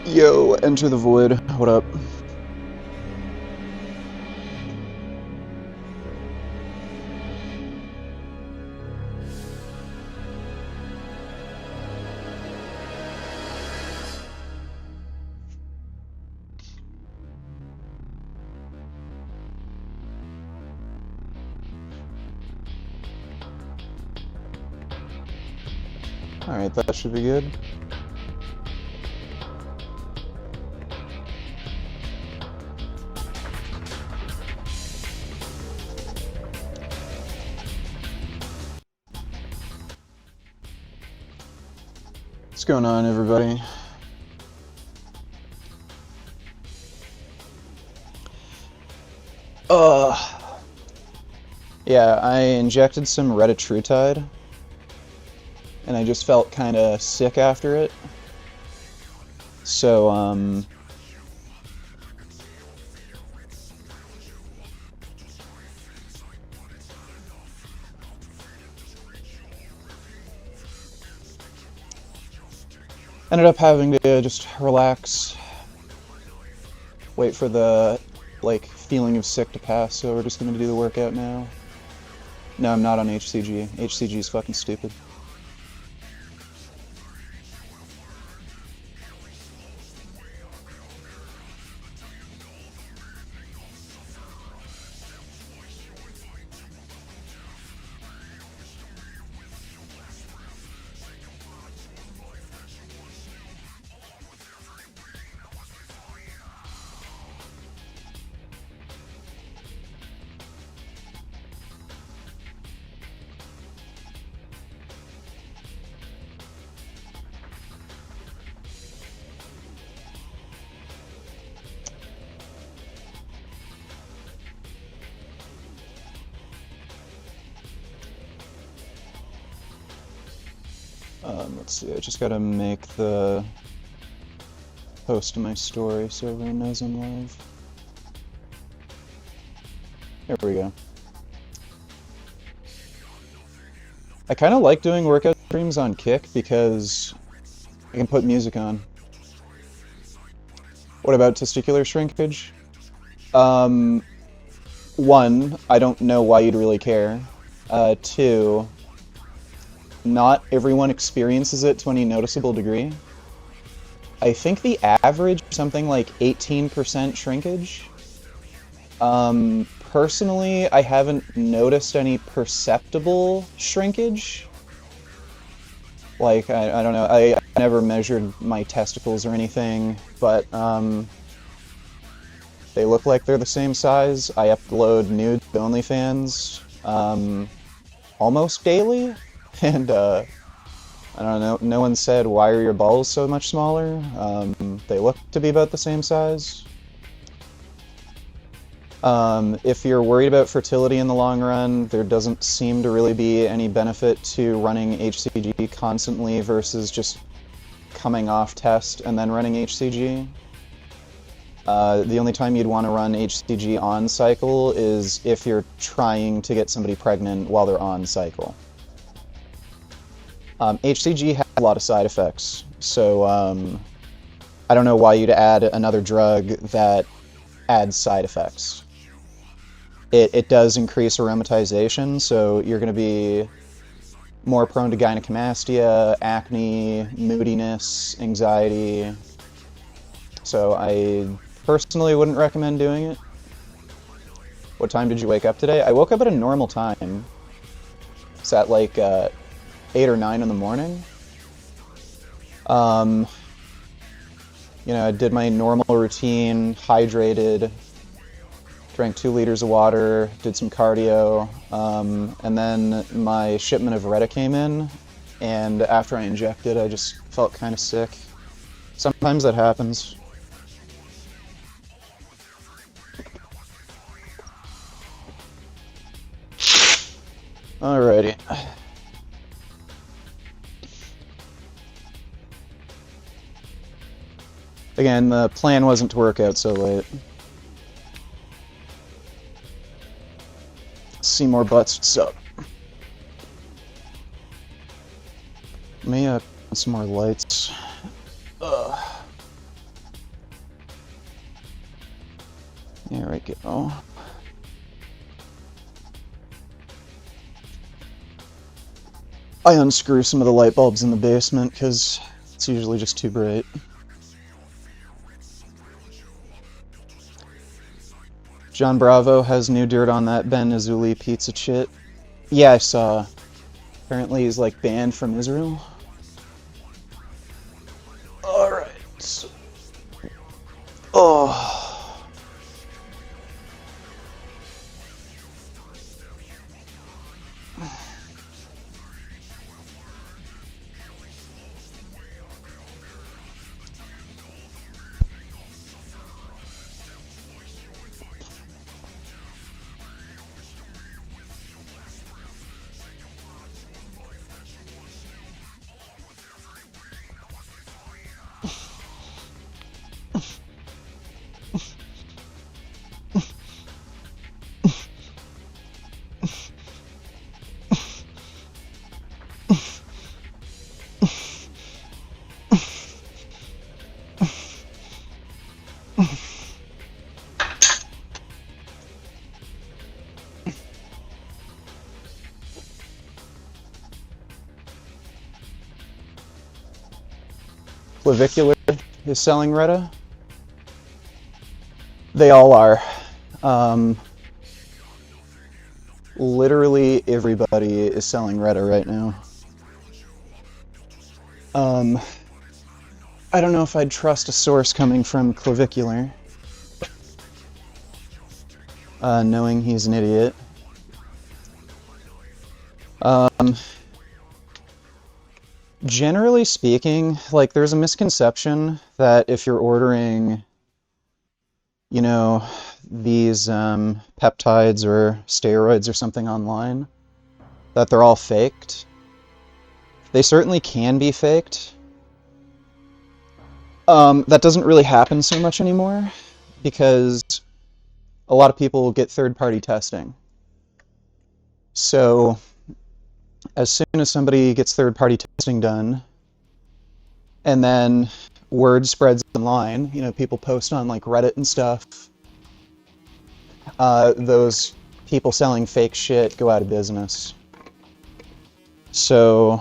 Yo, enter the void. What up? Alright, that should be good. What's going on, everybody? Yeah, I injected some retatrutide, and I just felt kind of sick after it. So, ended up having to just relax, wait for the, feeling of sick to pass, so we're just gonna do the workout now. No, I'm not on HCG. HCG is fucking stupid. Let's see, I just gotta make the post of my story so everyone knows I'm live. There we go. I kind of like doing workout streams on Kick because I can put music on. What about testicular shrinkage? One, I don't know why you'd really care. Two, not everyone experiences it to any noticeable degree. I think the average is something like 18% shrinkage. Personally, I haven't noticed any perceptible shrinkage. Like, I don't know, I never measured my testicles or anything, but they look like they're the same size. I upload nudes to OnlyFans almost daily, and I don't know, no one said, why are your balls so much smaller? They look to be about the same size. If you're worried about fertility in the long run, there doesn't seem to really be any benefit to running HCG constantly versus just coming off test and then running HCG. The only time you'd want to run HCG on cycle is if you're trying to get somebody pregnant while they're on cycle. HCG has a lot of side effects, so I don't know why you'd add another drug that adds side effects. It does increase aromatization, so you're going to be more prone to gynecomastia, acne, moodiness, anxiety. So I personally wouldn't recommend doing it. What time did you wake up today? I woke up at a normal time. It's at like 8 or 9 in the morning. You know, I did my normal routine, hydrated, drank 2 liters of water, did some cardio, and then my shipment of Retta came in, and after I injected, I just felt kind of sick. Sometimes that happens. Alrighty. Again, the plan wasn't to work out so late. See more butts, what's up? Let me put some more lights. There we go. I unscrew some of the light bulbs in the basement because it's usually just too bright. John Bravo has new dirt on that Ben Azuli pizza chit. Yeah, I saw. Apparently he's like banned from Israel. Alright. Oh. Clavicular is selling Retta. They all are. Literally everybody is selling Retta right now. I don't know if I'd trust a source coming from Clavicular, knowing he's an idiot. Generally speaking, like, there's a misconception that if you're ordering, you know, these peptides or steroids or something online, that they're all faked. They certainly can be faked. That doesn't really happen so much anymore because a lot of people get third-party testing. So as soon as somebody gets third-party testing done, and then word spreads online, you know, people post on like Reddit and stuff, those people selling fake shit go out of business. So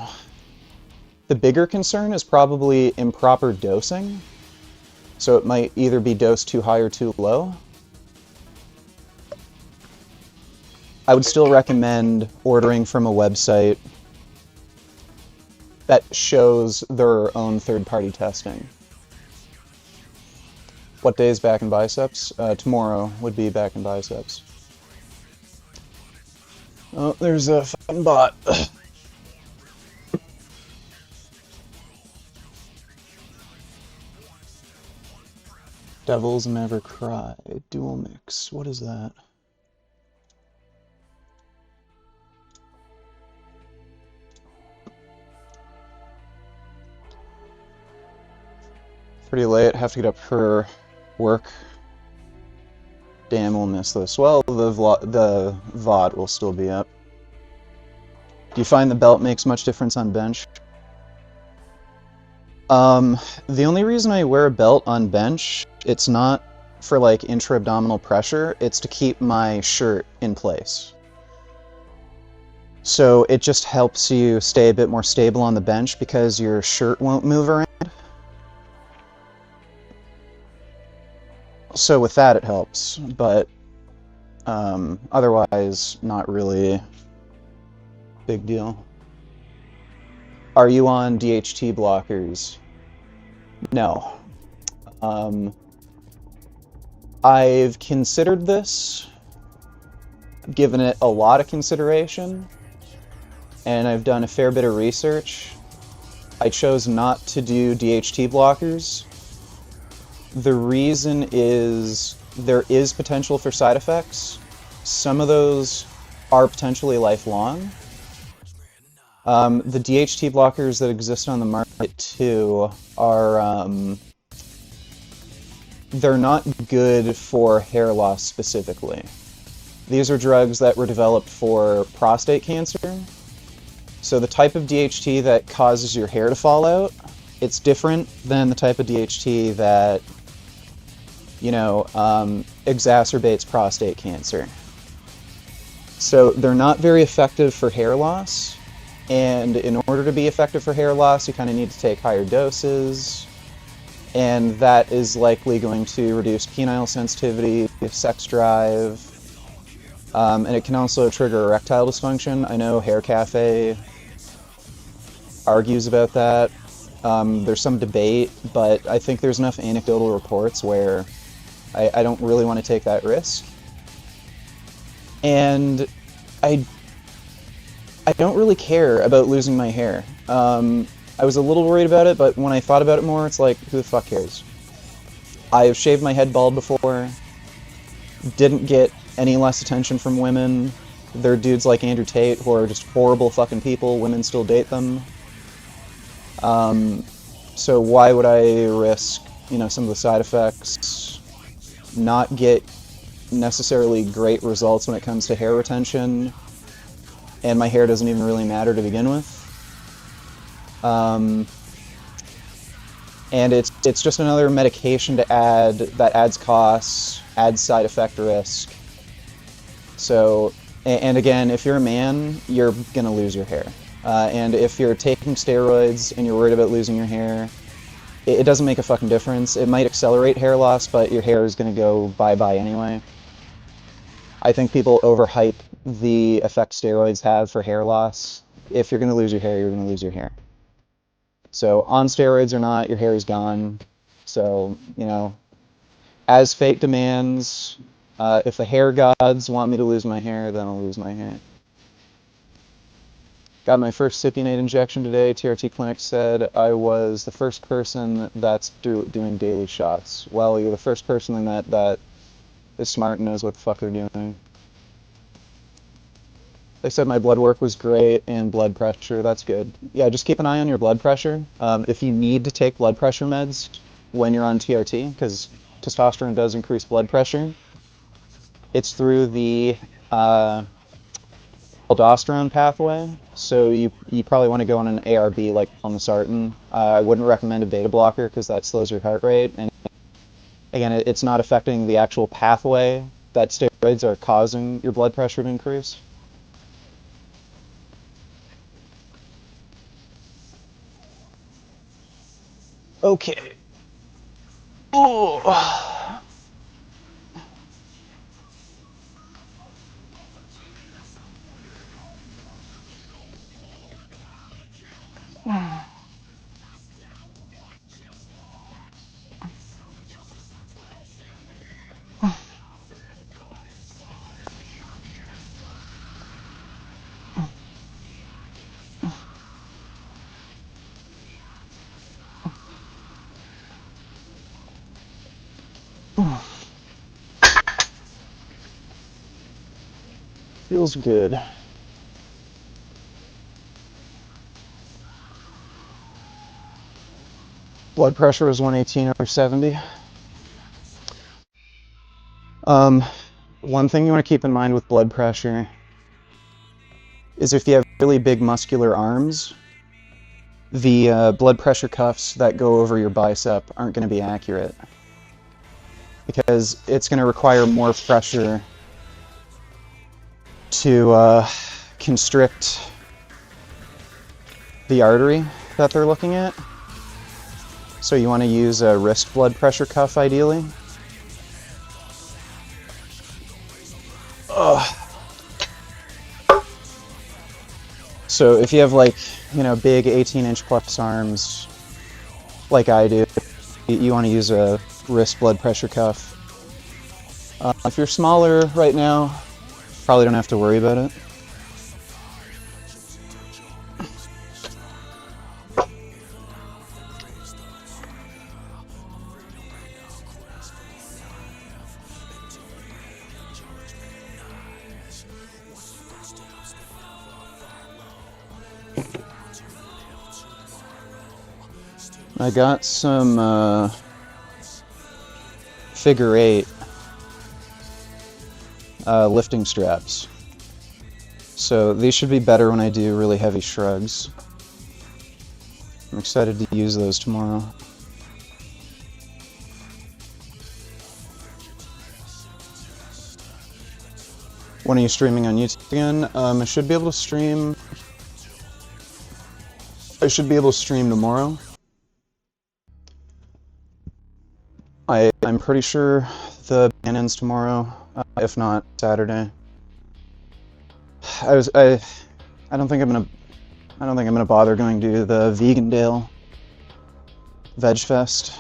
the bigger concern is probably improper dosing. So it might either be dosed too high or too low. I would still recommend ordering from a website that shows their own third-party testing. What day is back in biceps? Tomorrow would be back in biceps. Oh, there's a fucking bot. Devils Never Cry. Dual mix. What is that? Pretty late. Have to get up for work. Damn, we'll miss this. Well, the VOD will still be up. Do you find the belt makes much difference on bench? The only reason I wear a belt on bench, it's not for like intra-abdominal pressure, it's to keep my shirt in place. So it just helps you stay a bit more stable on the bench because your shirt won't move around. So with that it helps, but otherwise not really big deal. Are you on DHT blockers? No. I've considered this, given it a lot of consideration, and I've done a fair bit of research. I chose not to do DHT blockers. The reason is there is potential for side effects. Some of those are potentially lifelong. The DHT blockers that exist on the market too are, they're not good for hair loss specifically. These are drugs that were developed for prostate cancer. So the type of DHT that causes your hair to fall out, it's different than the type of DHT that exacerbates prostate cancer. So they're not very effective for hair loss, and in order to be effective for hair loss, you kind of need to take higher doses, and that is likely going to reduce penile sensitivity, sex drive, and it can also trigger erectile dysfunction. I know Hair Cafe argues about that. There's some debate, but I think there's enough anecdotal reports where I don't really want to take that risk. And I don't really care about losing my hair. I was a little worried about it, but when I thought about it more, it's like, who the fuck cares? I've shaved my head bald before, didn't get any less attention from women. There are dudes like Andrew Tate who are just horrible fucking people. Women still date them. So why would I risk, some of the side effects, not get necessarily great results when it comes to hair retention, and my hair doesn't even really matter to begin with. And it's just another medication to add that adds costs, adds side effect risk. So, and again, if you're a man, you're gonna lose your hair. And if you're taking steroids and you're worried about losing your hair, it doesn't make a fucking difference. It might accelerate hair loss, but your hair is gonna go bye-bye anyway. I think people overhype the effect steroids have for hair loss. If you're gonna lose your hair, you're gonna lose your hair. So on steroids or not, your hair is gone. So, as fate demands, if the hair gods want me to lose my hair, then I'll lose my hair. Got my first cypionate injection today. TRT Clinic said I was the first person that's doing daily shots. Well, you're the first person that is smart and knows what the fuck they're doing. They said my blood work was great and blood pressure. That's good. Yeah, just keep an eye on your blood pressure. If you need to take blood pressure meds when you're on TRT, because testosterone does increase blood pressure, it's through the aldosterone pathway. So you probably want to go on an ARB like olmesartan. I wouldn't recommend a beta blocker because that slows your heart rate. And again, it's not affecting the actual pathway that steroids are causing your blood pressure to increase. Okay. Oh. Feels good. Blood pressure was 118/70. One thing you want to keep in mind with blood pressure is if you have really big muscular arms, the blood pressure cuffs that go over your bicep aren't going to be accurate because it's going to require more pressure to constrict the artery that they're looking at. So you want to use a wrist blood pressure cuff ideally. Ugh. So if you have big 18-inch plus arms like I do, you want to use a wrist blood pressure cuff. If you're smaller right now, probably don't have to worry about it. I got some figure 8 lifting straps. So these should be better when I do really heavy shrugs. I'm excited to use those tomorrow. When are you streaming on YouTube again? I should be able to stream. I should be able to stream tomorrow. I'm pretty sure the ban ends tomorrow, if not Saturday. I don't think I'm gonna bother going to the Vegandale Veg Fest.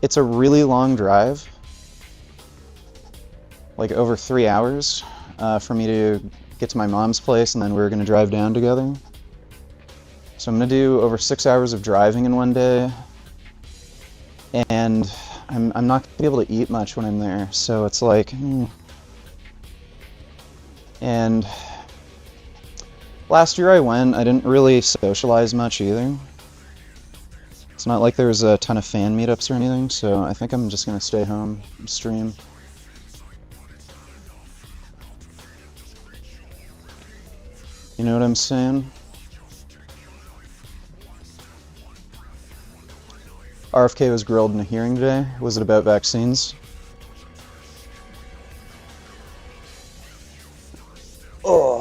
It's a really long drive, like over 3 hours, for me to get to my mom's place, and then we're gonna drive down together. So I'm gonna do over 6 hours of driving in one day, and I'm not gonna be able to eat much when I'm there. So it's like, and last year I went, I didn't really socialize much either. It's not like there's a ton of fan meetups or anything, so I think I'm just gonna stay home and stream. You know what I'm saying? RFK was grilled in a hearing today. Was it about vaccines? Oh.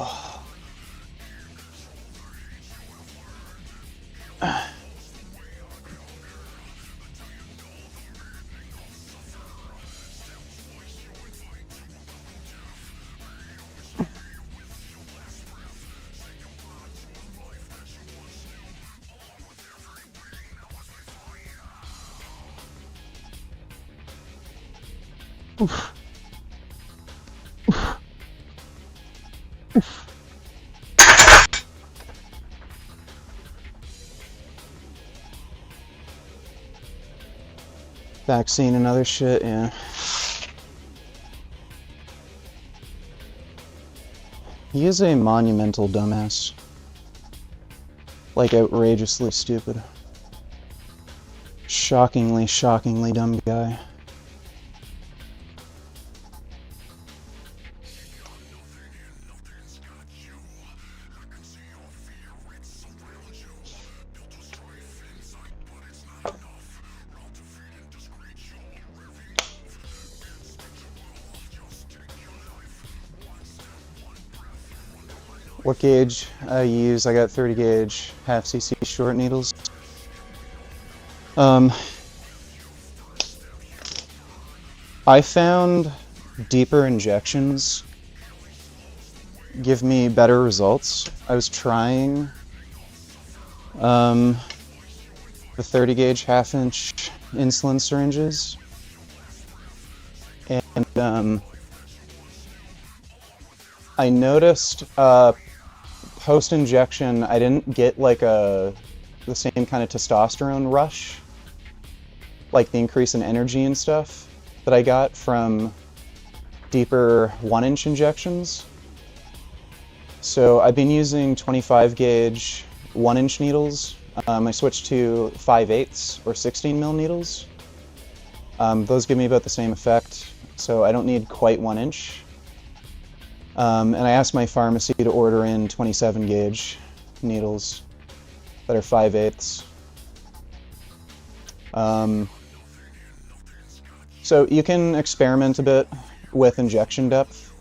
Oof. Oof. Vaccine and other shit, yeah. He is a monumental dumbass. Like, outrageously stupid. Shockingly, shockingly dumb guy. What gauge I use? I got 30 gauge half cc short needles. I found deeper injections give me better results. I was trying the 30 gauge half inch insulin syringes, and I noticed post-injection I didn't get like the same kind of testosterone rush, like the increase in energy and stuff that I got from deeper 1-inch injections. So I've been using 25 gauge 1-inch needles. I switched to 5/8 or 16 mil needles. Those give me about the same effect, so I don't need quite 1 inch. And I asked my pharmacy to order in 27 gauge needles that are 5/8. So you can experiment a bit with injection depth.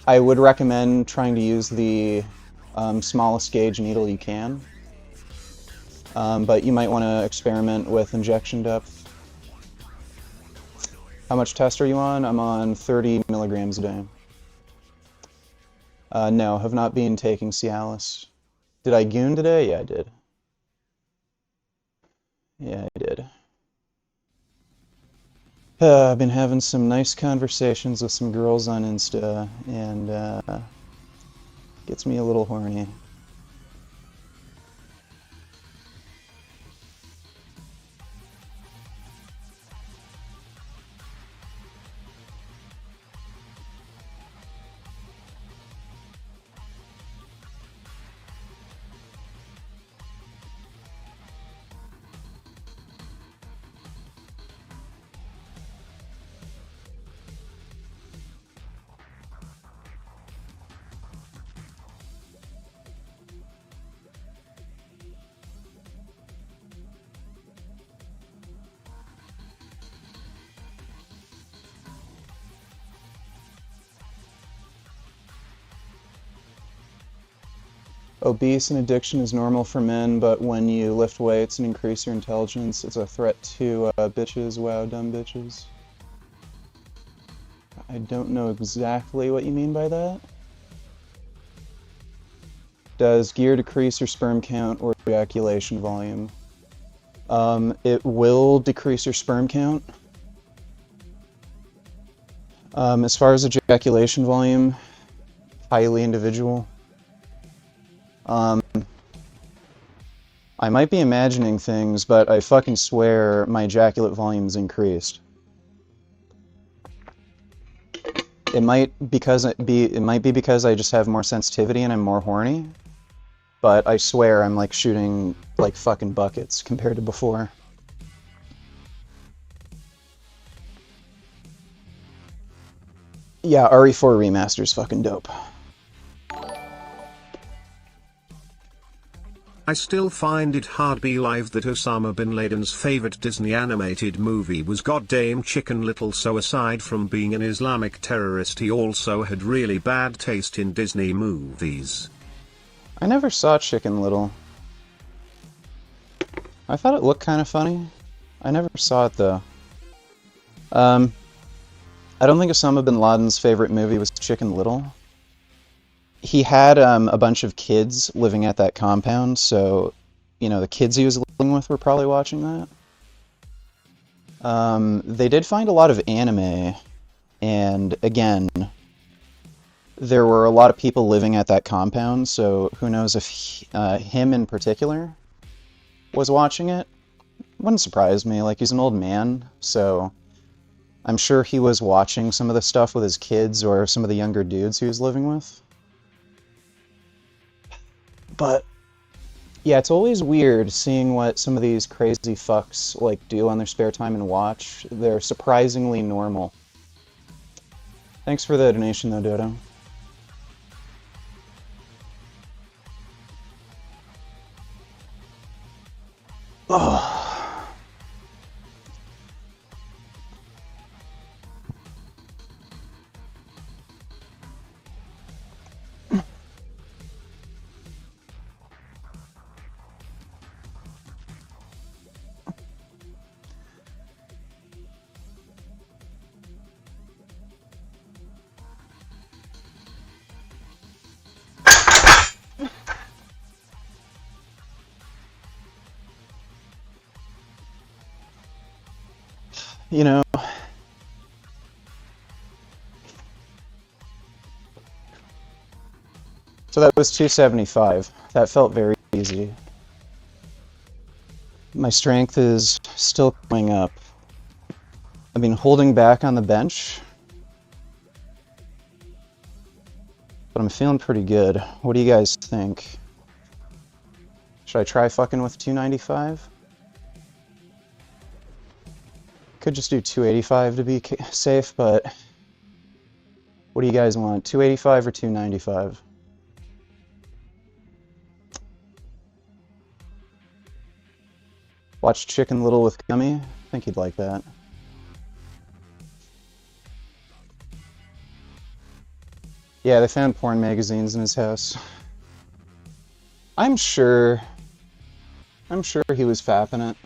I would recommend trying to use the smallest gauge needle you can, but you might want to experiment with injection depth. How much test are you on? I'm on 30 milligrams a day. No, have not been taking Cialis. Did I goon today? Yeah, I did. Yeah, I did. I've been having some nice conversations with some girls on Insta, and gets me a little horny. Obese and addiction is normal for men, but when you lift weights and increase your intelligence, it's a threat to bitches. Wow, dumb bitches. I don't know exactly what you mean by that. Does gear decrease your sperm count or ejaculation volume? It will decrease your sperm count. As far as ejaculation volume, highly individual. I might be imagining things, but I fucking swear my ejaculate volume's increased. It might be because I just have more sensitivity and I'm more horny, but I swear I'm like shooting like fucking buckets compared to before. Yeah, RE4 Remaster's fucking dope. I still find it hard believe that Osama bin Laden's favorite Disney animated movie was Goddamn Chicken Little, so aside from being an Islamic terrorist he also had really bad taste in Disney movies. I never saw Chicken Little. I thought it looked kind of funny. I never saw it though. I don't think Osama bin Laden's favorite movie was Chicken Little. He had a bunch of kids living at that compound, so, you know, the kids he was living with were probably watching that. They did find a lot of anime, and again, there were a lot of people living at that compound, so who knows if him in particular was watching it. Wouldn't surprise me, like, he's an old man, so I'm sure he was watching some of the stuff with his kids or some of the younger dudes he was living with. But yeah, it's always weird seeing what some of these crazy fucks like do on their spare time and watch. They're surprisingly normal. Thanks for the donation though, Dodo. Oh. You know, so that was 275. That felt very easy. My strength is still going up. I've been holding back on the bench, but I'm feeling pretty good. What do you guys think? Should I try fucking with 295? Could just do 285 to be safe, but what do you guys want? 285 or 295? Watch Chicken Little with Gummy? I think he'd like that. Yeah, they found porn magazines in his house. I'm sure he was fapping it.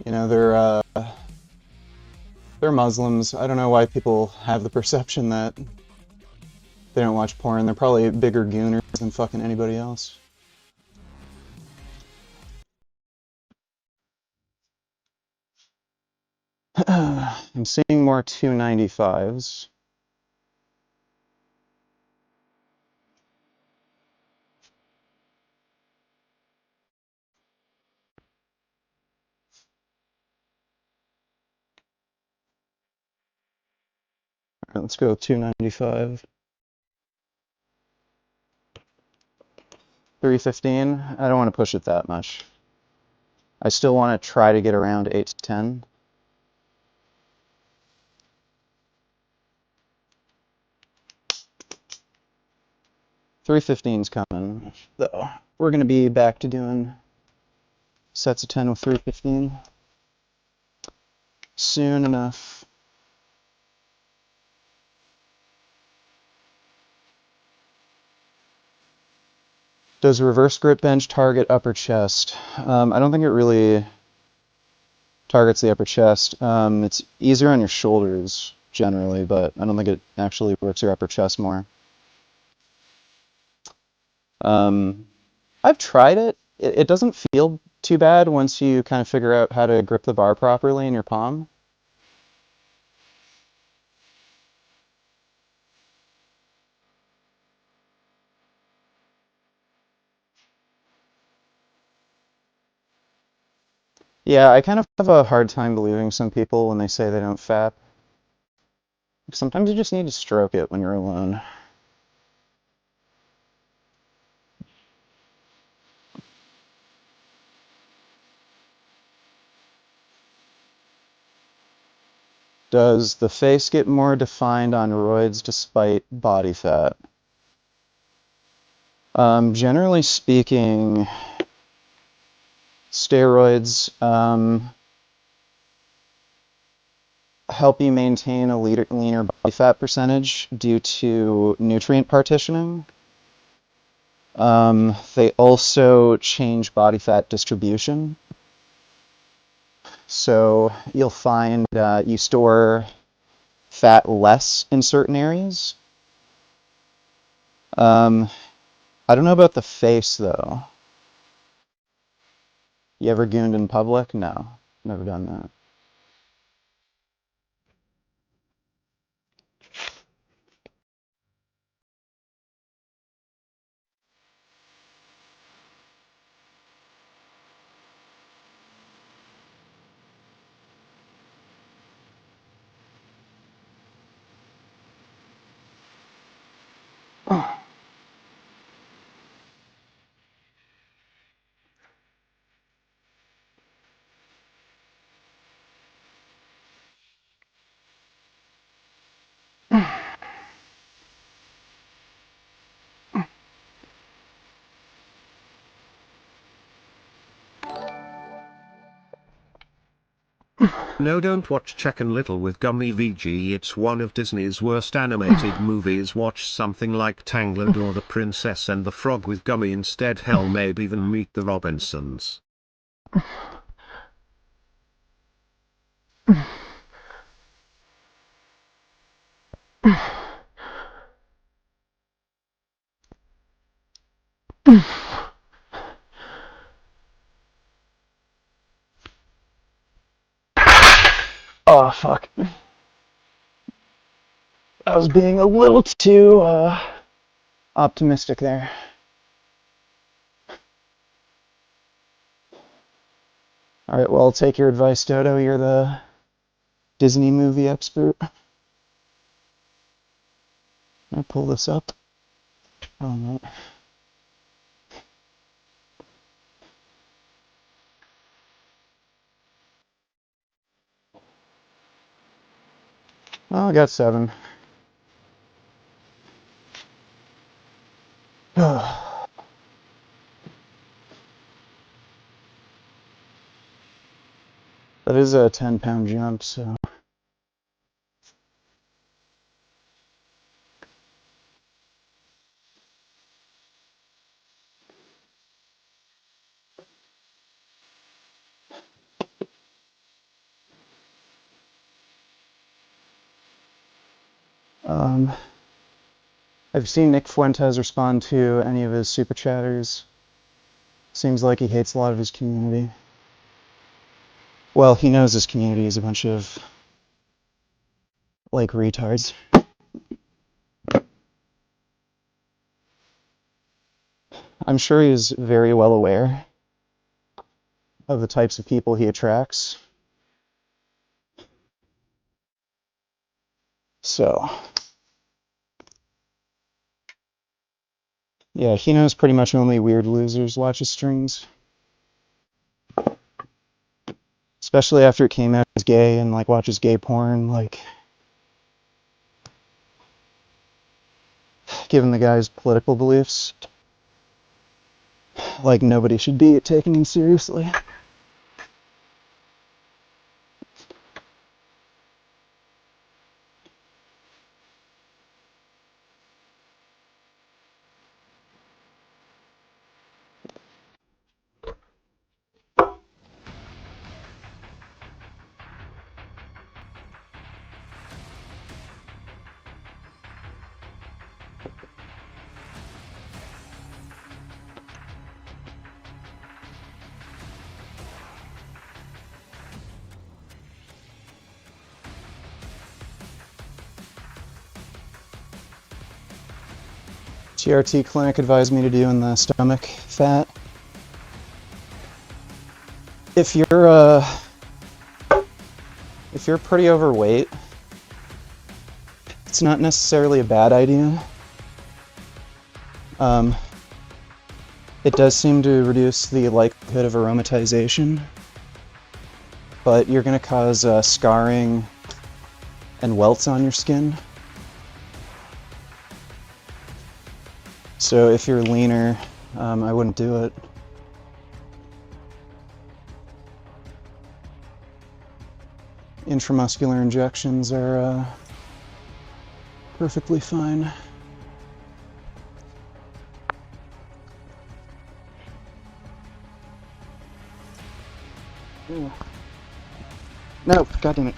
You know, they're Muslims. I don't know why people have the perception that they don't watch porn. They're probably bigger gooners than fucking anybody else. I'm seeing more 295s. All right, let's go with 295. 315. I don't want to push it that much. I still want to try to get around 8 to 10. $315's coming, though. We're going to be back to doing sets of 10 with 315 soon enough. Does reverse grip bench target upper chest? I don't think it really targets the upper chest. It's easier on your shoulders generally, but I don't think it actually works your upper chest more. I've tried it. It doesn't feel too bad once you kind of figure out how to grip the bar properly in your palm. Yeah, I kind of have a hard time believing some people when they say they don't fap. Sometimes you just need to stroke it when you're alone. Does the face get more defined on roids despite body fat? Generally speaking, steroids help you maintain a leaner body fat percentage due to nutrient partitioning. They also change body fat distribution. So you'll find you store fat less in certain areas. I don't know about the face though. You ever gooned in public? No, never done that. No, don't watch Chicken Little with Gummy VG. It's one of Disney's worst animated movies. Watch something like Tangled or The Princess and the Frog with Gummy instead. Hell, maybe even Meet the Robinsons. Oh, fuck. I was being a little too optimistic there. All right, well, I'll take your advice, Dodo. You're the Disney movie expert. Can I pull this up? Oh, no. Oh, I got 7. That is a 10-pound jump, so. I've seen Nick Fuentes respond to any of his super chatters. Seems like he hates a lot of his community. Well, he knows his community is a bunch of, like, retards. I'm sure he's very well aware of the types of people he attracts. So, yeah, he knows pretty much only weird losers watch his streams. Especially after it came out as gay and, like, watches gay porn, like, given the guy's political beliefs, like, nobody should be taking him seriously. TRT clinic advised me to do in the stomach fat. If you're pretty overweight, it's not necessarily a bad idea. It does seem to reduce the likelihood of aromatization, but you're going to cause scarring and welts on your skin. So if you're leaner, I wouldn't do it. Intramuscular injections are perfectly fine. Ooh. No, God damn it.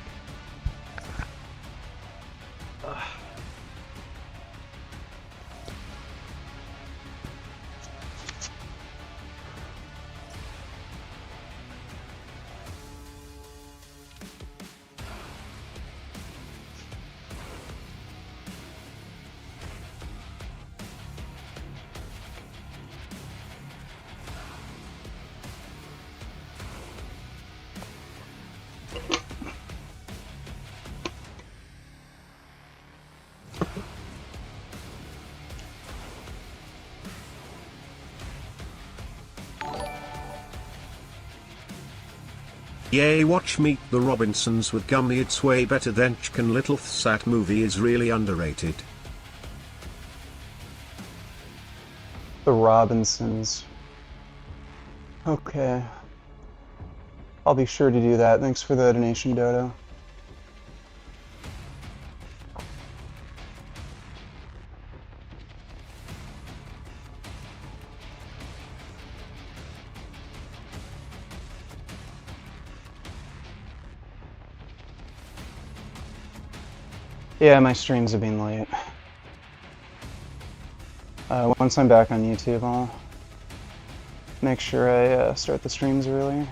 Yay, watch Meet the Robinsons with Gummy. It's way better than Chicken Little. That movie is really underrated. The Robinsons. Okay. I'll be sure to do that. Thanks for the donation, Dodo. Yeah, my streams have been late. Once I'm back on YouTube, I'll make sure I start the streams earlier.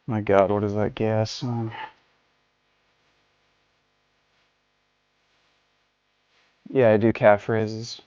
My God, what is that gas song? Yeah, I do calf raises.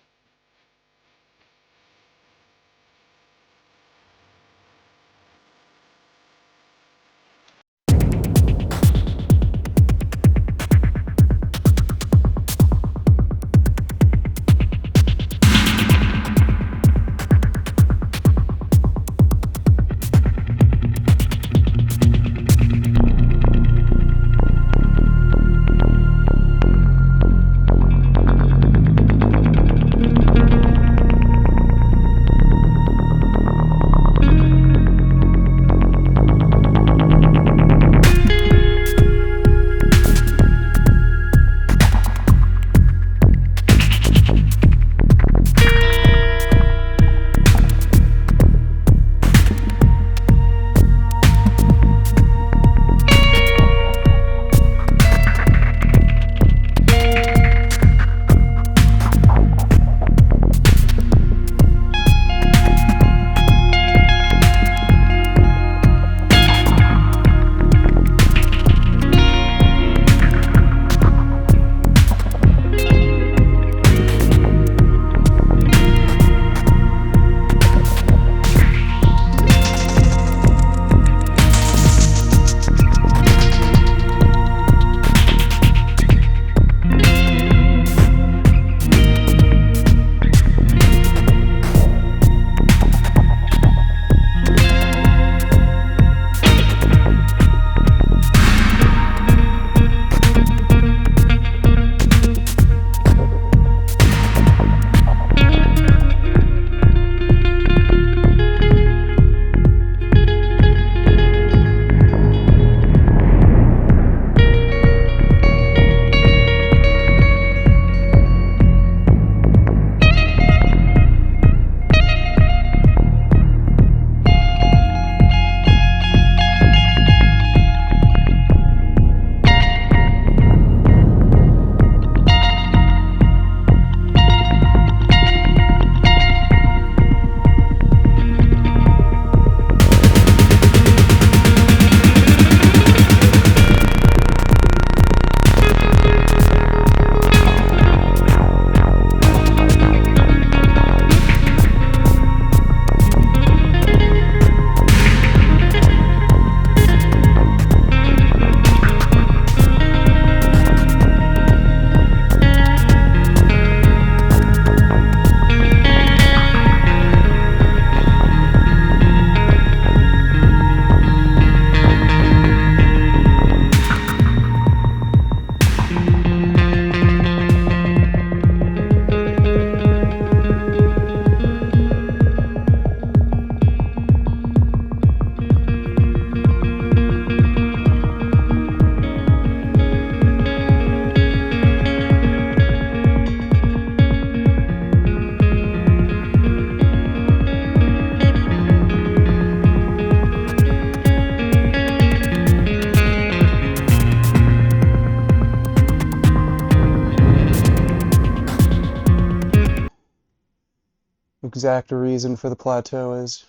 exact reason for the plateau is.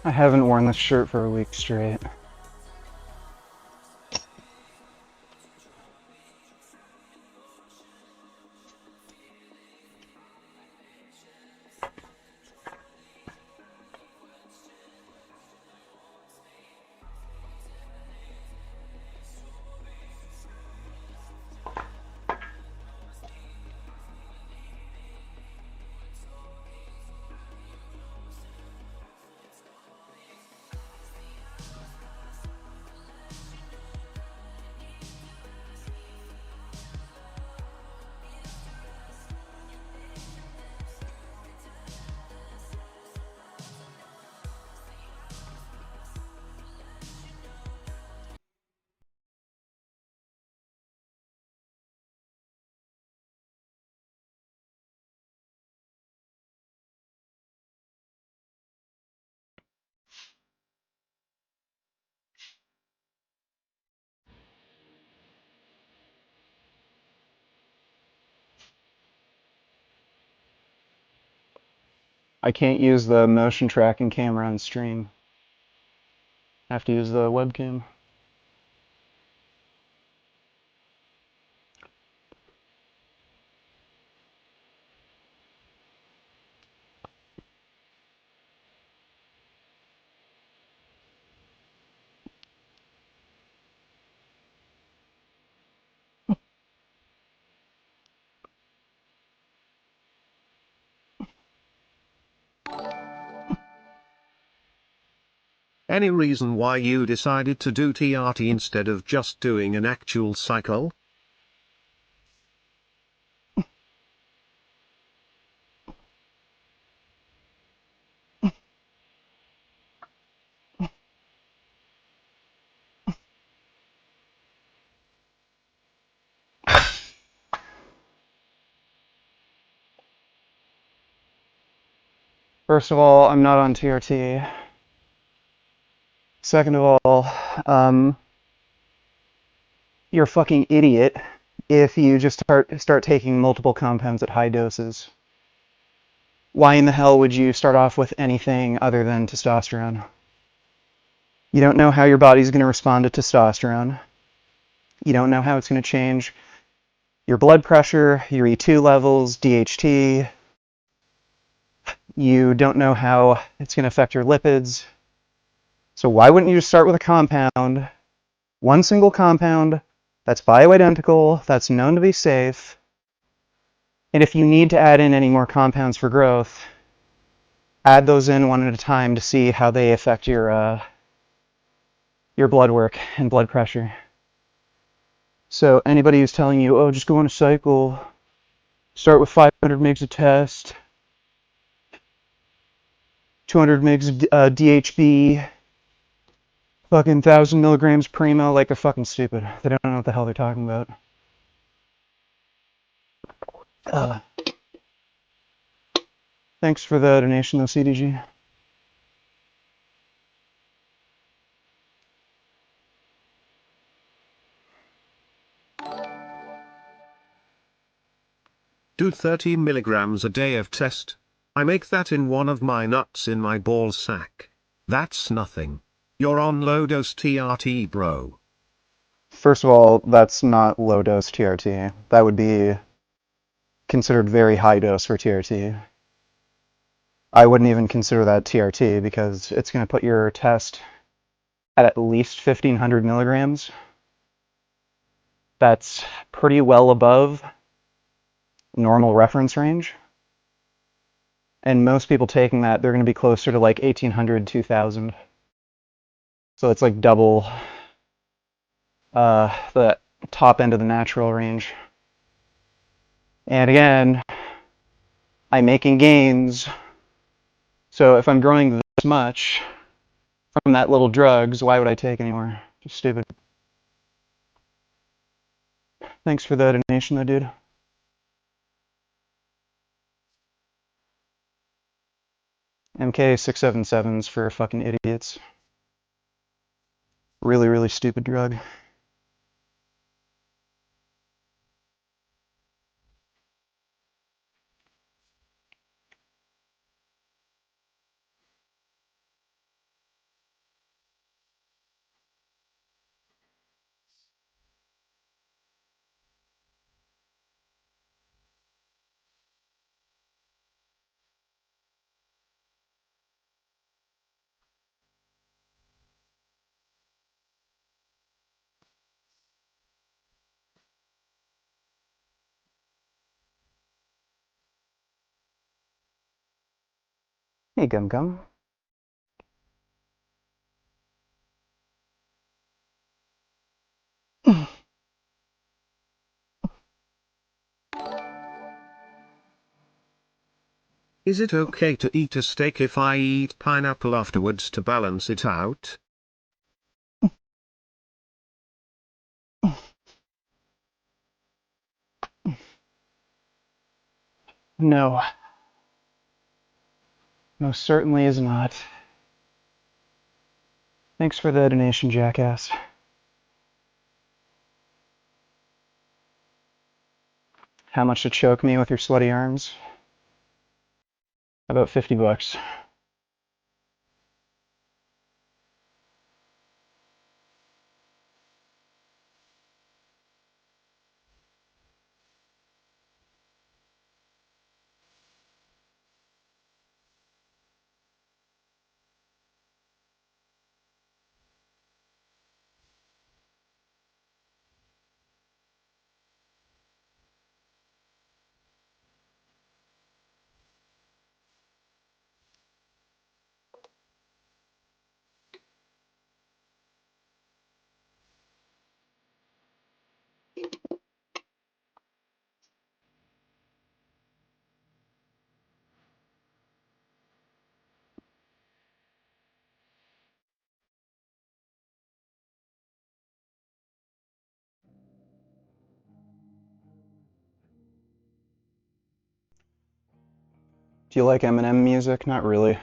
I haven't worn this shirt for a week straight. I can't use the motion tracking camera on stream. I have to use the webcam. Any reason why you decided to do TRT instead of just doing an actual cycle? First of all, I'm not on TRT. Second of all, you're a fucking idiot if you just start taking multiple compounds at high doses. Why in the hell would you start off with anything other than testosterone? You don't know how your body's going to respond to testosterone. You don't know how it's going to change your blood pressure, your E2 levels, DHT. You don't know how it's going to affect your lipids. So why wouldn't you just start with a compound, one single compound that's bioidentical, that's known to be safe, and if you need to add in any more compounds for growth, add those in one at a time to see how they affect your blood work and blood pressure. So anybody who's telling you, oh, just go on a cycle, start with 500 mgs a test, 200 mgs DHB, fucking 1,000 milligrams primo, like they're fucking stupid. They don't know what the hell they're talking about. Thanks for the donation though, CDG. Do 30 milligrams a day of test. I make that in one of my nuts in my ball sack. That's nothing. You're on low dose TRT, bro. First of all, that's not low dose TRT. That would be considered very high dose for TRT. I wouldn't even consider that TRT because it's going to put your test at least 1,500 milligrams. That's pretty well above normal reference range. And most people taking that, they're going to be closer to like 1,800, 2,000. So it's like double the top end of the natural range. And again, I'm making gains. So if I'm growing this much from that little drugs, why would I take anymore? Just stupid. Thanks for the donation though, dude. MK677s for fucking idiots. Really, really stupid drug. Hey, Gum Gum. Is it okay to eat a steak if I eat pineapple afterwards to balance it out? No. Most certainly is not. Thanks for the donation, jackass. How much to choke me with your sweaty arms? About $50. Do you like Eminem music? Not really.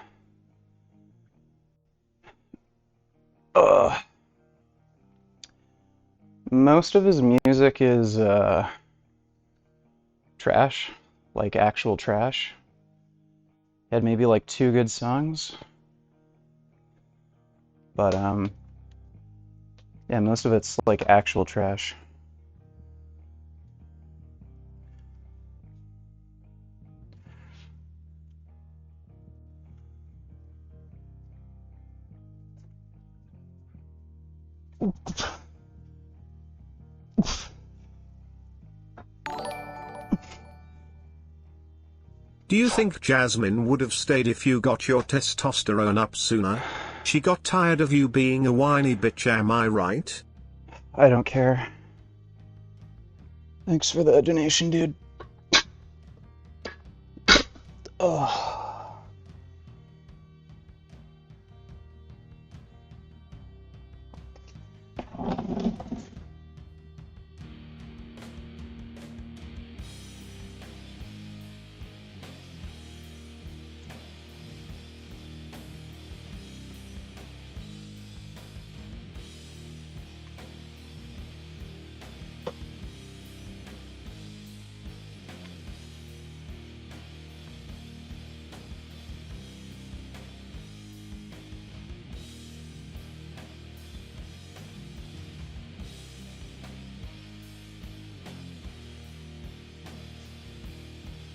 Ugh. Most of his music is trash, like actual trash. He had maybe like 2 good songs, but yeah, most of it's like actual trash. Do you think Jasmine would have stayed if you got your testosterone up sooner? She got tired of you being a whiny bitch, am I right? I don't care. Thanks for the donation, dude. Ugh.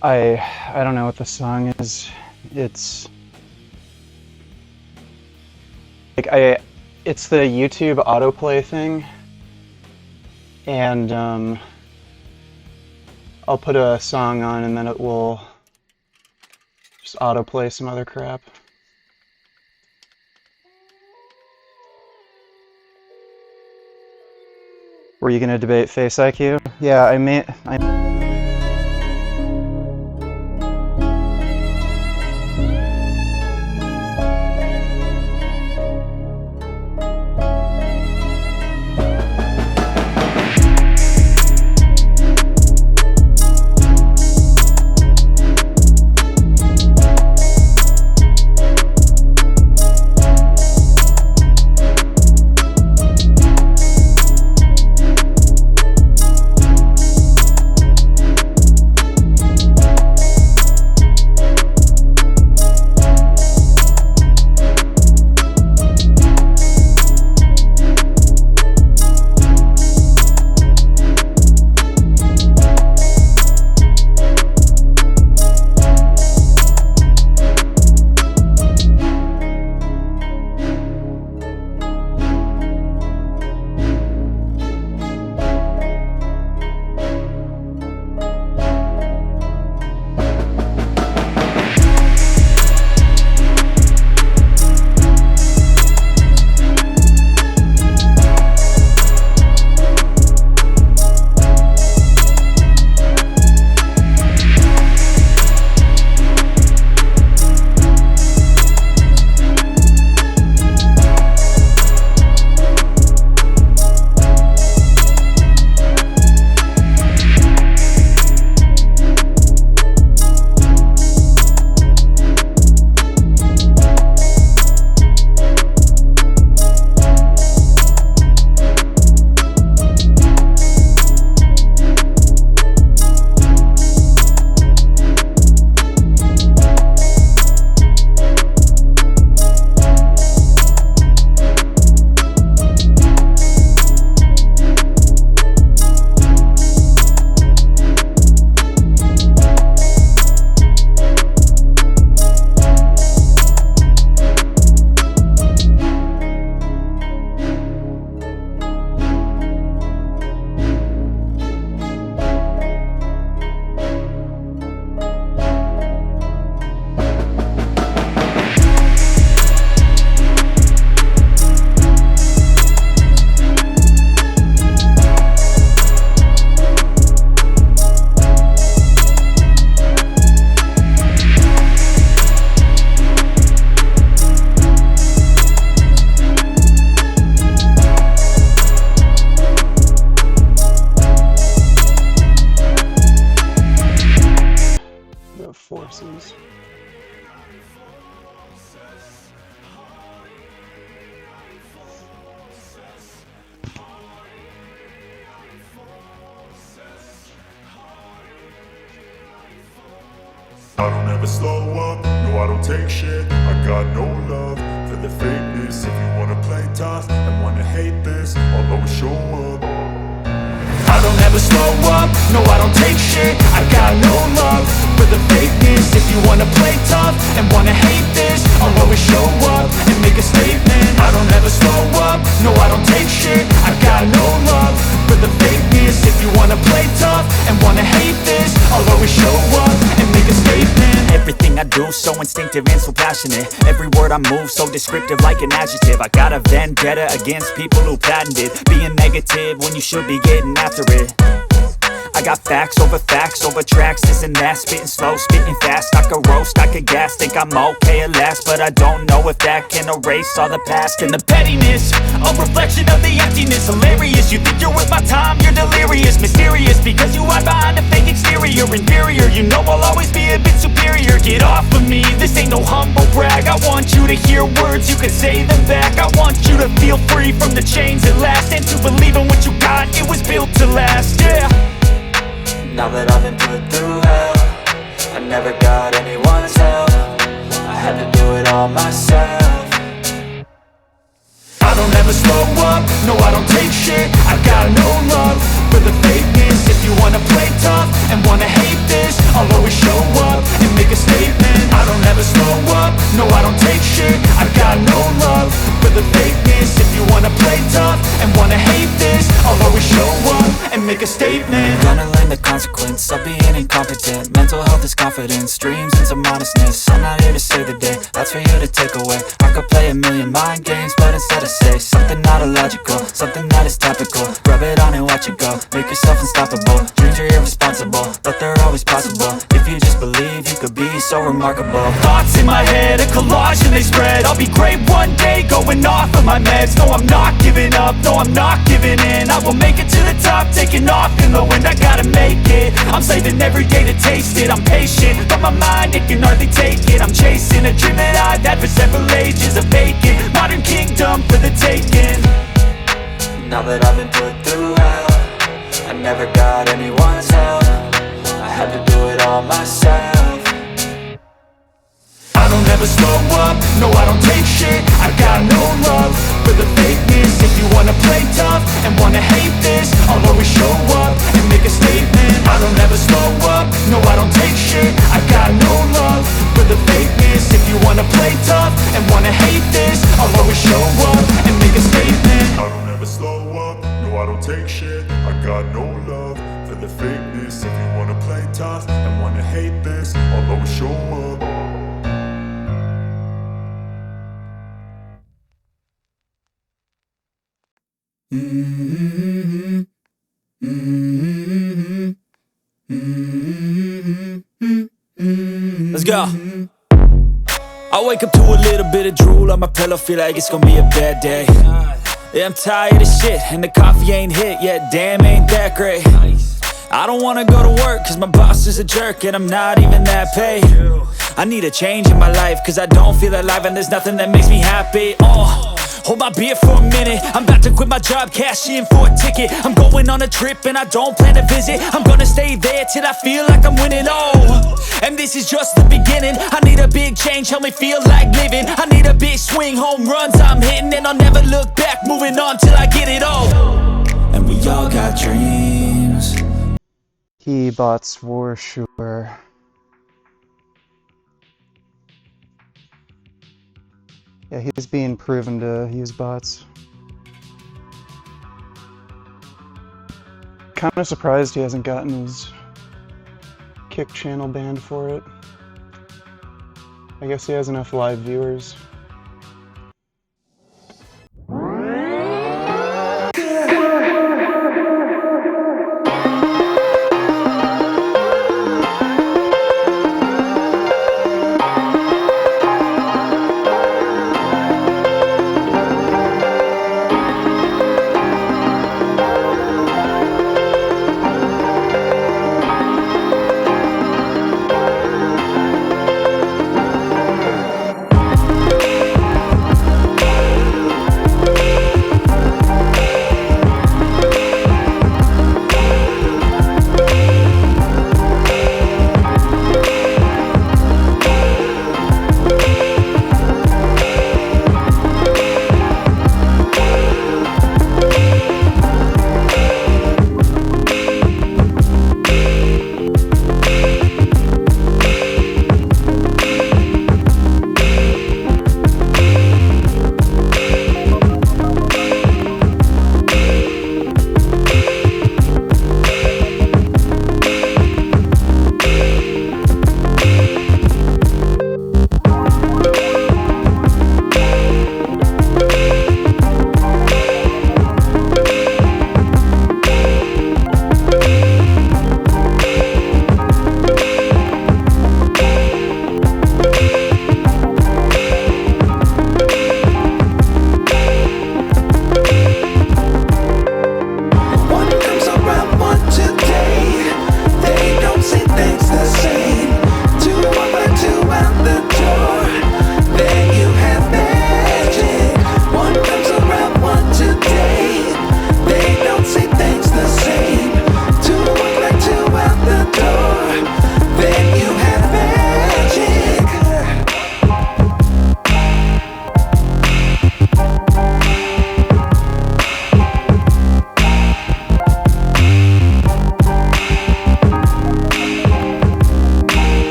I don't know what the song is. It's like it's the YouTube autoplay thing, and I'll put a song on and then it will just autoplay some other crap. Were you gonna debate Face IQ? Yeah, I slow up, no I don't take shit. I got no love for the fakeness. If you wanna play tough and wanna hate this, I'll always show up. I don't ever slow up, no I don't take shit. I got no love for the fakeness. If you wanna play tough and wanna hate this, I'll always show up and make a statement. I don't ever slow up, no I don't take shit. I got no love for the fakeness. If you wanna play tough and wanna hate this, I'll always show up and make a statement. Everything I do so instinctive and so passionate. Every word I move so descriptive like an adjective. I got a vendetta against people who patented being negative when you should be getting after it. I got facts over tracks, this and that. Spitting slow, spitting fast, I could roast, I could gas. Think I'm okay at last, but I don't know if that can erase all the past. And the pettiness, a reflection of the emptiness. Hilarious, you think you're worth my time, you're delirious. Mysterious, because you hide behind a fake exterior. Inferior, you know I'll always be a bit superior. Get off of me, this ain't no humble brag. I want you to hear words, you can say them back. I want you to feel free from the chains at last, and to believe in what you got, it was built to last, yeah. Now that I've been put through hell, I never got anyone's help. I had to do it all myself. I don't ever slow up, no I don't take shit. I got no love for the fakeness. If you wanna play tough and wanna hate this, I'll always show up and make a statement. I don't ever slow up, no I don't take shit. I got no love for the fakeness. If you wanna play tough and wanna hate this, I'll always show up and make a statement. Gonna learn the consequence of being incompetent. Mental health is confidence, dreams and some honestness. I'm not here to save the day, that's for you to take away. I could play a million mind games, but instead I say something not illogical, something that is topical. Rub it on and watch it go, make yourself unstoppable. Dreams are irresponsible, but they're always possible. If you just believe, you could be so remarkable. Thoughts in my head, a collage and they spread. I'll be great one day, going off of my meds. No, I'm not giving up, no, I'm not giving in. I will make it to the top, taking off in the wind. I gotta make it, I'm saving every day to taste it. I'm patient, but my mind, it can hardly take it. I'm chasing a dream that I've had for several ages. A vacant, modern kingdom for the taking. Now that I've been put through hell, I never got anyone's help. I had to do it all myself. I don't ever slow up, no I don't take shit. I got no love for the fakeness. If you wanna play tough and wanna hate this, I'll always show up and make a statement. I don't ever slow up, no I don't take shit. I got no love for the fakeness. If you wanna play tough and wanna hate this, I'll always show up and make a statement. I don't ever slow up, no I don't take shit. I got no love for the fakeness. If you wanna play tough and wanna hate this, I'll always show up. Let's go. I wake up to a little bit of drool on my pillow, feel like it's gonna be a bad day. Yeah, I'm tired of shit, and the coffee ain't hit yet, damn ain't that great. I don't wanna go to work, cause my boss is a jerk, and I'm not even that paid. I need a change in my life, cause I don't feel alive, and there's nothing that makes me happy. Hold my beer for a minute, I'm about to quit my job, cash in for a ticket. I'm going on a trip and I don't plan to visit. I'm gonna stay there till I feel like I'm winning, and this is just the beginning. I need a big change, help me feel like living. I need a big swing, home runs I'm hitting, and I'll never look back, moving on till I get it all. And we all got dreams. He bots for sure. Yeah, he's being proven to use bots. Kind of surprised he hasn't gotten his Kick channel banned for it. I guess he has enough live viewers.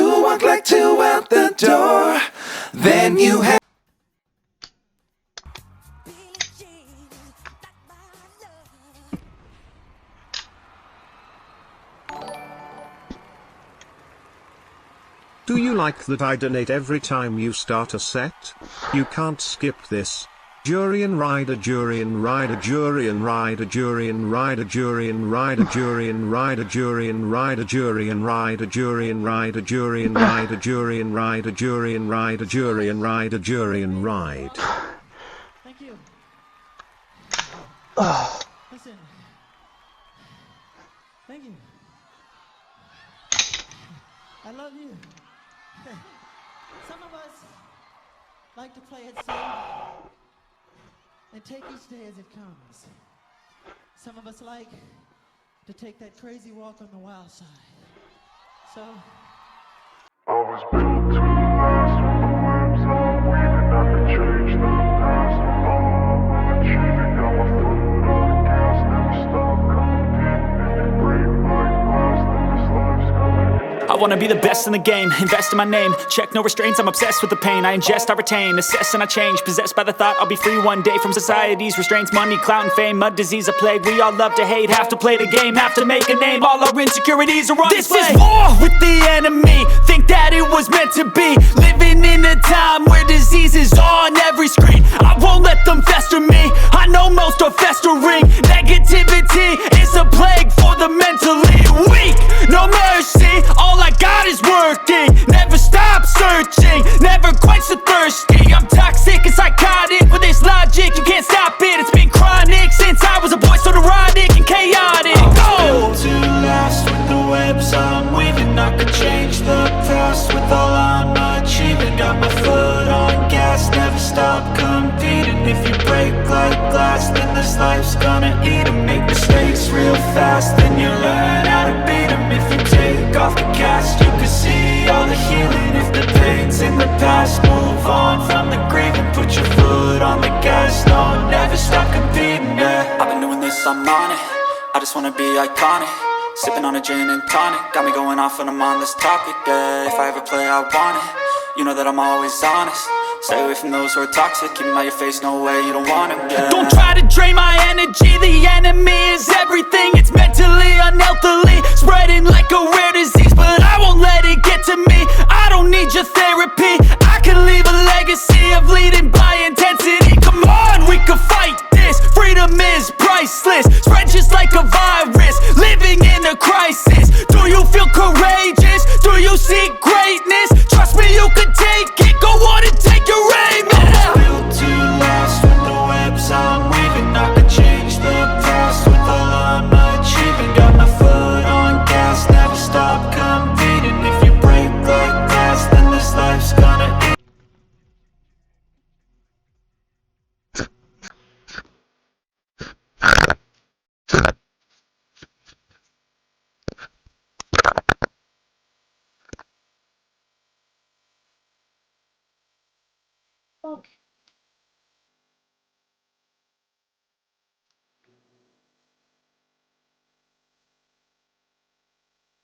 to walk like two out the door. Then you have Do you like that I donate every time you start a set? You can't skip this. Durian rider, durian rider, durian rider, durian rider, durian rider, durian rider, durian rider, durian rider, durian rider, durian rider, durian rider, durian rider, durian rider, durian ride. Thank you. Listen. Thank you. I love you. Some of us like to play it safe and take each day as it comes. Some of us like to take that crazy walk on the wild side. So I was built to last with the webs I'm weaving. I could change the past with all I'm achieving. Got my foot on the gas, never stop competing. If you break like glass, then this life's gonna end. I wanna be the best in the game, invest in my name. Check no restraints, I'm obsessed with the pain. I ingest, I retain, assess and I change. Possessed by the thought I'll be free one day from society's restraints. Money, clout and fame, mud, disease, a plague. We all love to hate, have to play the game, have to make a name. All our insecurities are on display. This is war with the enemy, think that it was meant to be. Living in a time where disease is on every screen. I won't let them fester me, I know most are festering. Negativity is a plague for the mentally weak. No mercy, all I got is working. Never stop searching, never quench the thirsty. I'm toxic and psychotic, with this logic you can't stop it. It's been chronic since I was a boy, so neurotic and chaotic. built to last with the webs I'm weaving. I could change the past with all I'm achieving. Got my foot on gas, never stop competing. If you break like glass, then this life's gonna eat 'em. Make mistakes real fast, then you learn how to beat 'em. If you take off the cast, you can see all the healing. If the pain's in the past, move on from the grieving. Put your foot on the gas, no, never stop competing, yeah. I've been doing this, I'm on it. I just wanna be iconic. Sipping on a gin and tonic, got me going off when I'm on this topic, yeah. If I ever play, I want it. You know that I'm always honest. Stay away from those who are toxic. Keep them out your face, no way, you don't want it, yeah. Don't try to drain my energy, the enemy is everything. It's mentally, unhealthily, spreading like a rare disease. But I won't let it get to me, I don't need your therapy. I can leave a legacy of leading by intensity. Come on, we can fight this, freedom is priceless. Spread just like a virus, living in a crisis. Do you feel courageous? Do you seek greatness? Trust me, you can take it, go on and take your aim, yeah. Built to last with the webs I'm weaving. I could change the past with all I'm achieving. Got my foot on gas, never stop competing. If you break like glass, then this life's gonna eat.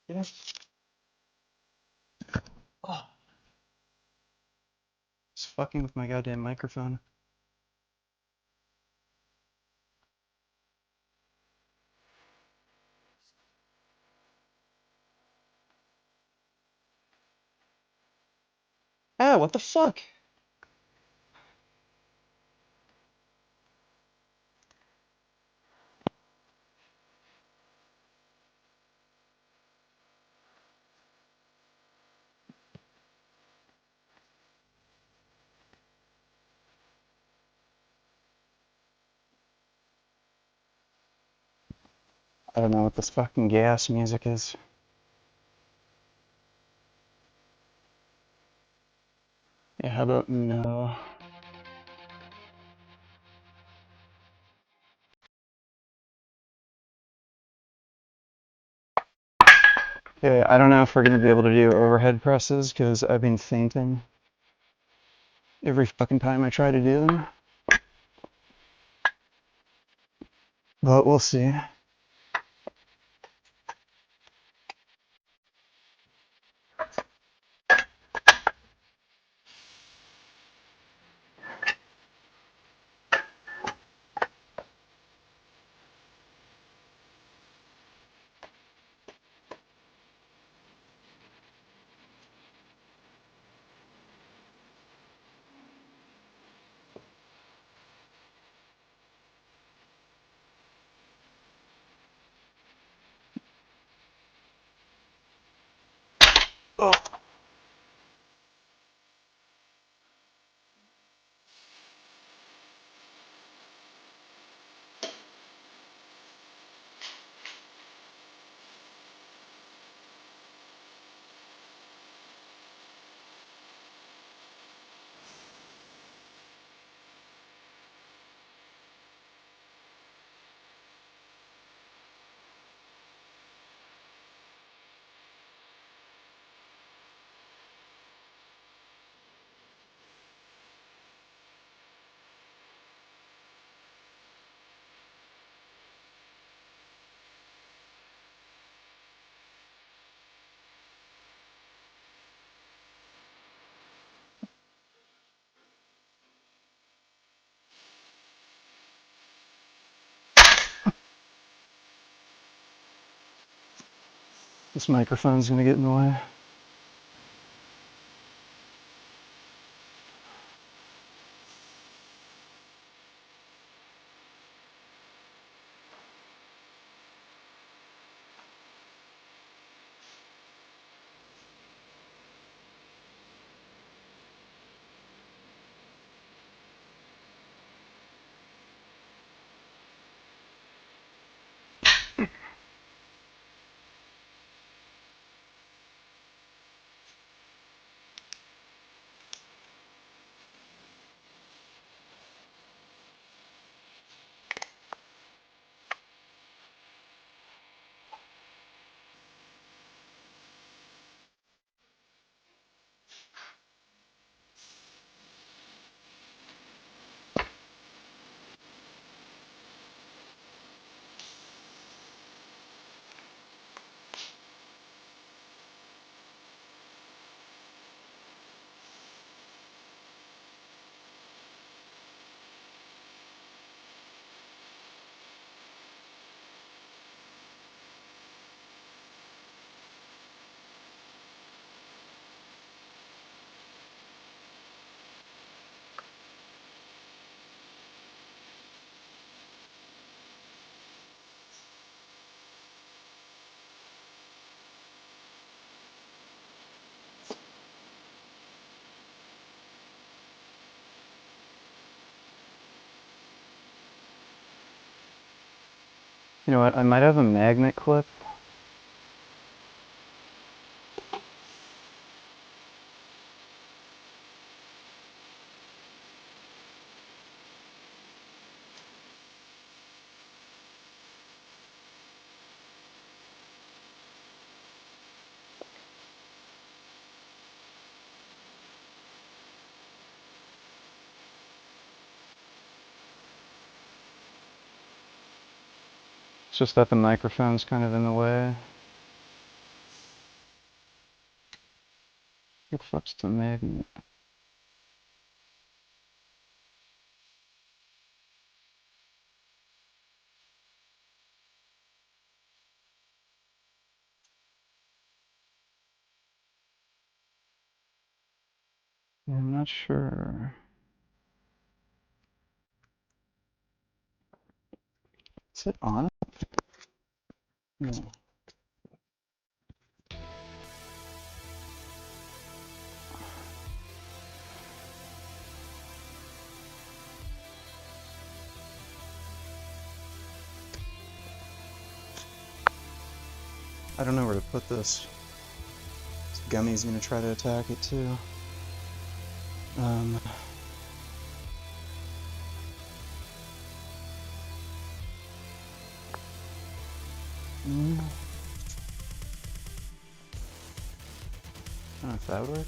Yeah. Oh. It's fucking with my goddamn microphone. Ah, what the fuck? I don't know what this fucking gas music is. Yeah, how about no? Okay, I don't know if we're gonna be able to do overhead presses because I've been fainting every fucking time I try to do them. But we'll see. This microphone's gonna get in the way. You know what? I might have a magnet clip. It's just that the microphone's kind of in the way. What the fuck's the magnet? Yeah, I'm not sure. Is it on? No. I don't know where to put this. This gummy's gonna try to attack it too. I don't know if that would work.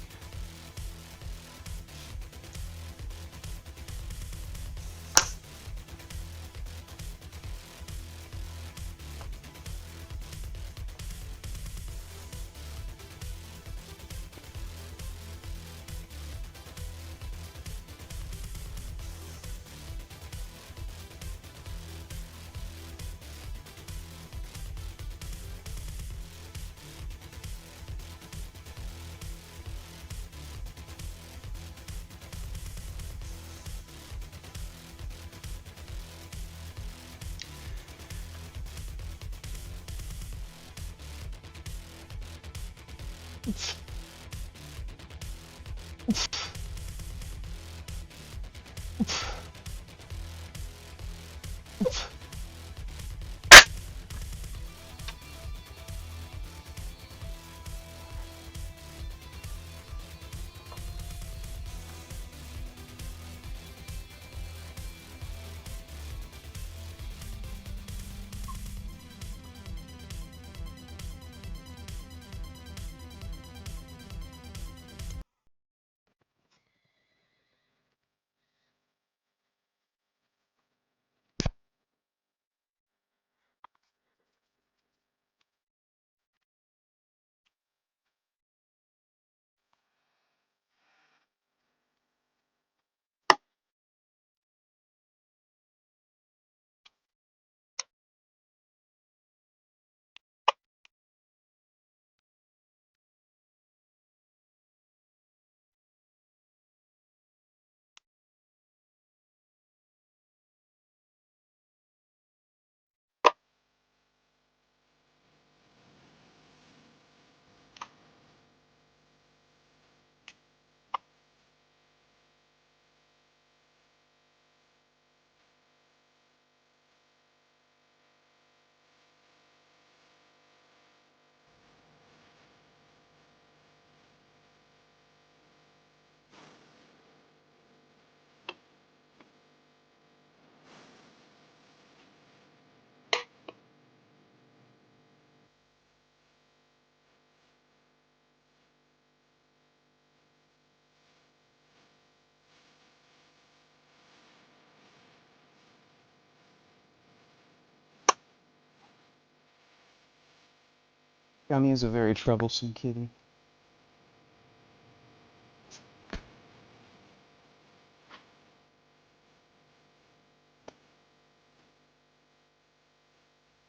Gummy is a very troublesome kitty.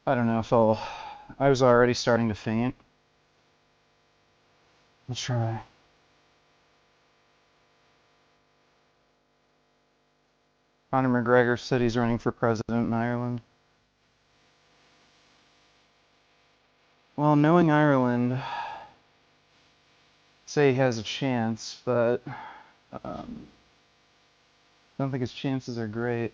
I don't know if I'll... I was already starting to faint. Let's try. Conor McGregor said he's running for president in Ireland. Well, knowing Ireland, I'd say he has a chance, but I don't think his chances are great.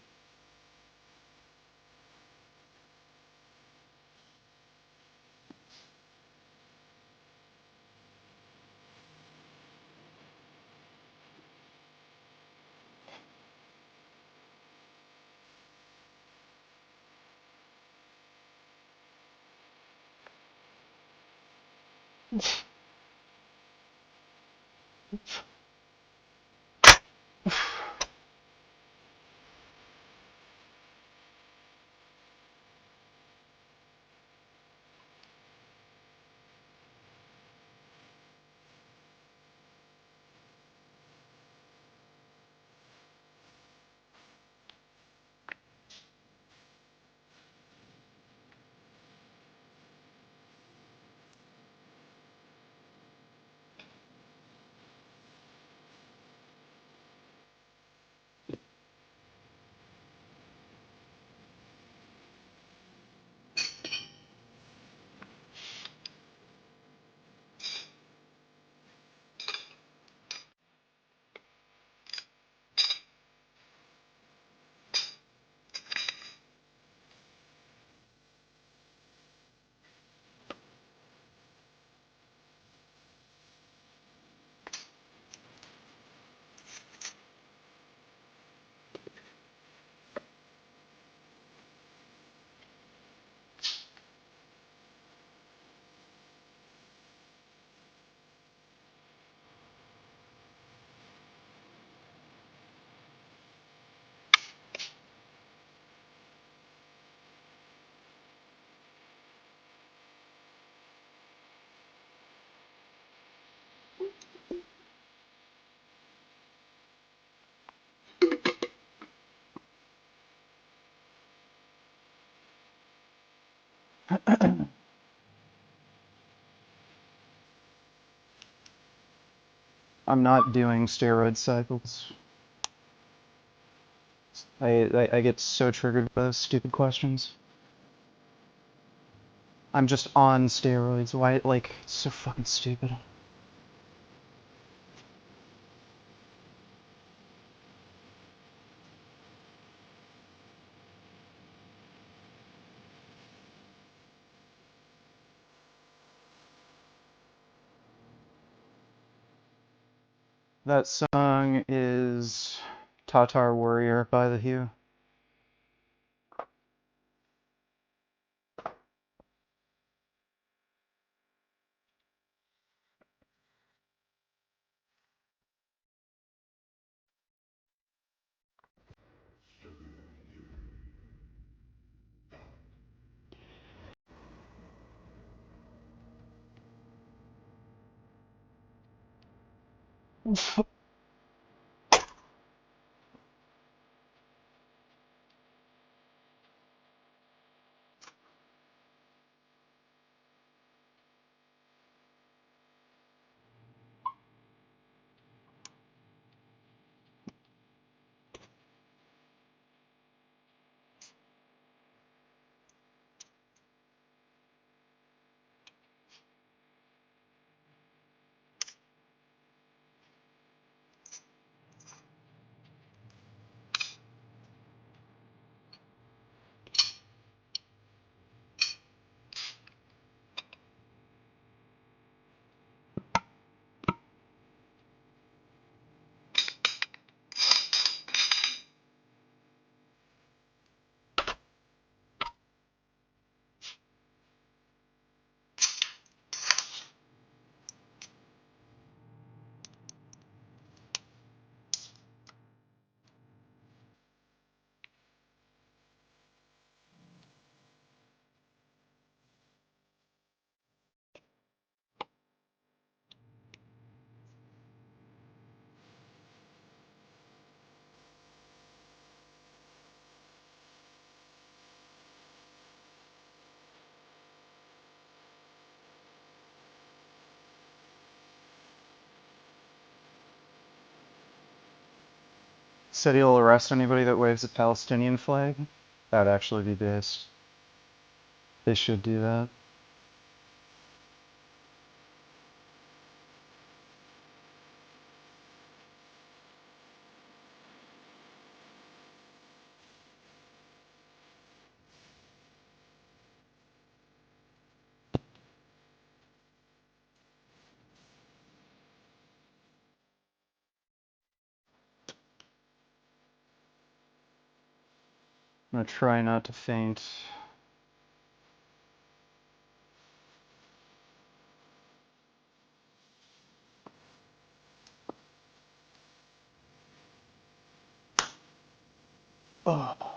I'm not doing steroid cycles. I get so triggered by those stupid questions. I'm just on steroids. Why, like, it's so fucking stupid. That song is Tatar Warrior by The Hue. Said he'll arrest anybody that waves a Palestinian flag. That would actually be based. They should do that. I'm gonna try not to faint. Oh.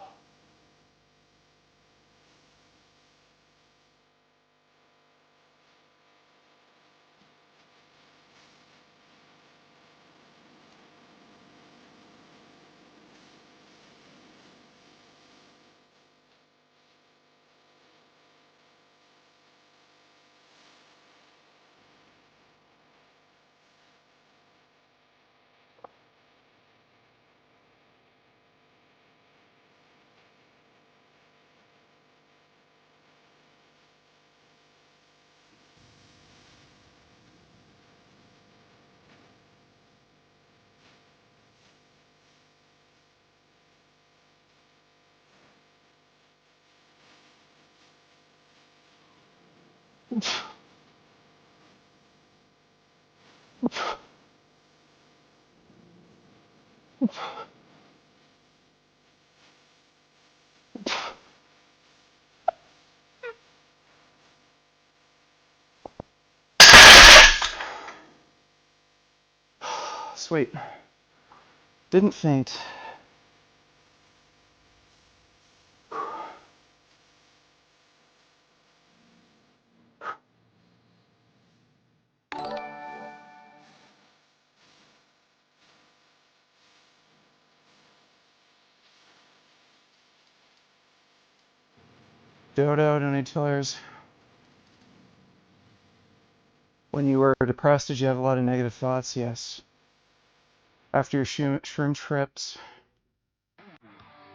Sweet. Didn't faint. Dodo, don't need killers. When you were depressed, did you have a lot of negative thoughts? Yes. After your shroom trips,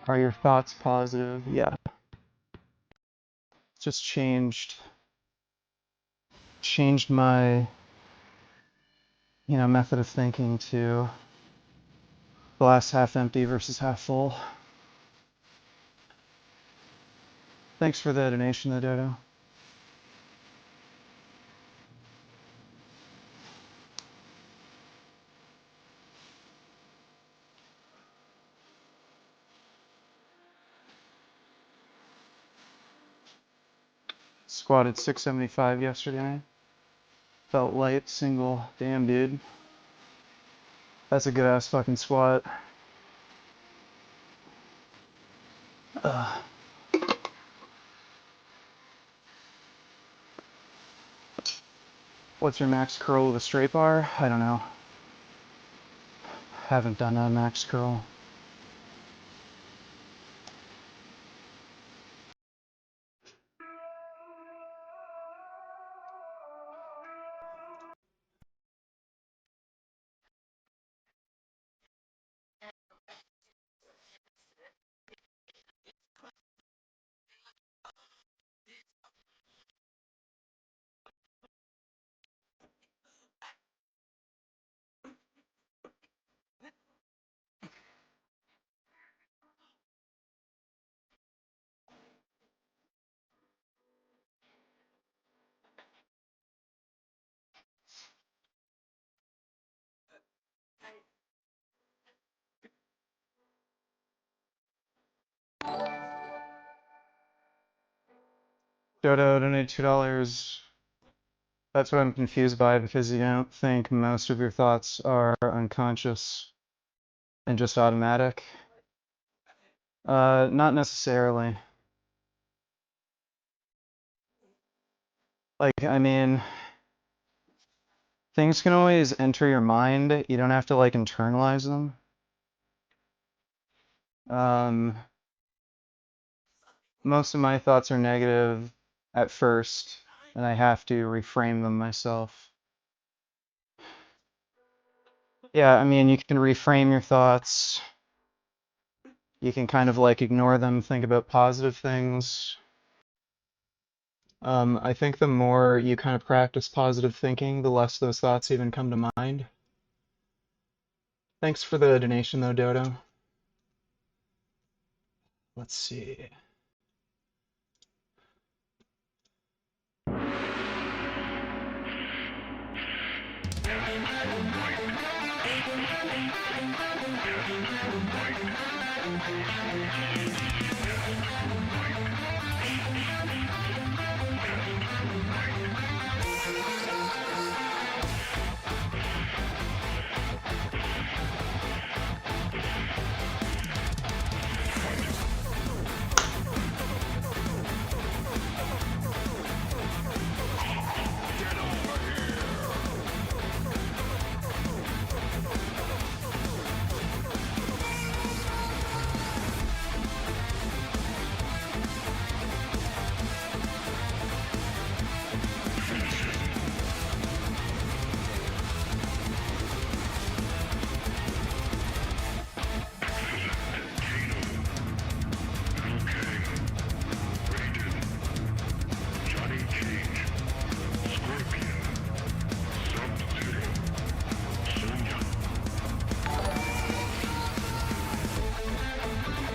are your thoughts positive? Yeah. Just changed my, method of thinking to glass half empty versus half full. Thanks for the donation, though, Dodo. Squatted 675 yesterday. Felt light, single. Damn, dude. That's a good ass fucking squat. What's your max curl with a straight bar? I don't know. Haven't done a max curl. Dodo donated $2. That's what I'm confused by, because you don't think most of your thoughts are unconscious and just automatic. Not necessarily. Like, I mean, things can always enter your mind. You don't have to, like, internalize them. Most of my thoughts are negative at first, and I have to reframe them myself. Yeah, I mean, you can reframe your thoughts. You can kind of, like, ignore them, think about positive things. I think the more you kind of practice positive thinking, the less those thoughts even come to mind. Thanks for the donation, though, Dodo. Let's see.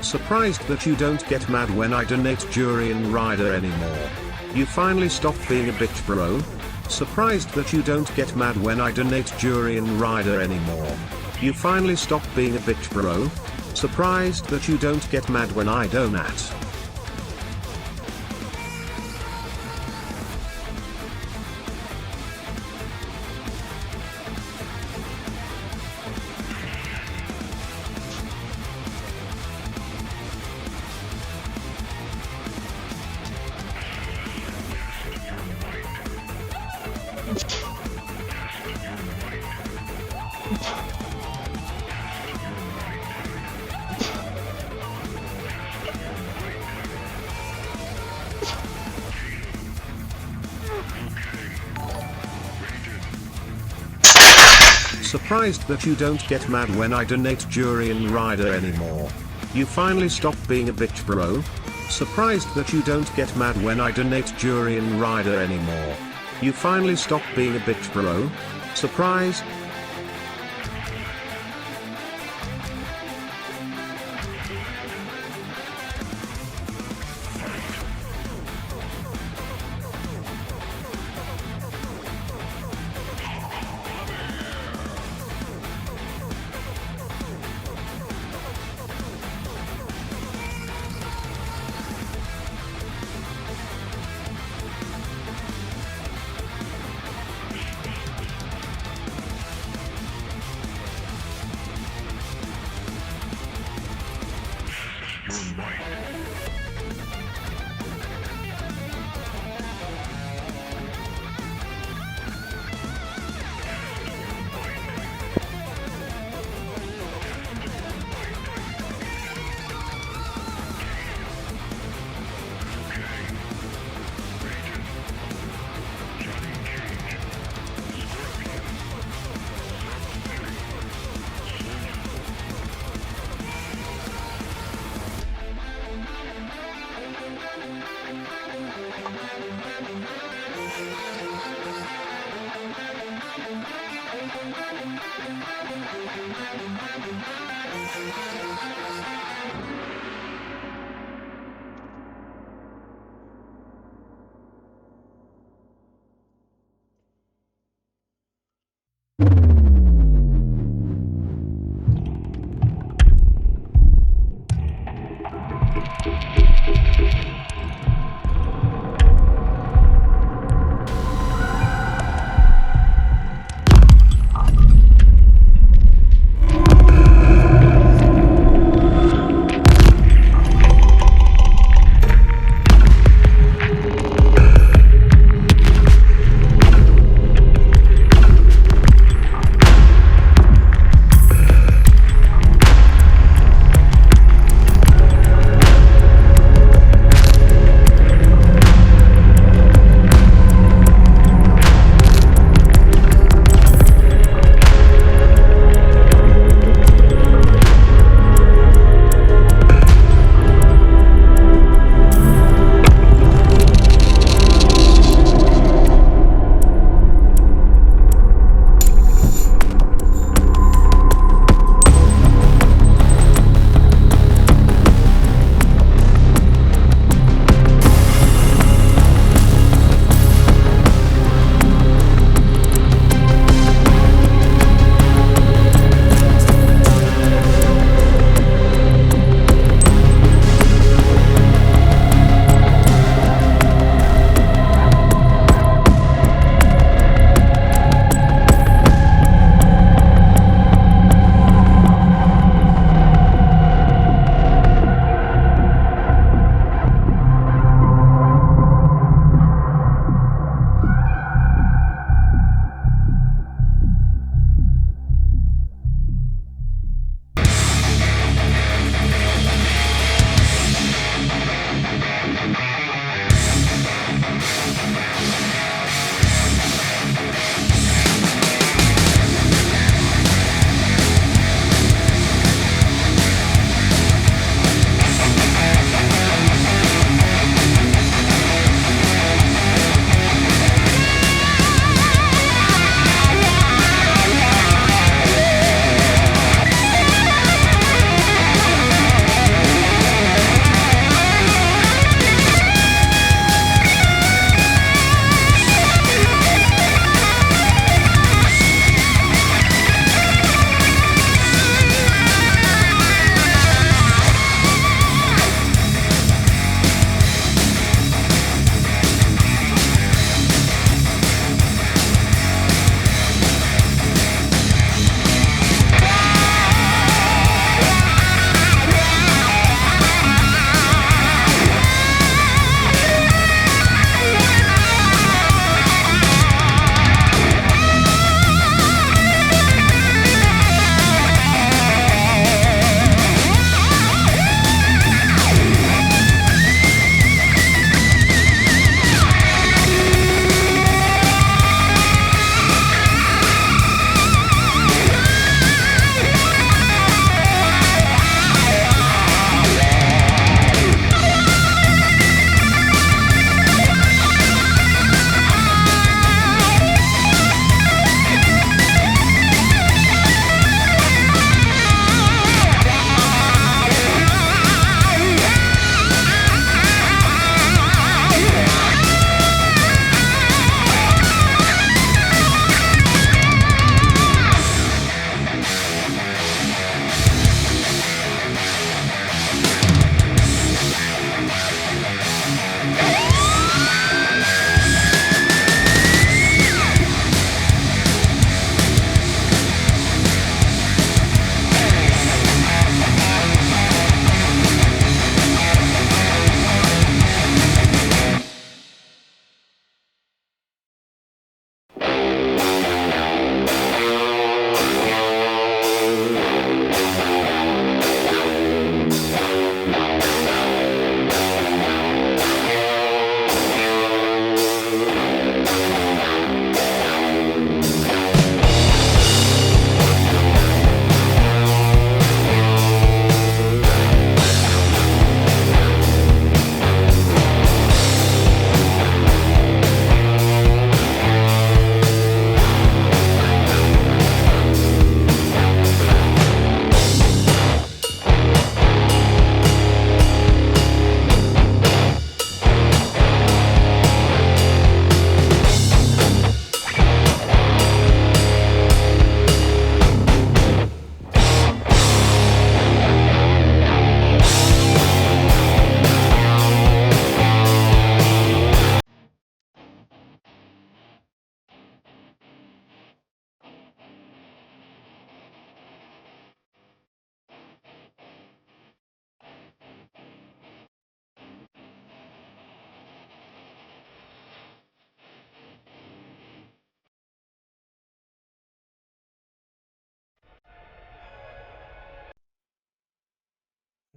Surprised that you don't get mad when I donate Durian Rider anymore. You finally stopped being a bitch, bro. Surprised that you don't get mad when I donate Durian Rider anymore. You finally stopped being a bitch, bro. Surprised that you don't get mad when I donate. Surprised that you don't get mad when I donate Durian Rider anymore. You finally stopped being a bitch, bro. Surprised that you don't get mad when I donate Durian Rider anymore. You finally stopped being a bitch, bro. Surprised.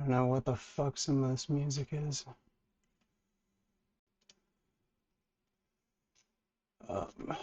I don't know what the fuck some of this music is. Um,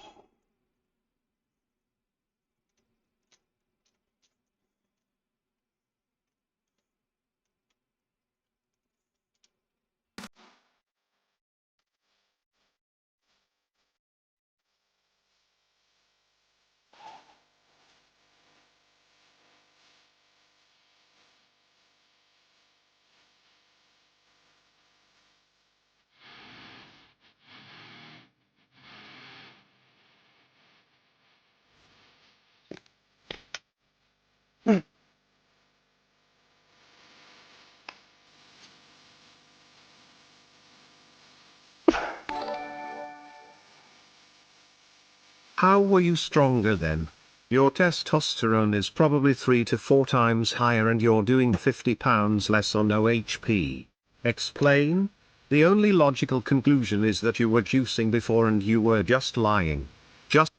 How were you stronger then? Your testosterone is probably 3 to 4 times higher and you're doing 50 pounds less on OHP. Explain? The only logical conclusion is that you were juicing before and you were just lying. Just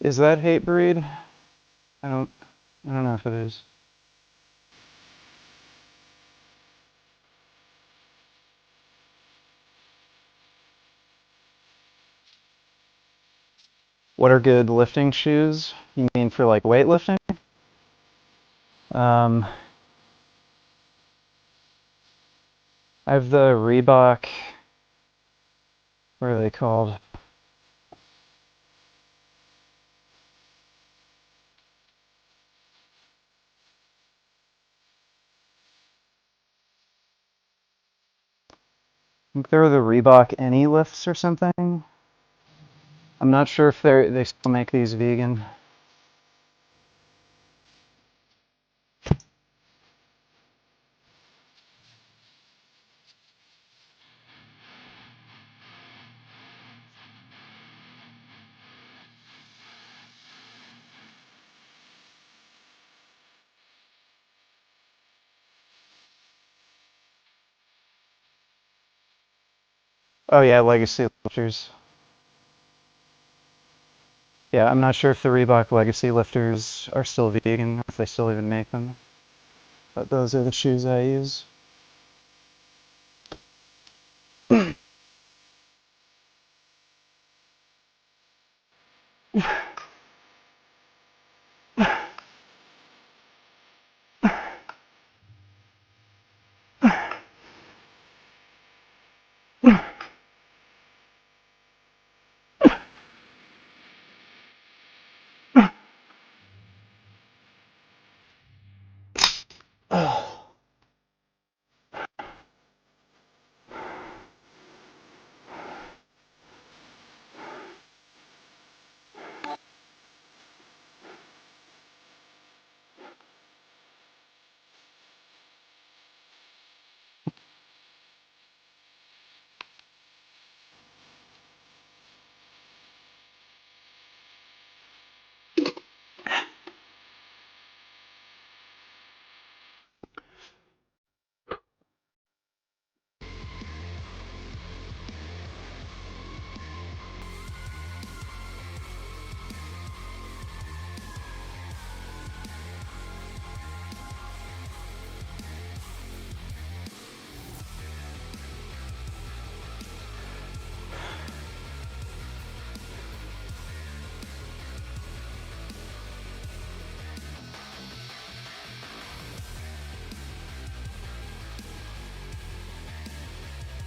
is that Hatebreed? I don't know if it is. What are good lifting shoes? You mean for like weightlifting? I have the Reebok, what are they called? I think they're the Reebok Any Lifts or something. I'm not sure if they still make these vegan. Oh yeah, Legacy lifters. Yeah, I'm not sure if the Reebok Legacy lifters are still vegan, or if they still even make them. But those are the shoes I use.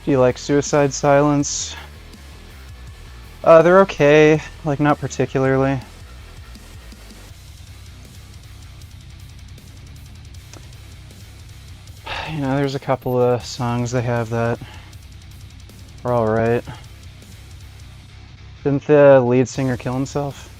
Do you like Suicide Silence? They're okay, like not particularly. You know, there's a couple of songs they have that are alright. Didn't the lead singer kill himself?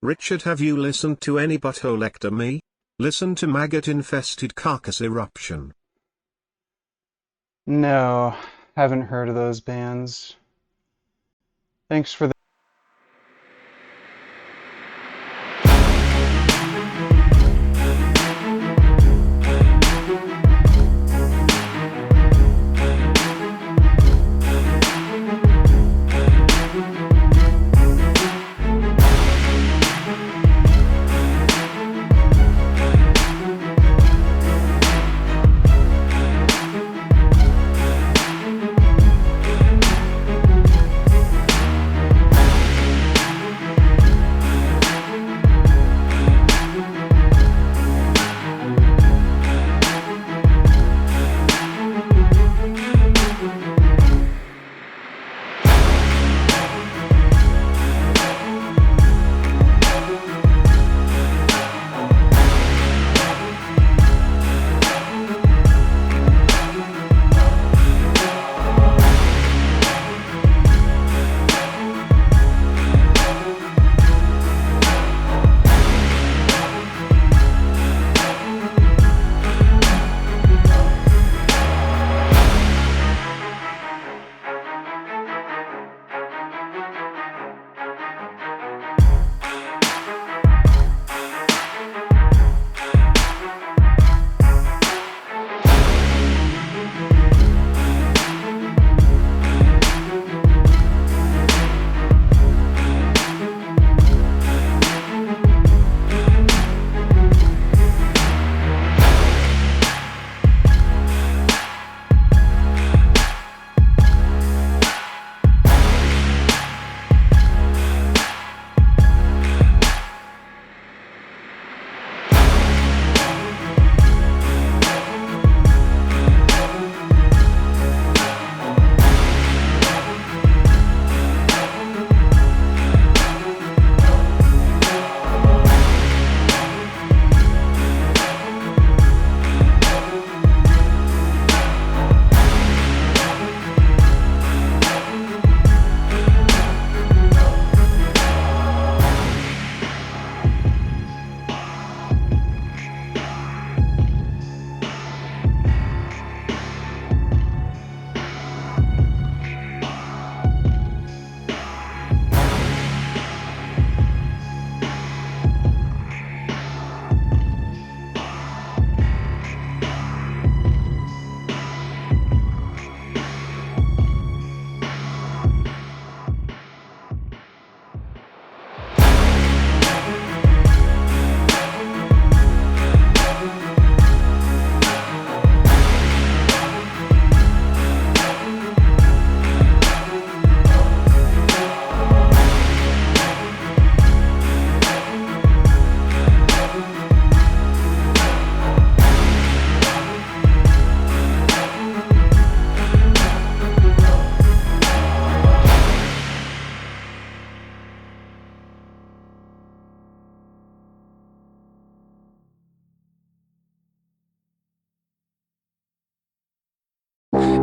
Richard, have you listened to any buttholectomy? Listen to maggot-infested carcass eruption. No, haven't heard of those bands. Thanks for the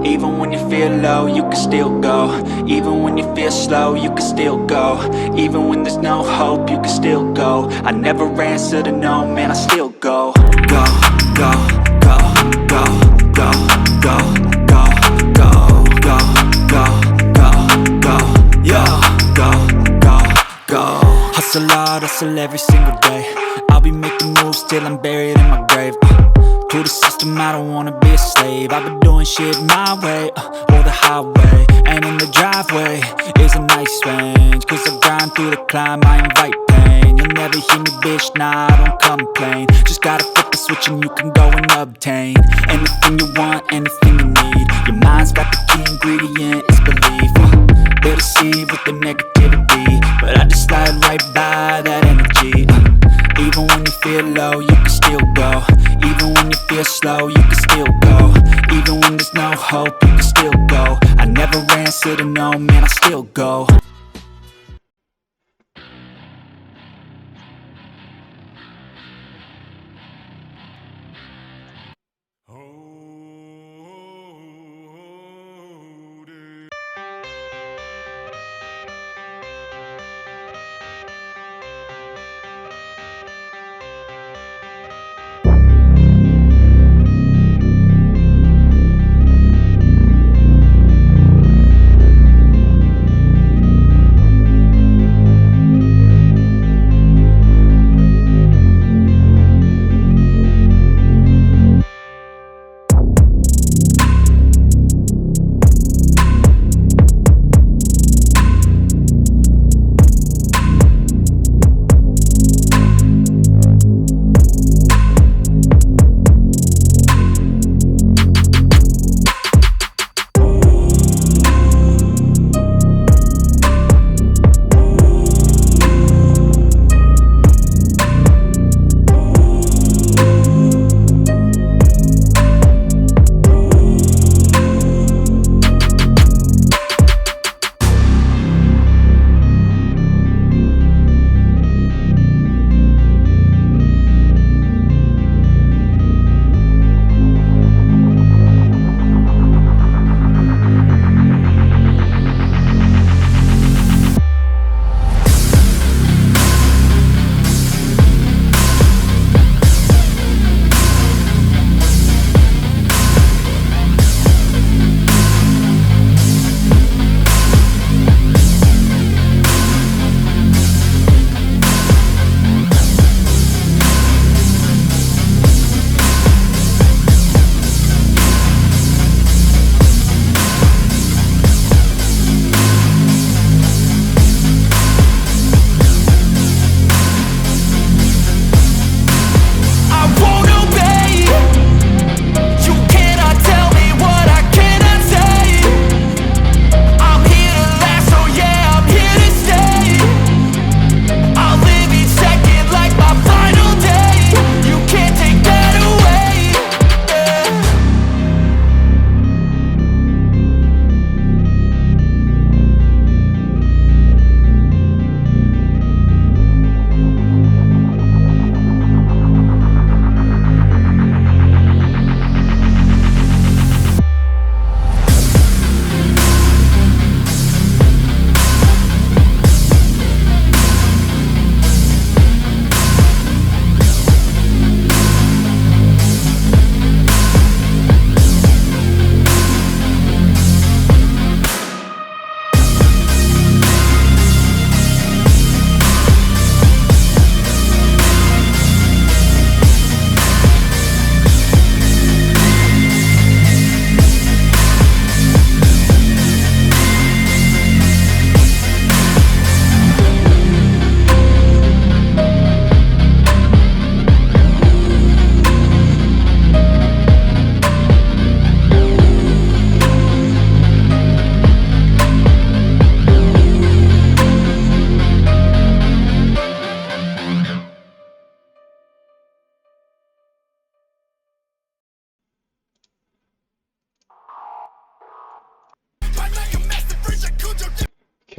Even when you feel low, you can still go. Even when you feel slow, you can still go. Even when there's no hope, you can still go. I never answer to no, man, I still go. Go, go, go, go, go, go, go, go, go, go, go, go, yo, go, go, go. Hustle hard, hustle every single day. I'll be making moves till I'm buried in my grave. To the system, I don't wanna be a slave. I've been doing shit my way, or the highway. And in the driveway is a nice range, cause I grind through the climb, I invite pain. You'll never hear me, bitch, nah, I don't complain. Just gotta flip the switch and you can go and obtain anything you want, anything you need. Your mind's got the key ingredient, it's belief. They deceive with the negativity, but I just slide right by that energy. Even when you feel low, you can still go. Even when you feel slow, you can still go. Even when there's no hope, you can still go. I never answer to no, man, I still go.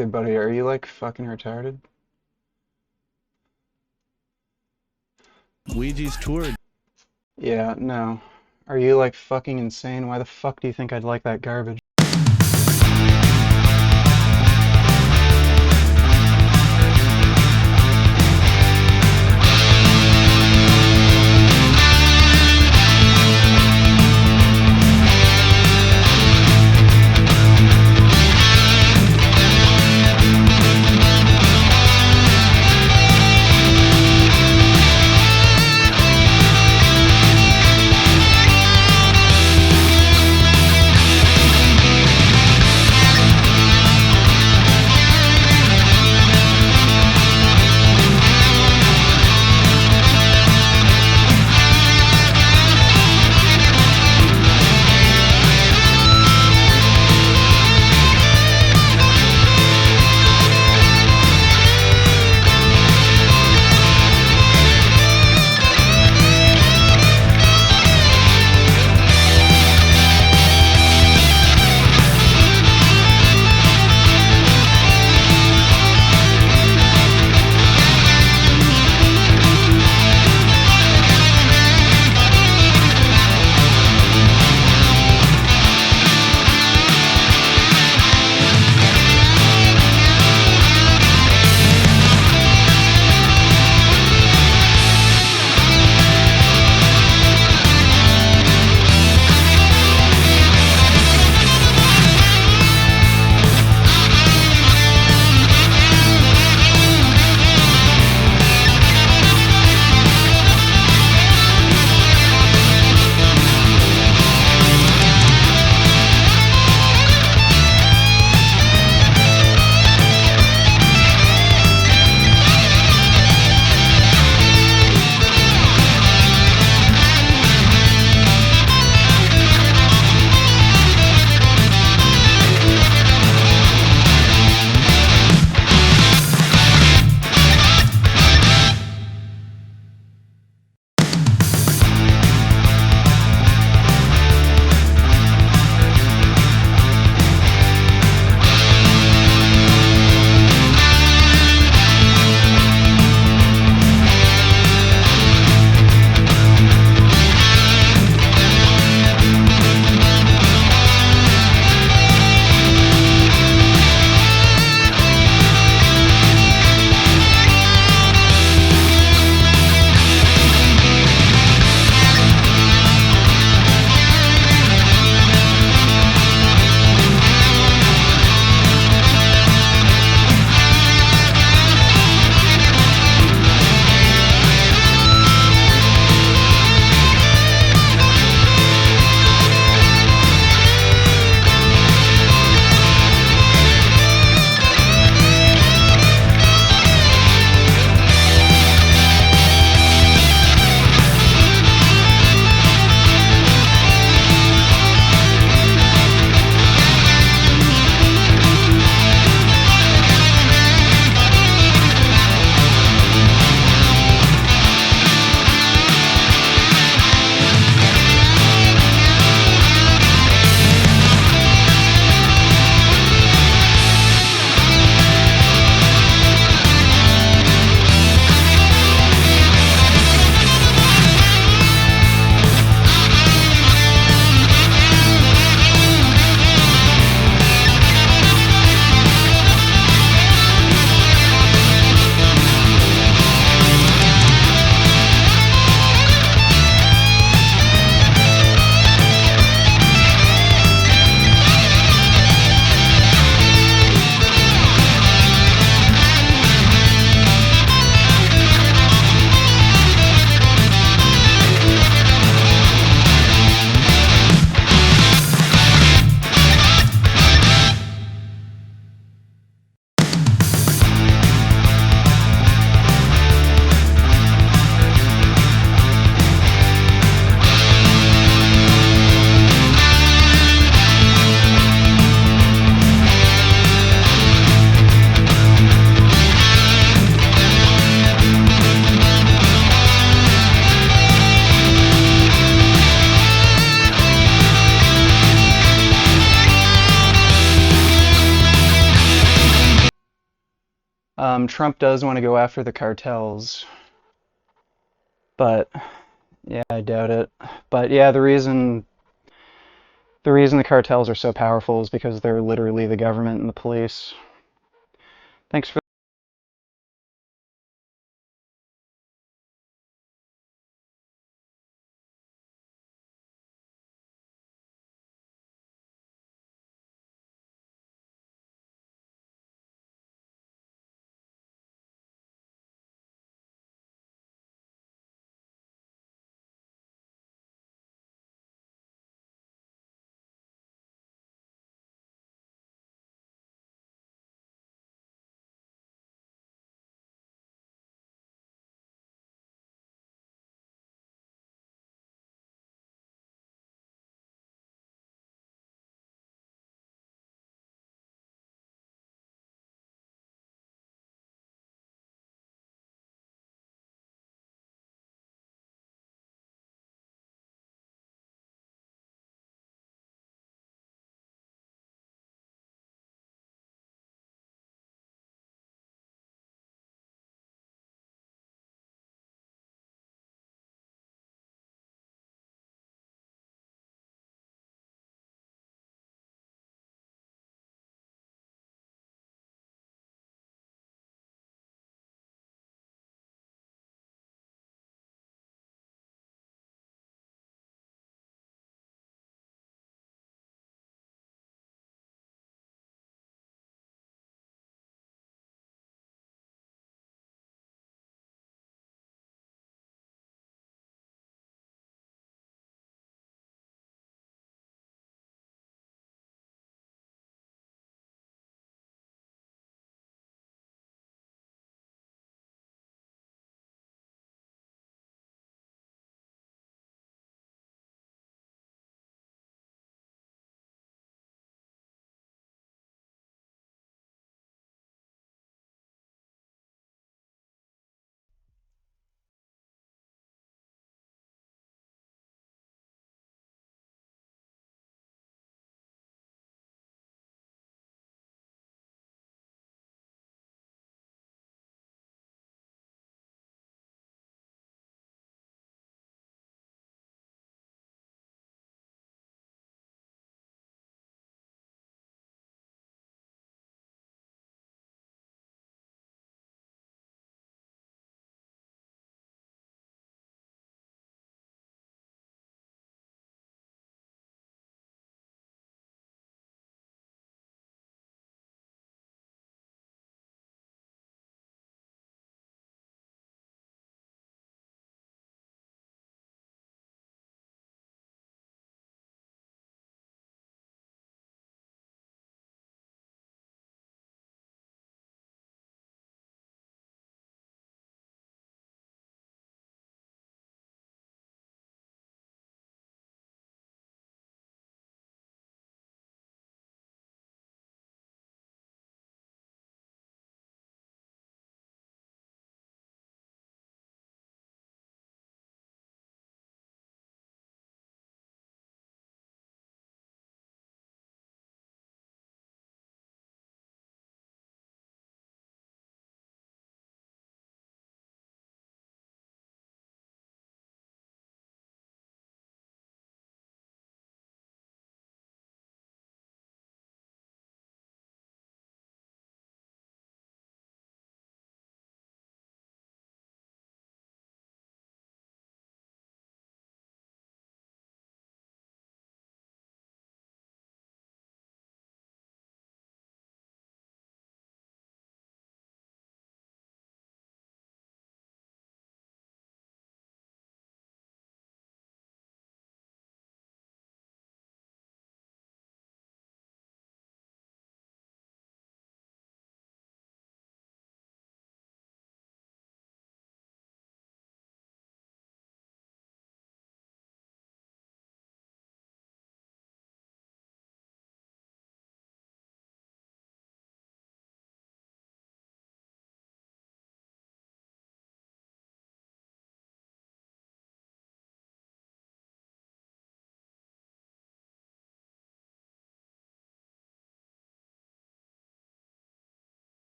Okay, buddy, are you like fucking retarded? Ouija's toured. Yeah, no. Are you like fucking insane? Why the fuck do you think I'd like that garbage? Trump does want to go after the cartels, but yeah, I doubt it. But yeah, the reason the cartels are so powerful is because they're literally the government and the police. Thanks for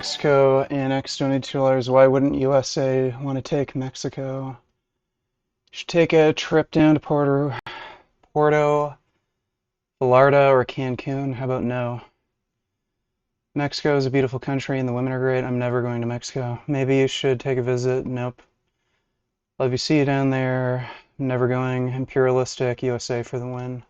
Mexico annexed $22. Why wouldn't USA want to take Mexico? You should take a trip down to Puerto Vallarta or Cancun. How about no? Mexico is a beautiful country and the women are great. I'm never going to Mexico. Maybe you should take a visit. Nope. Love you, see you down there. Never going. Imperialistic. USA for the win.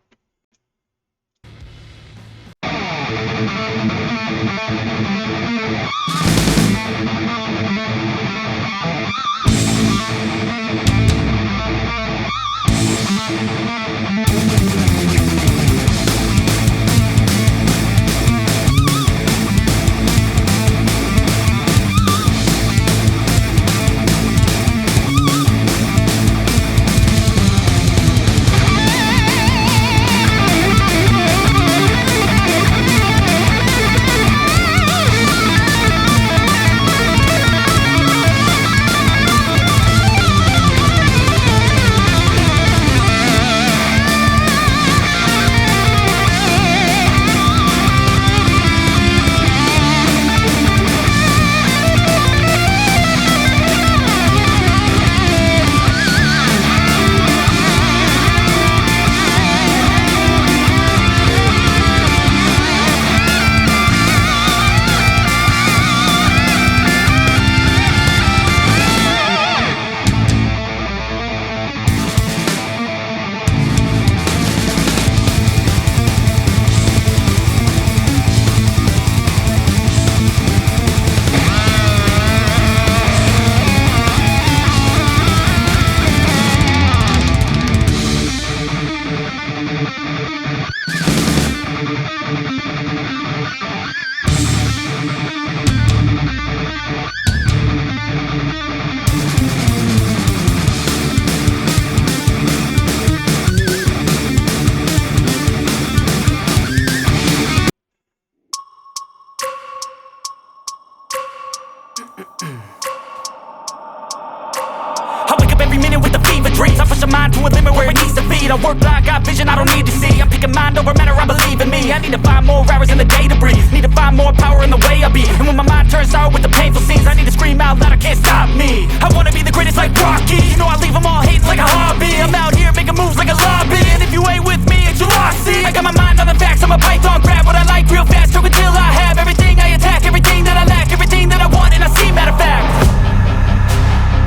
I wake up every minute with the fever dreams. I push my mind to a limit where it needs to be. I work blind, got vision I don't need to see. I'm picking mind over matter, I believe in me. I need to find more hours in the day to breathe. Need to find more power in the way I be. And when my mind turns sour with the painful scenes, I need to scream out loud, I can't stop me. I wanna be the greatest like Rocky. You know I leave them all hating like a hobby. I'm out here making moves like a lobby. And if you ain't with me, it's your loss, see. I got my mind on the facts, I'm a python, grab what I like real fast. Stroke until I have everything I attack, everything that I lack, everything that I want, and I see, matter of fact.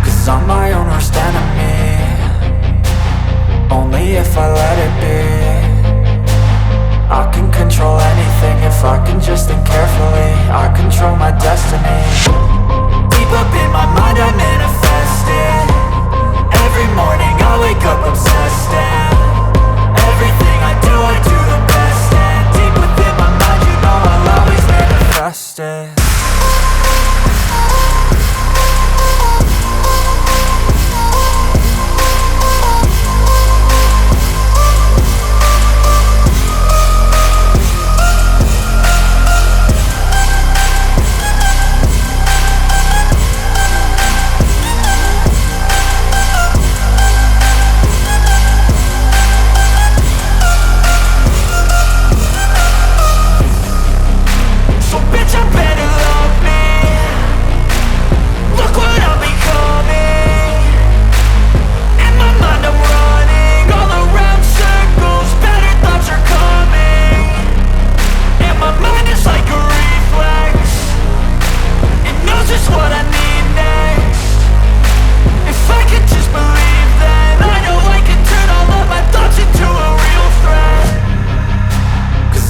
Cause I'm my own worst enemy. Only if I let it be. I can control anything if I can just think carefully. I control my destiny. Deep up in my mind I manifest it. Every morning I wake up obsessed, and everything I do the best. And deep within my mind you know I'll always manifest it.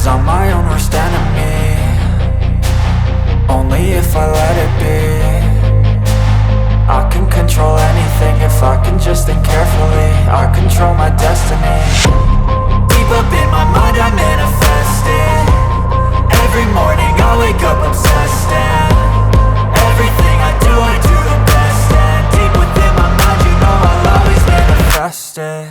I'm my own worst enemy. Only if I let it be. I can control anything if I can just think carefully. I control my destiny. Deep up in my mind I manifest it. Every morning I wake up obsessed, and everything I do the best. And deep within my mind you know I'll always manifest it.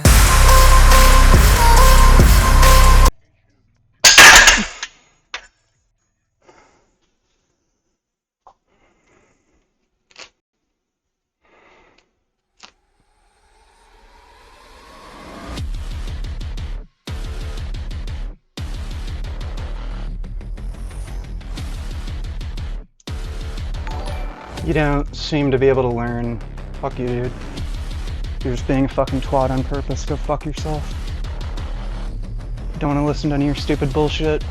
You don't seem to be able to learn. Fuck you, dude. You're just being a fucking twat on purpose. Go fuck yourself. Don't want to listen to any of your stupid bullshit.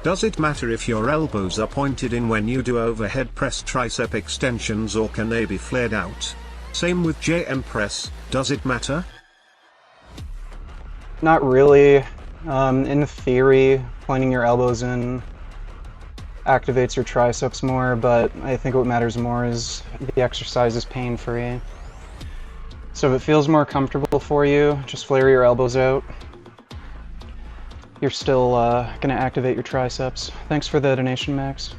Does it matter if your elbows are pointed in when you do overhead press tricep extensions, or can they be flared out? Same with JM press, does it matter? Not really. In theory, pointing your elbows in activates your triceps more, but I think what matters more is the exercise is pain-free. So if it feels more comfortable for you, just flare your elbows out. You're still gonna activate your triceps. Thanks for the donation, Max.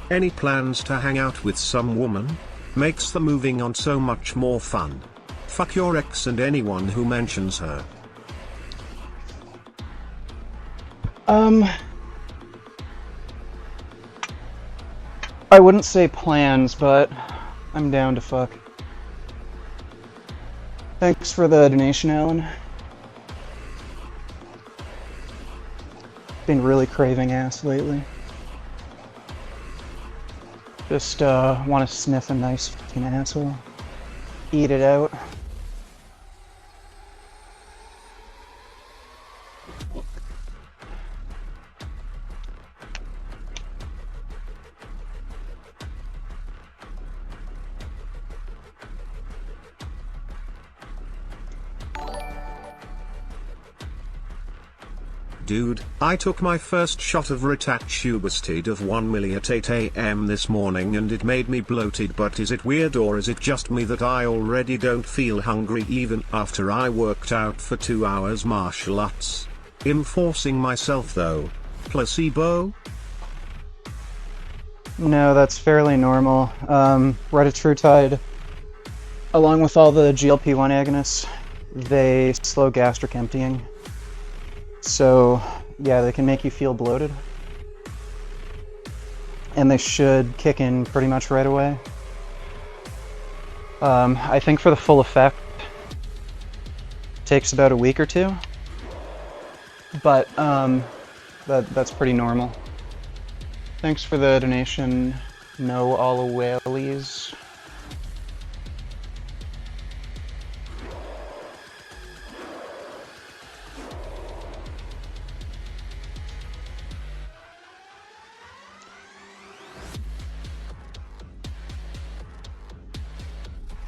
Any plans to hang out with some woman? Makes the moving on so much more fun. Fuck your ex and anyone who mentions her. I wouldn't say plans, but I'm down to fuck. Thanks for the donation, Alan. Been really craving ass lately. Just want to sniff a nice fucking asshole. Eat it out. Dude, I took my first shot of rituximab of 1 milli at 8 AM this morning and it made me bloated, but is it weird or is it just me that I already don't feel hungry even after I worked out for 2 hours martial arts? I'm forcing myself though. Placebo? No, that's fairly normal. Retatrutide, along with all the GLP-1 agonists, they slow gastric emptying. So, yeah, they can make you feel bloated. And they should kick in pretty much right away. I think for the full effect, it takes about a week or two. But, that's pretty normal. Thanks for the donation, No All Whalies.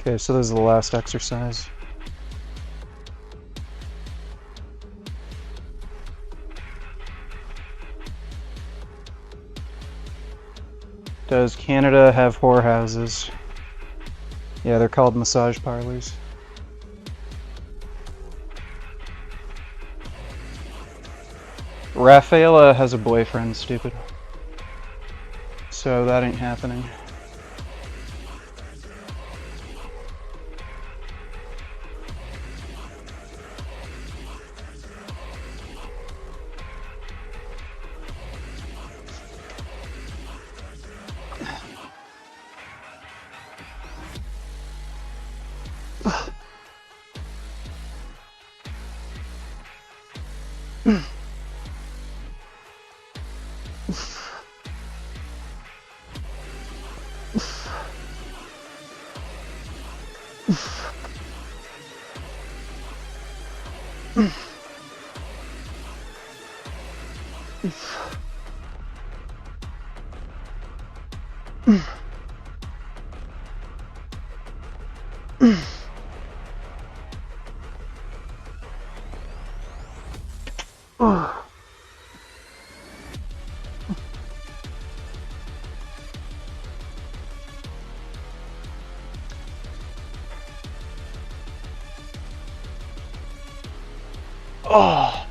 Okay, so this is the last exercise. Does Canada have whorehouses? Yeah, they're called massage parlors. Rafaela has a boyfriend, stupid. So that ain't happening. Oh.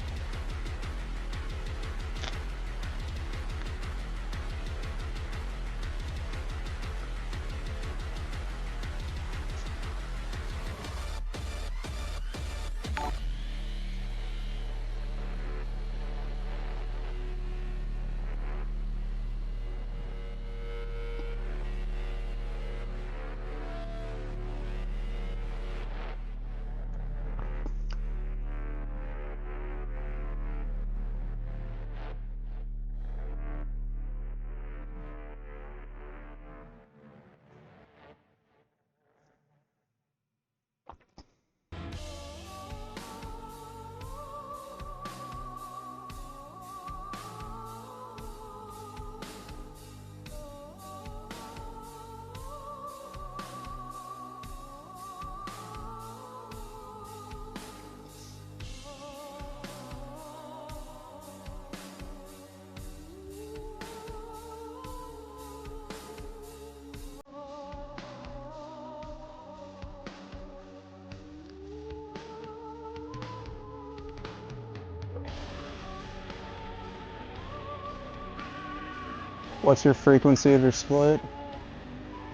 What's your frequency of your split?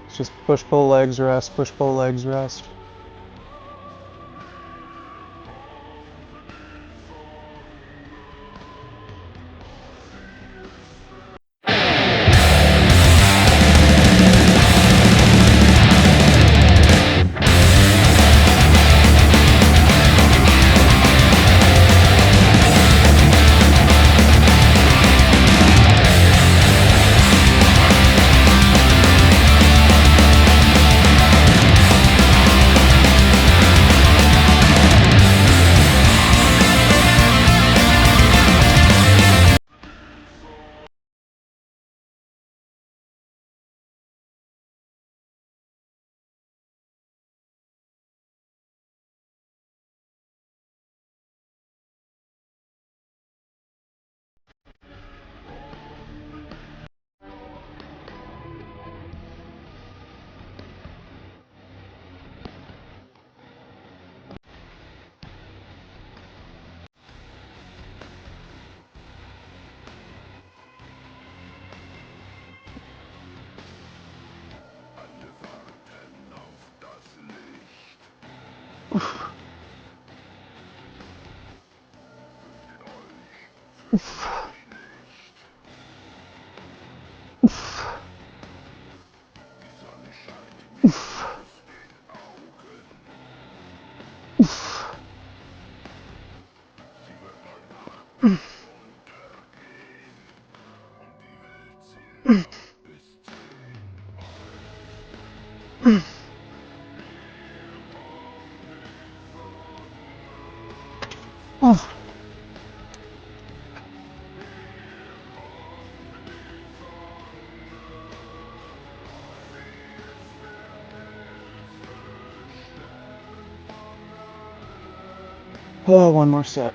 It's just push, pull, legs, rest, push, pull, legs, rest. Oh. Oh, one more set.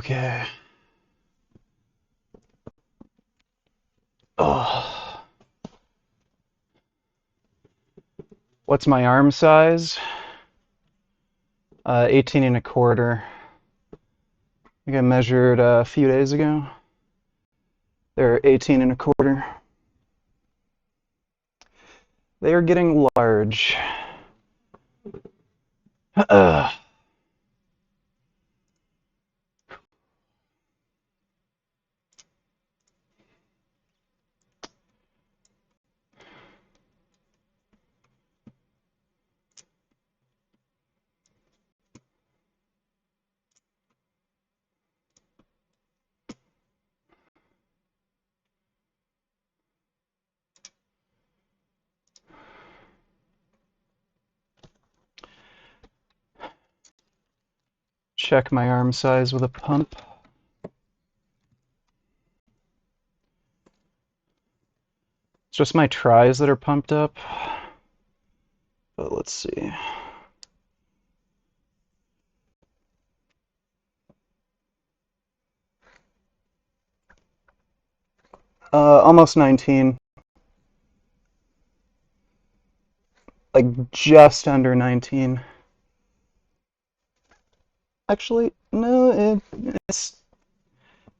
Okay. Oh. What's my arm size? 18 and a quarter. I think I measured a few days ago. They're 18 and a quarter. They are getting large. Check my arm size with a pump. It's just my tries that are pumped up. But let's see. Almost 19. Like just under 19. Actually, no, it's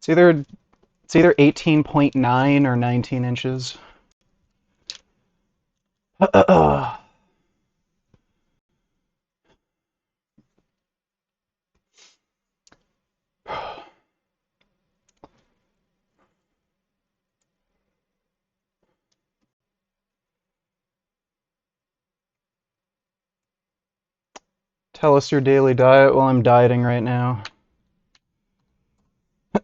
either 18.9 or 19 inches. Tell us your daily diet. Well, I'm dieting right now.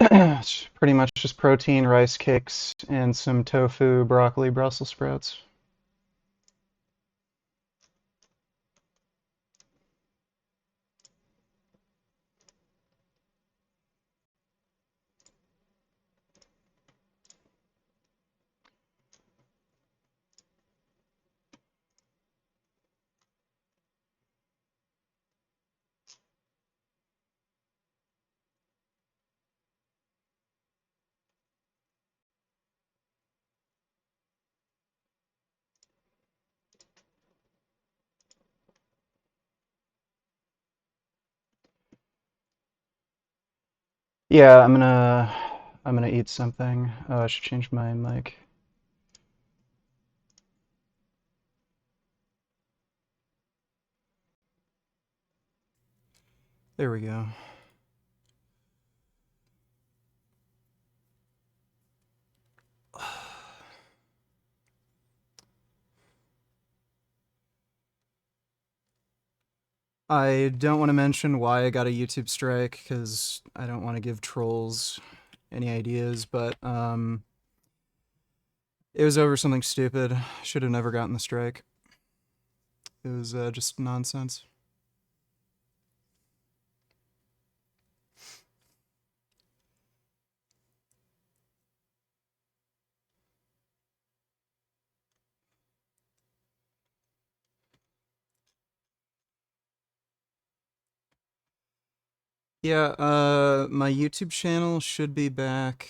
It's pretty much just protein, rice cakes, and some tofu, broccoli, Brussels sprouts. Yeah, I'm gonna eat something. Oh, I should change my mic. There we go. I don't want to mention why I got a YouTube strike because I don't want to give trolls any ideas, but it was over something stupid. Should have never gotten the strike. It was just nonsense. Yeah, my YouTube channel should be back,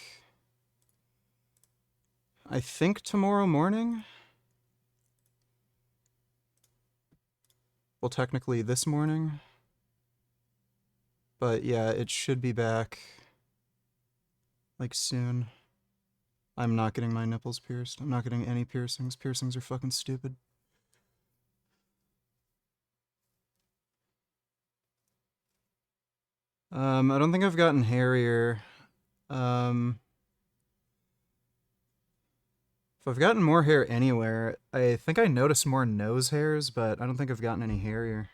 I think, tomorrow morning. Well, technically this morning. But yeah, it should be back, like, soon. I'm not getting my nipples pierced. I'm not getting any piercings. Piercings are fucking stupid. I don't think I've gotten hairier. If I've gotten more hair anywhere, I think I noticed more nose hairs, but I don't think I've gotten any hairier.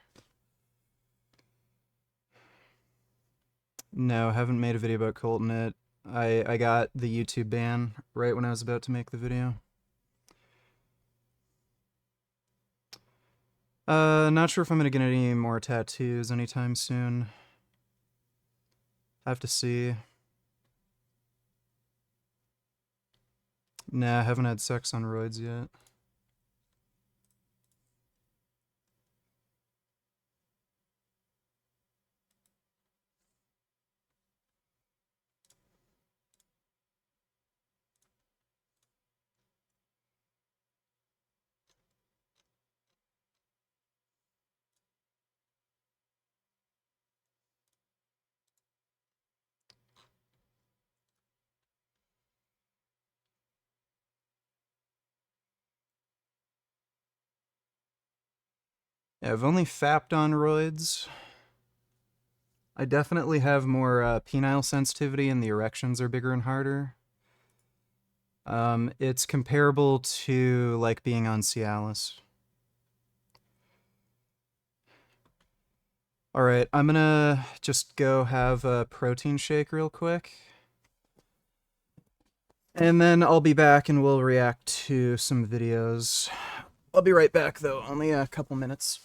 No, haven't made a video about Colton yet. I got the YouTube ban right when I was about to make the video. Not sure if I'm gonna get any more tattoos anytime soon. Have to see. Nah, I haven't had sex on roids yet. Yeah, I've only fapped on roids. I definitely have more penile sensitivity, and the erections are bigger and harder. It's comparable to like being on Cialis. All right, I'm gonna just go have a protein shake real quick. And then I'll be back and we'll react to some videos. I'll be right back though, only a couple minutes.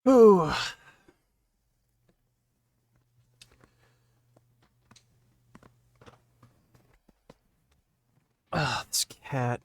Ooh. Ah, this cat.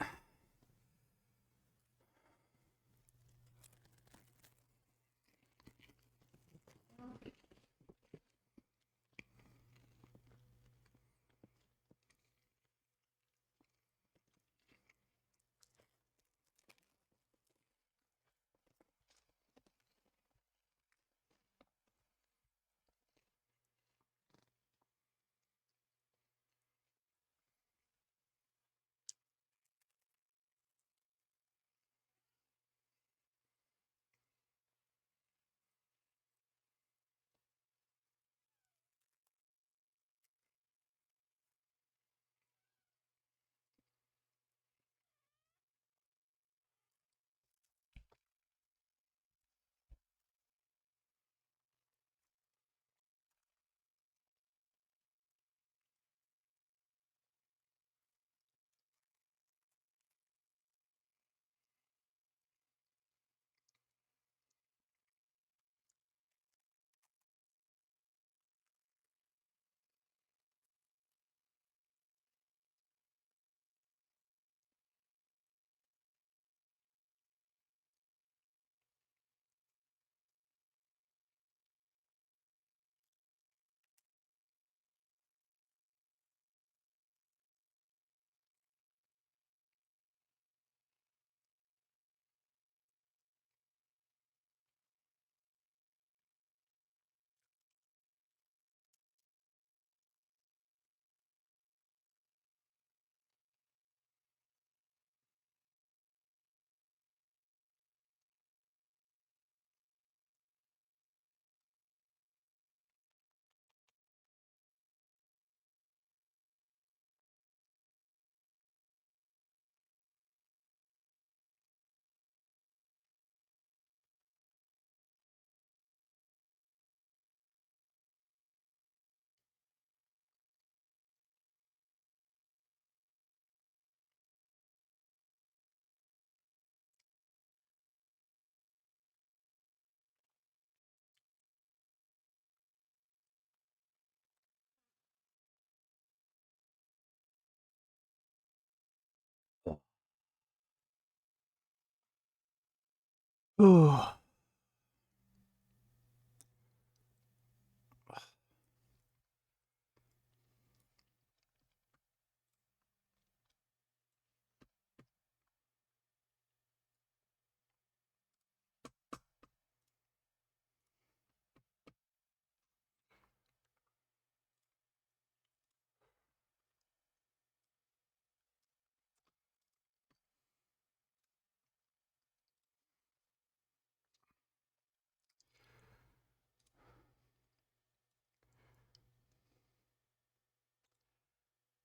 Ooh.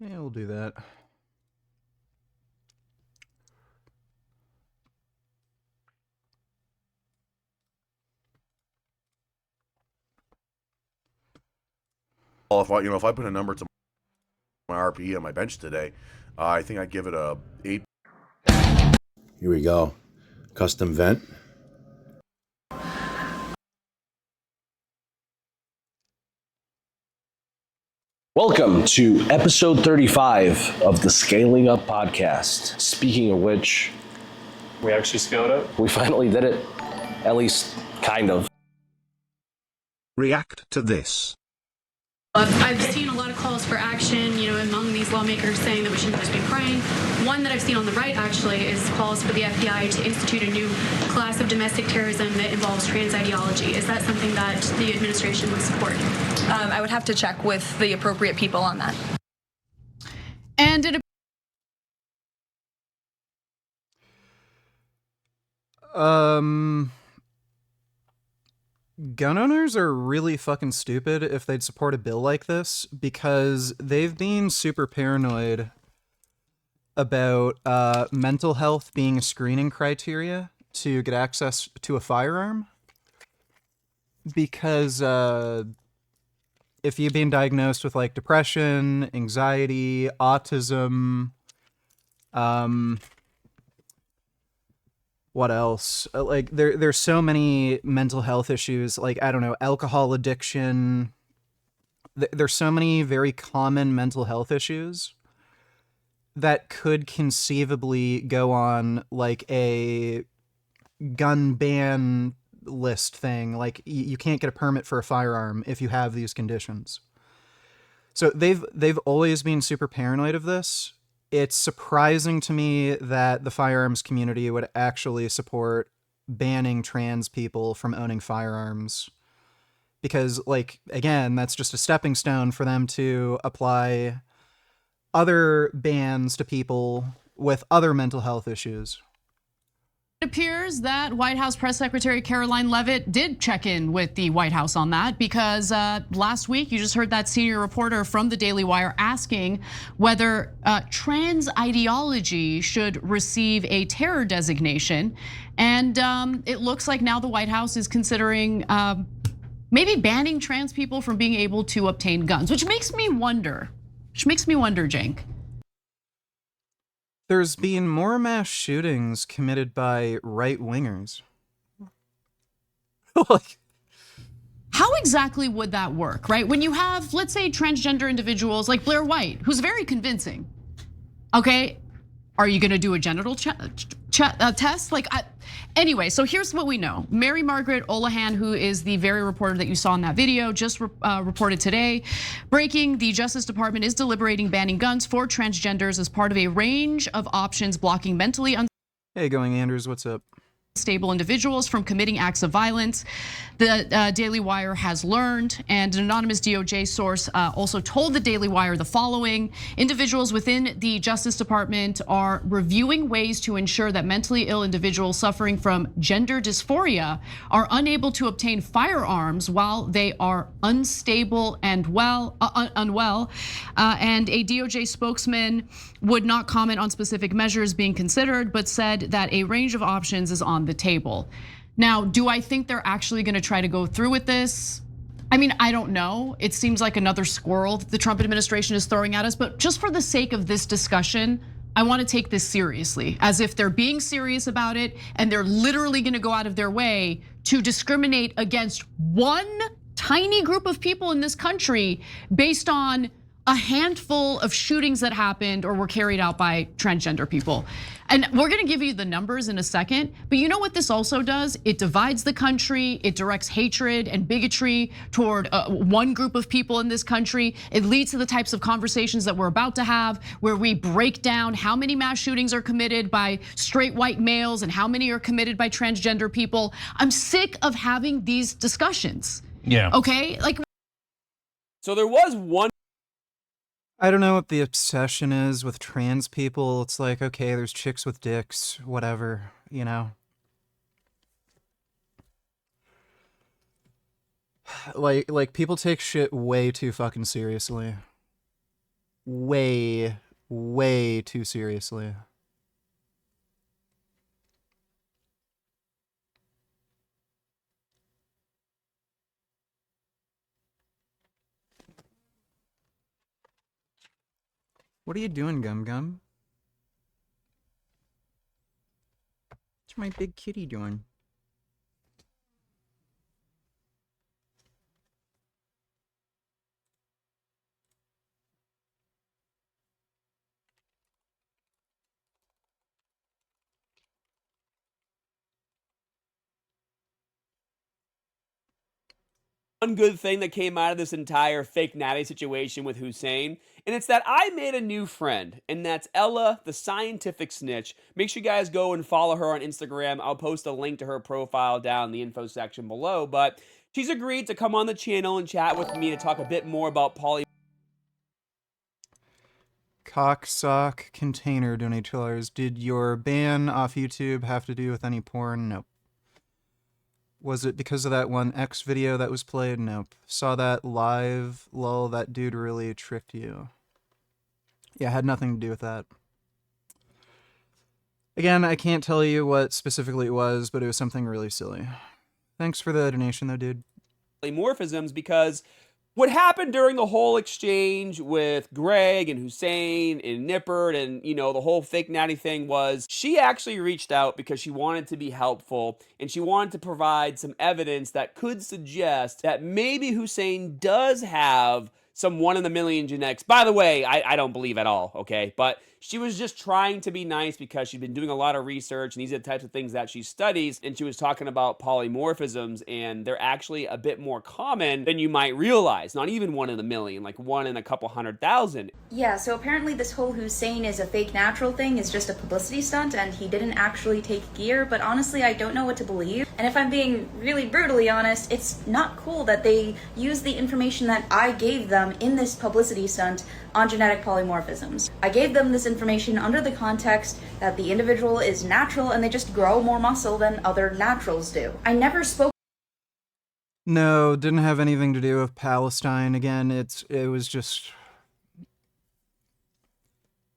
Yeah, we'll do that. Well, if I put a number to my RPE on my bench today, I think I'd give it a 8. Here we go. Custom vent. Welcome to episode 35 of the Scaling Up podcast. Speaking of which, we actually scaled up. We finally did it. At least, kind of. React to this. I've seen a lot of calls for action, among these lawmakers saying that we shouldn't just be praying. One that I've seen on the right, actually, is calls for the FBI to institute a new class of domestic terrorism that involves trans ideology. Is that something that the administration would support? I would have to check with the appropriate people on that. And it Gun owners are really fucking stupid if they'd support a bill like this, because they've been super paranoid about mental health being a screening criteria to get access to a firearm. Because if you've been diagnosed with like depression, anxiety, autism, what what else? Like there's so many mental health issues. Like, I don't know, alcohol addiction. There's so many very common mental health issues that could conceivably go on like a gun ban list thing. Like, you can't get a permit for a firearm if you have these conditions. So they've always been super paranoid of this. It's surprising to me that the firearms community would actually support banning trans people from owning firearms. Because, like, again, that's just a stepping stone for them to apply other bans to people with other mental health issues. It appears that White House Press Secretary Caroline Leavitt did check in with the White House on that, because last week you just heard that senior reporter from the Daily Wire asking whether trans ideology should receive a terror designation. And it looks like now the White House is considering maybe banning trans people from being able to obtain guns, which makes me wonder, Cenk. There's been more mass shootings committed by right-wingers. How exactly would that work, right? When you have, let's say, transgender individuals like Blair White, who's very convincing, okay? Are you gonna do a genital test? Anyway, so here's what we know. Mary Margaret Olohan, who is the very reporter that you saw in that video, just reported today, breaking, the Justice Department is deliberating banning guns for transgenders as part of a range of options blocking mentally Hey, Going Anders, what's up? unstable individuals from committing acts of violence. The Daily Wire has learned, and an anonymous DOJ source also told the Daily Wire the following: individuals within the Justice Department are reviewing ways to ensure that mentally ill individuals suffering from gender dysphoria are unable to obtain firearms while they are unstable and unwell. And a DOJ spokesman would not comment on specific measures being considered, but said that a range of options is on the table. Now, do I think they're actually gonna try to go through with this? I mean, I don't know. It seems like another squirrel that the Trump administration is throwing at us, but just for the sake of this discussion, I wanna take this seriously, as if they're being serious about it and they're literally gonna go out of their way to discriminate against one tiny group of people in this country based on a handful of shootings that happened or were carried out by transgender people. And we're gonna give you the numbers in a second, but you know what this also does? It divides the country, it directs hatred and bigotry toward one group of people in this country. It leads to the types of conversations that we're about to have, where we break down how many mass shootings are committed by straight white males and how many are committed by transgender people. I'm sick of having these discussions. Yeah. Okay, like. So there was one. I don't know what the obsession is with trans people. It's like, okay, there's chicks with dicks, whatever, you know? Like people take shit way too fucking seriously. Way too seriously. What are you doing, Gum Gum? What's my big kitty doing? One good thing that came out of this entire fake natty situation with Hussein, and it's that I made a new friend, and that's Ella, the Scientific Snitch. Make sure you guys go and follow her on Instagram. I'll post a link to her profile down in the info section below, but she's agreed to come on the channel and chat with me to talk a bit more about Cocksock Container $2. Did your ban off YouTube have to do with any porn? Nope. Was it because of that one X video that was played? Nope. Saw that live. Lol, that dude really tricked you. Yeah, had nothing to do with that. Again, I can't tell you what specifically it was, but it was something really silly. Thanks for the donation though, dude. Polymorphisms, because What happened during the whole exchange with Greg and Hussein and Nippert and, the whole fake natty thing was she actually reached out because she wanted to be helpful and she wanted to provide some evidence that could suggest that maybe Hussein does have some 1 in a million genetics. By the way, I don't believe at all, okay? But she was just trying to be nice because she'd been doing a lot of research and these are the types of things that she studies. And she was talking about polymorphisms and they're actually a bit more common than you might realize. Not even 1 in a million, like 1 in a couple 100,000. Yeah, so apparently this whole Hussein is a fake natural thing is just a publicity stunt and he didn't actually take gear, but honestly I don't know what to believe. And if I'm being really brutally honest, it's not cool that they use the information that I gave them in this publicity stunt on genetic polymorphisms. I gave them this information under the context that the individual is natural and they just grow more muscle than other naturals do. I never spoke. No, didn't have anything to do with Palestine. Again, it was just...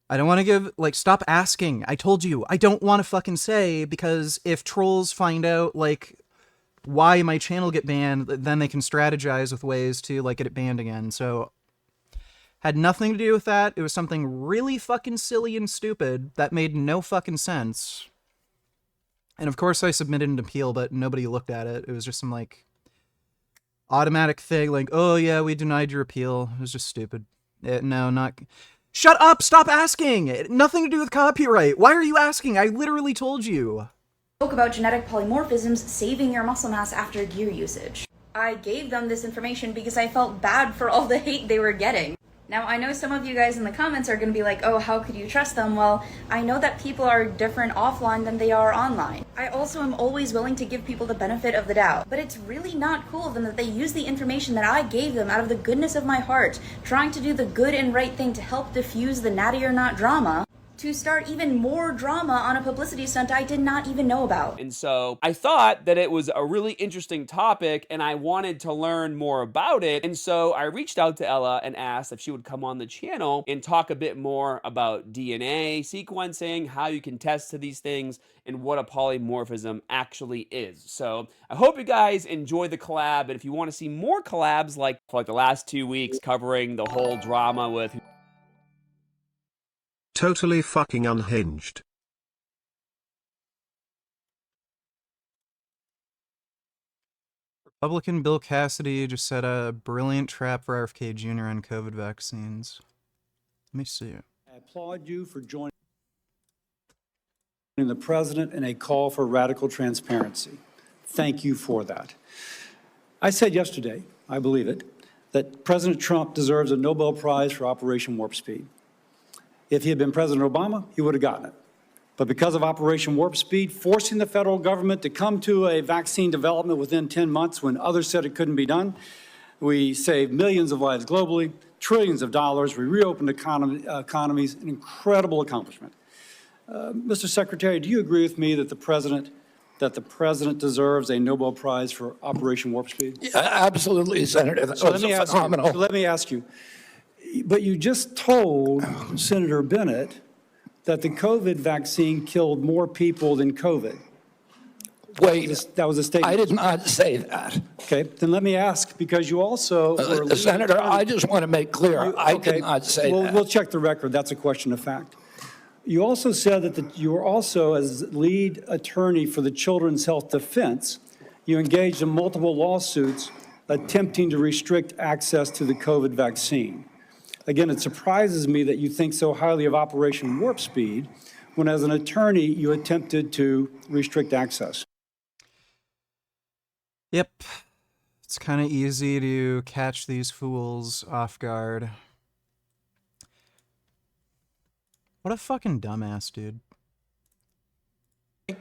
I don't want to give, stop asking. I told you, I don't want to fucking say, because if trolls find out, why my channel get banned, then they can strategize with ways to, get it banned again. So, had nothing to do with that. It was something really fucking silly and stupid that made no fucking sense. And of course I submitted an appeal, but nobody looked at it. It was just some, automatic thing, oh yeah, we denied your appeal. It was just stupid. Shut up! Stop asking! Nothing to do with copyright. Why are you asking? I literally told you. Spoke about genetic polymorphisms saving your muscle mass after gear usage. I gave them this information because I felt bad for all the hate they were getting. Now, I know some of you guys in the comments are going to be like, oh, how could you trust them? Well, I know that people are different offline than they are online. I also am always willing to give people the benefit of the doubt. But it's really not cool of them that they use the information that I gave them out of the goodness of my heart, trying to do the good and right thing to help diffuse the natty or not drama, to start even more drama on a publicity stunt I did not even know about. And so I thought that it was a really interesting topic and I wanted to learn more about it. And so I reached out to Ella and asked if she would come on the channel and talk a bit more about DNA sequencing, how you can test to these things, and what a polymorphism actually is. So I hope you guys enjoy the collab. And if you want to see more collabs like the last 2 weeks covering the whole drama with Totally fucking unhinged. Republican Bill Cassidy just said a brilliant trap for RFK Jr. on COVID vaccines. Let me see. I applaud you for joining the president in a call for radical transparency. Thank you for that. I said yesterday, I believe it, that President Trump deserves a Nobel Prize for Operation Warp Speed. If he had been President Obama, he would have gotten it. But because of Operation Warp Speed, forcing the federal government to come to a vaccine development within 10 months when others said it couldn't be done, we saved millions of lives globally, trillions of dollars, we reopened economies, an incredible accomplishment. Mr. Secretary, do you agree with me that the president deserves a Nobel Prize for Operation Warp Speed? Yeah, absolutely, Senator. That was phenomenal. So let me ask you, but you just told Senator Bennett that the COVID vaccine killed more people than COVID. Wait, that was a statement. I did not say that. Okay, then let me ask, because you also were Senator, I just want to make clear, I did not say that. We'll check the record. That's a question of fact. You also said that you were also, as lead attorney for the Children's Health Defense, you engaged in multiple lawsuits attempting to restrict access to the COVID vaccine. Again, it surprises me that you think so highly of Operation Warp Speed when, as an attorney, you attempted to restrict access. Yep. It's kind of easy to catch these fools off guard. What a fucking dumbass, dude.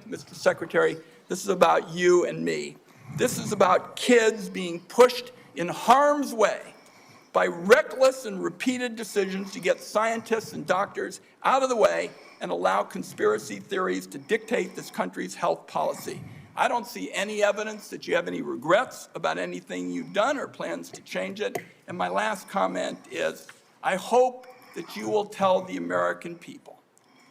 Mr. Secretary, this is about you and me. This is about kids being pushed in harm's way by reckless and repeated decisions to get scientists and doctors out of the way and allow conspiracy theories to dictate this country's health policy. I don't see any evidence that you have any regrets about anything you've done or plans to change it. And my last comment is, I hope that you will tell the American people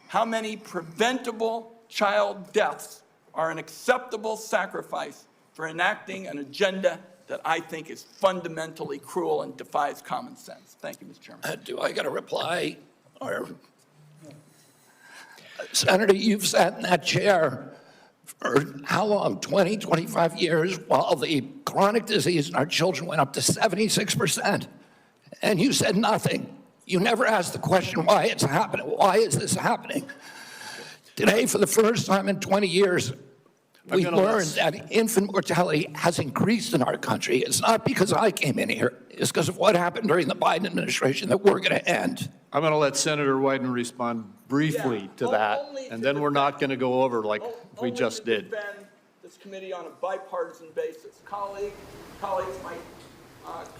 how many preventable child deaths are an acceptable sacrifice for enacting an agenda that I think is fundamentally cruel and defies common sense. Thank you, Mr. Chairman. Do I get a reply? Or, Senator, you've sat in that chair for how long? 20, 25 years, while the chronic disease in our children went up to 76%. And you said nothing. You never asked the question why it's happening. Why is this happening? Today, for the first time in 20 years, we learned that infant mortality has increased in our country. It's not because I came in here. It's because of what happened during the Biden administration that we're going to end. I'm going to let Senator Wyden respond briefly to that, and then we're not going to go over like we just did. This committee on a bipartisan basis. Colleagues, my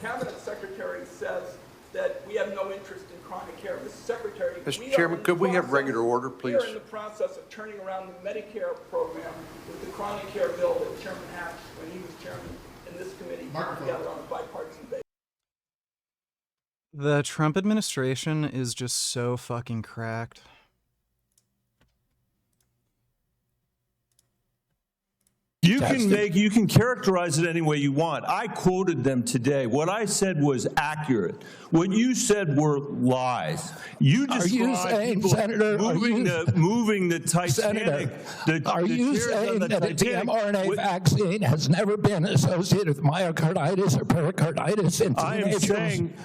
cabinet secretary says that we have no interest in chronic care. Mr. Secretary, Mr. Chairman, could we have regular order, please? We are in the process of turning around the Medicare program with the chronic care bill that Chairman Hatch, when he was chairman in this committee, put together on a bipartisan basis. The Trump administration is just so fucking cracked. You can characterize it any way you want. I quoted them today. What I said was accurate. What you said were lies. You described people moving the Titanic. Are you saying that the mRNA vaccine has never been associated with myocarditis or pericarditis in teenagers?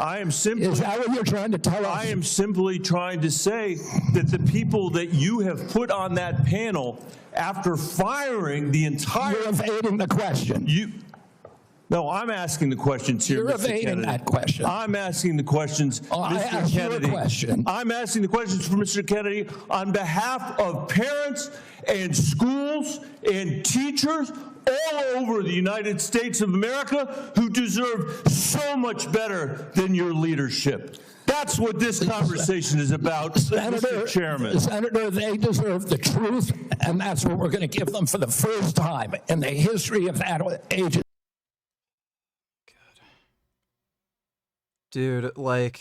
I am simply. Is that what you're trying to tell us? I am simply trying to say that the people that you have put on that panel, after firing the entire... You're evading the question. No, I'm asking the questions here, You're Mr. evading Kennedy. that question. I'm asking the questions, Mr. Kennedy. I'm asking the questions for Mr. Kennedy on behalf of parents and schools and teachers all over the United States of America who deserve so much better than your leadership. That's what this conversation is about, Mr. Chairman. Senator, they deserve the truth, and that's what we're going to give them for the first time in the history of that agency. Dude, like...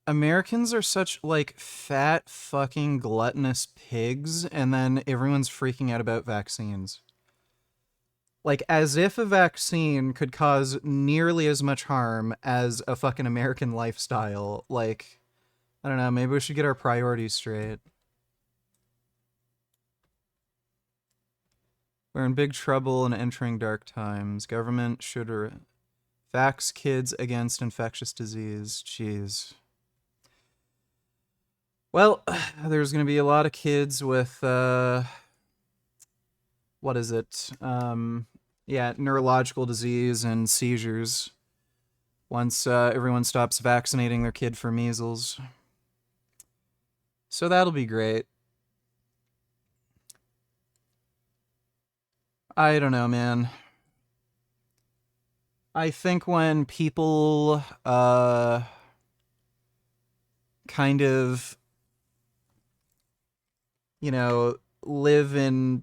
Americans are such, like, fat fucking gluttonous pigs, and then everyone's freaking out about vaccines. Like, as if a vaccine could cause nearly as much harm as a fucking American lifestyle. Like, I don't know, maybe we should get our priorities straight. We're in big trouble and entering dark times. Government should vax kids against infectious disease. Jeez. Well, there's going to be a lot of kids with, what is it? Yeah, neurological disease and seizures once everyone stops vaccinating their kid for measles. So that'll be great. I don't know, man. I think when people kind of, you know, live in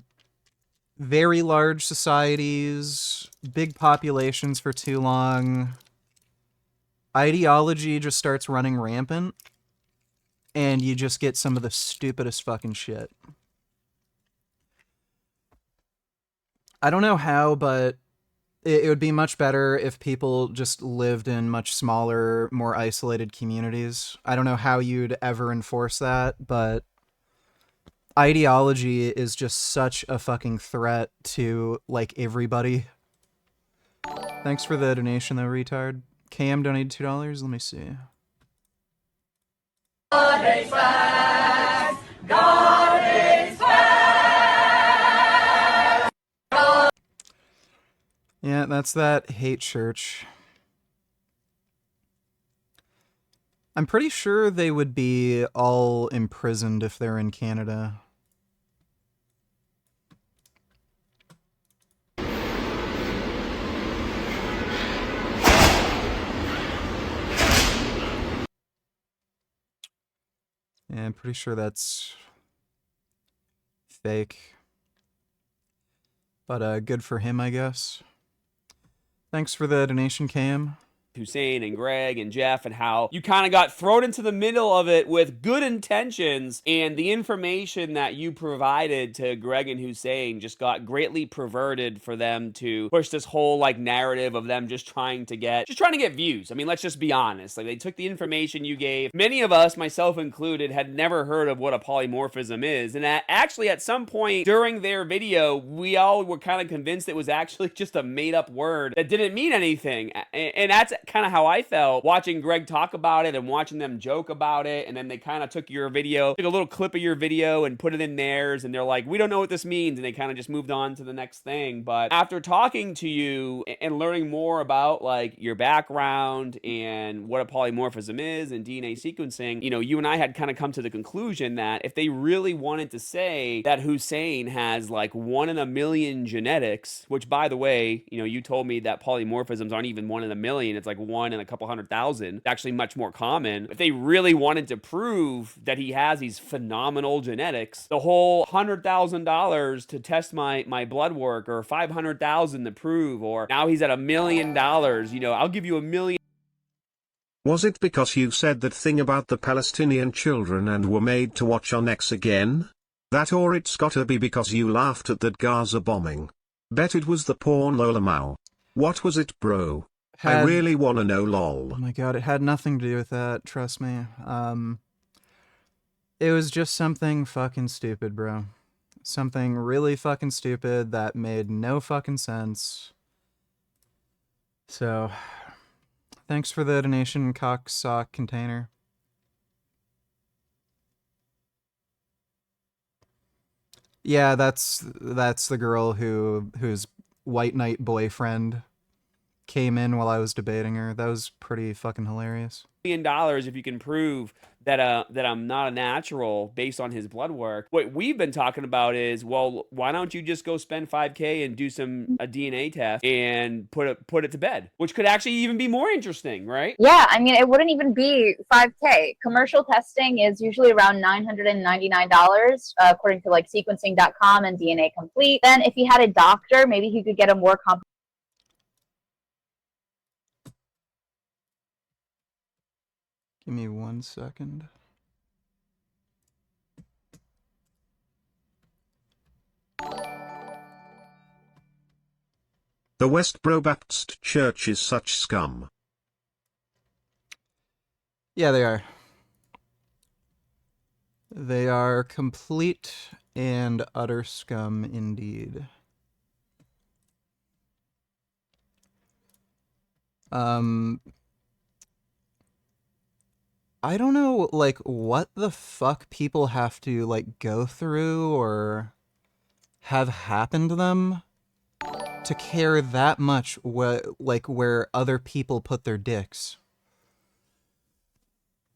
very large societies, big populations for too long, ideology just starts running rampant, and you just get some of the stupidest fucking shit. I don't know how, but it would be much better if people just lived in much smaller, more isolated communities. I don't know how you'd ever enforce that, but ideology is just such a fucking threat to, like, everybody. Thanks for the donation, though, retard. KM donated $2. Let me see. God hates facts. God hates facts. Yeah, that's that hate church. I'm pretty sure they would be all imprisoned if they're in Canada. Yeah, I'm pretty sure that's fake. But good for him, I guess. Thanks for the donation, Cam. Hussein and Greg and Jeff, and how you kind of got thrown into the middle of it with good intentions, and the information that you provided to Greg and Hussein just got greatly perverted for them to push this whole like narrative of them just trying to get views. I mean, let's just be honest. Like, they took the information you gave. Many of us, myself included, had never heard of what a polymorphism is, and actually at some point during their video, we all were kind of convinced it was actually just a made-up word that didn't mean anything. And that's kind of how I felt watching Greg talk about it and watching them joke about it. And then they kind of took your video, took a little clip of your video and put it in theirs, and they're like, we don't know what this means, and they kind of just moved on to the next thing. But after talking to you and learning more about like your background and what a polymorphism is and DNA sequencing, you know, you and I had kind of come to the conclusion that if they really wanted to say that Hussein has like 1 in a million genetics, which by the way, you know, you told me that polymorphisms aren't even 1 in a million, it's like 1 in a couple 100,000. It's actually much more common. If they really wanted to prove that he has these phenomenal genetics, the whole $100,000 to test my blood work, or $500,000 to prove, or now he's at $1 million, you know, I'll give you $1 million. Was it because you said that thing about the Palestinian children and were made to watch on X again? That, or it's gotta be because you laughed at that Gaza bombing. Bet it was the porn Lola Mao. What was it, bro? I really wanna know, lol. Oh my god, it had nothing to do with that, trust me. It was just something fucking stupid, bro. Something really fucking stupid that made no fucking sense. So, thanks for the donation, cock sock container. Yeah, that's the girl whose white knight boyfriend came in while I was debating her. That was pretty fucking hilarious. $1 million if you can prove that I'm not a natural based on his blood work. What we've been talking about is, well, why don't you just go spend $5K and do a DNA test and put it to bed, which could actually even be more interesting, right? Yeah, I mean, it wouldn't even be $5K. Commercial testing is usually around $999, according to like sequencing.com and DNA Complete. Then if he had a doctor, maybe he could get a more comprehensive. Give me 1 second. The Westboro Baptist Church is such scum. Yeah, they are. They are complete and utter scum indeed. I don't know, like, what the fuck people have to, like, go through or have happen to them to care that much where other people put their dicks.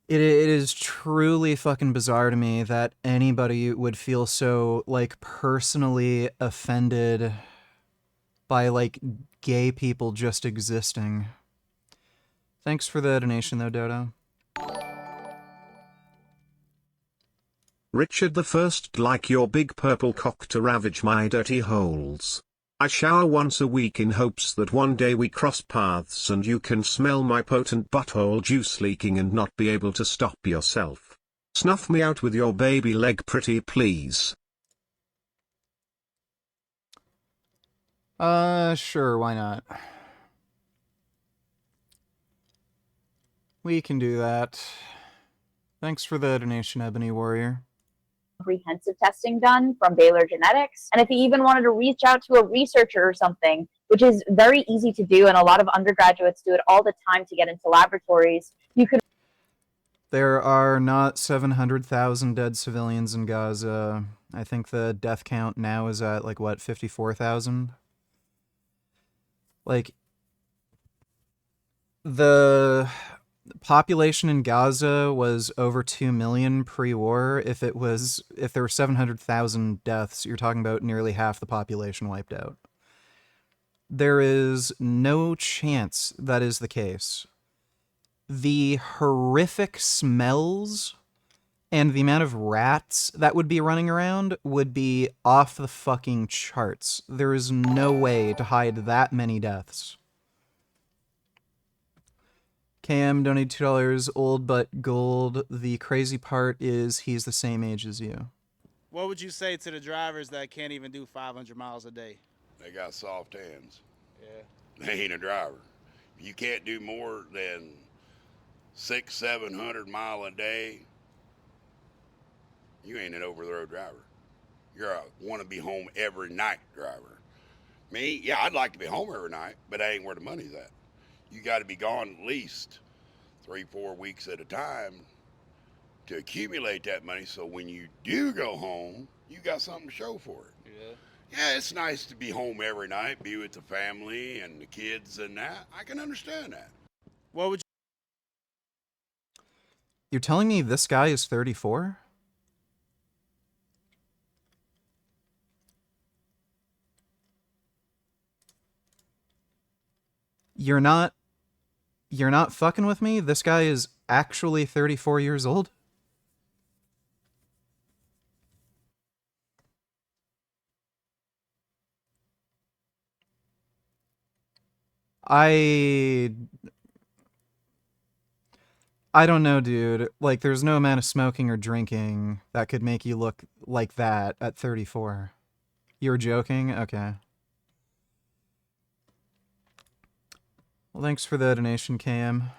It is truly fucking bizarre to me that anybody would feel so, like, personally offended by, like, gay people just existing. Thanks for the donation, though, Dodo. Richard I, like your big purple cock to ravage my dirty holes. I shower once a week in hopes that one day we cross paths and you can smell my potent butthole juice leaking and not be able to stop yourself. Snuff me out with your baby leg pretty please. Sure, why not? We can do that. Thanks for the donation, Ebony Warrior. Comprehensive testing done from Baylor Genetics. And if you even wanted to reach out to a researcher or something, which is very easy to do, and a lot of undergraduates do it all the time to get into laboratories, you could... There are not 700,000 dead civilians in Gaza. I think the death count now is at, like, what, 54,000? Like, the population in Gaza was over 2 million pre-war. If there were 700,000 deaths, you're talking about nearly half the population wiped out. There is no chance that is the case. The horrific smells and the amount of rats that would be running around would be off the fucking charts. There is no way to hide that many deaths. KM donated $2. Old but gold. The crazy part is he's the same age as you. What would you say to the drivers that can't even do 500 miles a day? They got soft hands. Yeah. They ain't a driver. You can't do more than 600-700 mile a day. You ain't an over-the-road driver. You're a want-to-be home every night driver. Me, yeah, I'd like to be home every night, but that ain't where the money's at. You got to be gone at least 3-4 weeks at a time to accumulate that money, so when you do go home, you got something to show for it. Yeah, it's nice to be home every night, be with the family and the kids and that. I can understand that. What would You're telling me this guy is 34? You're not fucking with me? This guy is actually 34 years old? I don't know, dude. Like, there's no amount of smoking or drinking that could make you look like that at 34. You're joking? Okay. Well, thanks for the donation, KM.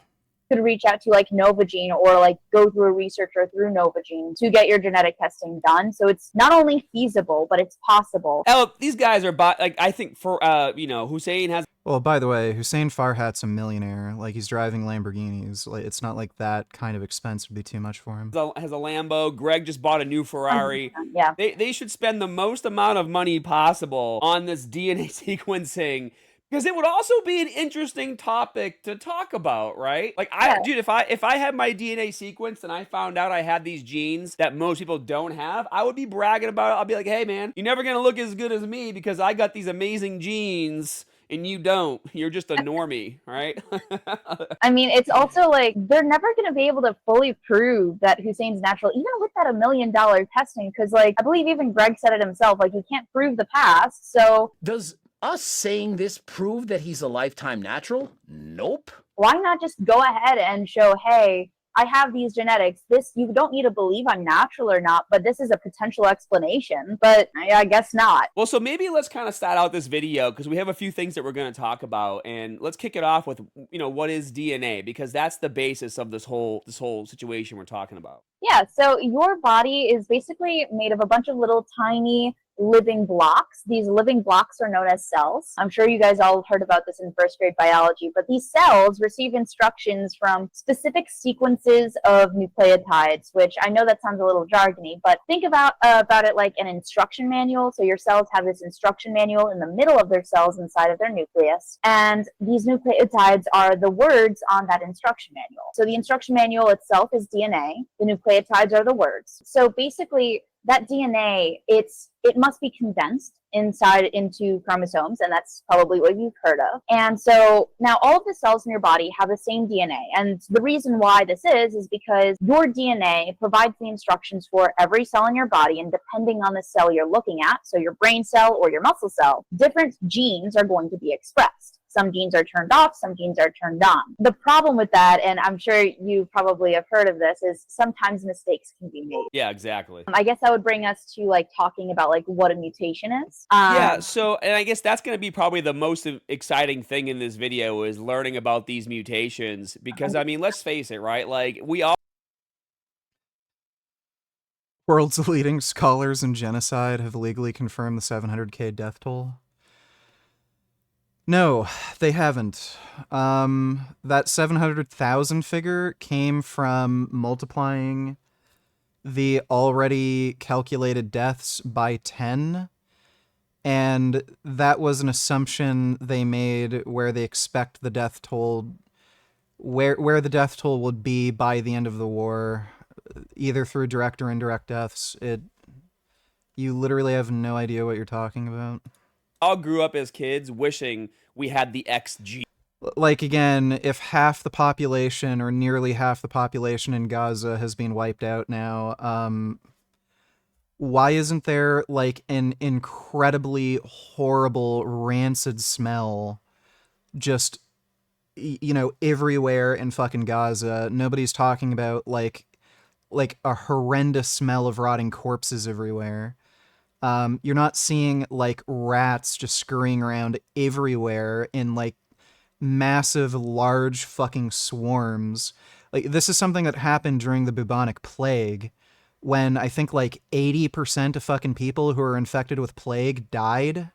Could reach out to like Novagene or like go through a researcher through Novagene to get your genetic testing done. So it's not only feasible, but it's possible. Hell, these guys are like, I think for Hussein has. Well, by the way, Hussein Farhat's a millionaire. Like, he's driving Lamborghinis. Like, it's not like that kind of expense would be too much for him. Has a Lambo. Greg just bought a new Ferrari. Yeah. They should spend the most amount of money possible on this DNA sequencing, because it would also be an interesting topic to talk about, right? Like, dude, if I had my DNA sequenced and I found out I had these genes that most people don't have, I would be bragging about it. I'll be like, hey man, you're never gonna look as good as me because I got these amazing genes and you don't. You're just a normie, right? I mean, it's also like they're never going to be able to fully prove that Hussein's natural, even with that $1 million testing, because like I believe even Greg said it himself, like you can't prove the past. So does us saying this prove that he's a lifetime natural? Nope. Why not just go ahead and show, hey, I have these genetics. This, you don't need to believe I'm natural or not, but this is a potential explanation. But I guess not. Well, so maybe let's kind of start out this video because we have a few things that we're going to talk about, and let's kick it off with, what is DNA, because that's the basis of this whole situation we're talking about. Yeah, so your body is basically made of a bunch of little tiny living blocks. These living blocks are known as cells. I'm sure you guys all heard about this in first grade biology, but these cells receive instructions from specific sequences of nucleotides, which I know that sounds a little jargony, but think about it like an instruction manual. So your cells have this instruction manual in the middle of their cells inside of their nucleus, and these nucleotides are the words on that instruction manual. So the instruction manual itself is DNA. The nucleotides are the words. So basically, that DNA, it must be condensed inside into chromosomes, and that's probably what you've heard of. And so now all of the cells in your body have the same DNA. And the reason why this is because your DNA provides the instructions for every cell in your body, and depending on the cell you're looking at, so your brain cell or your muscle cell, different genes are going to be expressed. Some genes are turned off, some genes are turned on. The problem with that, and I'm sure you probably have heard of this, is sometimes mistakes can be made. Yeah, exactly. I guess that would bring us to like talking about like what a mutation is. Yeah, so, and I guess that's going to be probably the most exciting thing in this video is learning about these mutations, because I mean, let's face it, right? Like we all. World's leading scholars in genocide have legally confirmed the 700K death toll. No, they haven't. That 700,000 figure came from multiplying the already calculated deaths by 10, and that was an assumption they made where they expect the death toll, where the death toll would be by the end of the war, either through direct or indirect deaths. You literally have no idea what you're talking about. All grew up as kids wishing we had the XG. Like, again, if half the population or nearly half the population in Gaza has been wiped out now, why isn't there like an incredibly horrible rancid smell just everywhere in fucking Gaza. Nobody's talking about like a horrendous smell of rotting corpses everywhere. You're not seeing like rats just scurrying around everywhere in like massive, large fucking swarms. Like, this is something that happened during the bubonic plague, when I think like 80% of fucking people who were infected with plague died.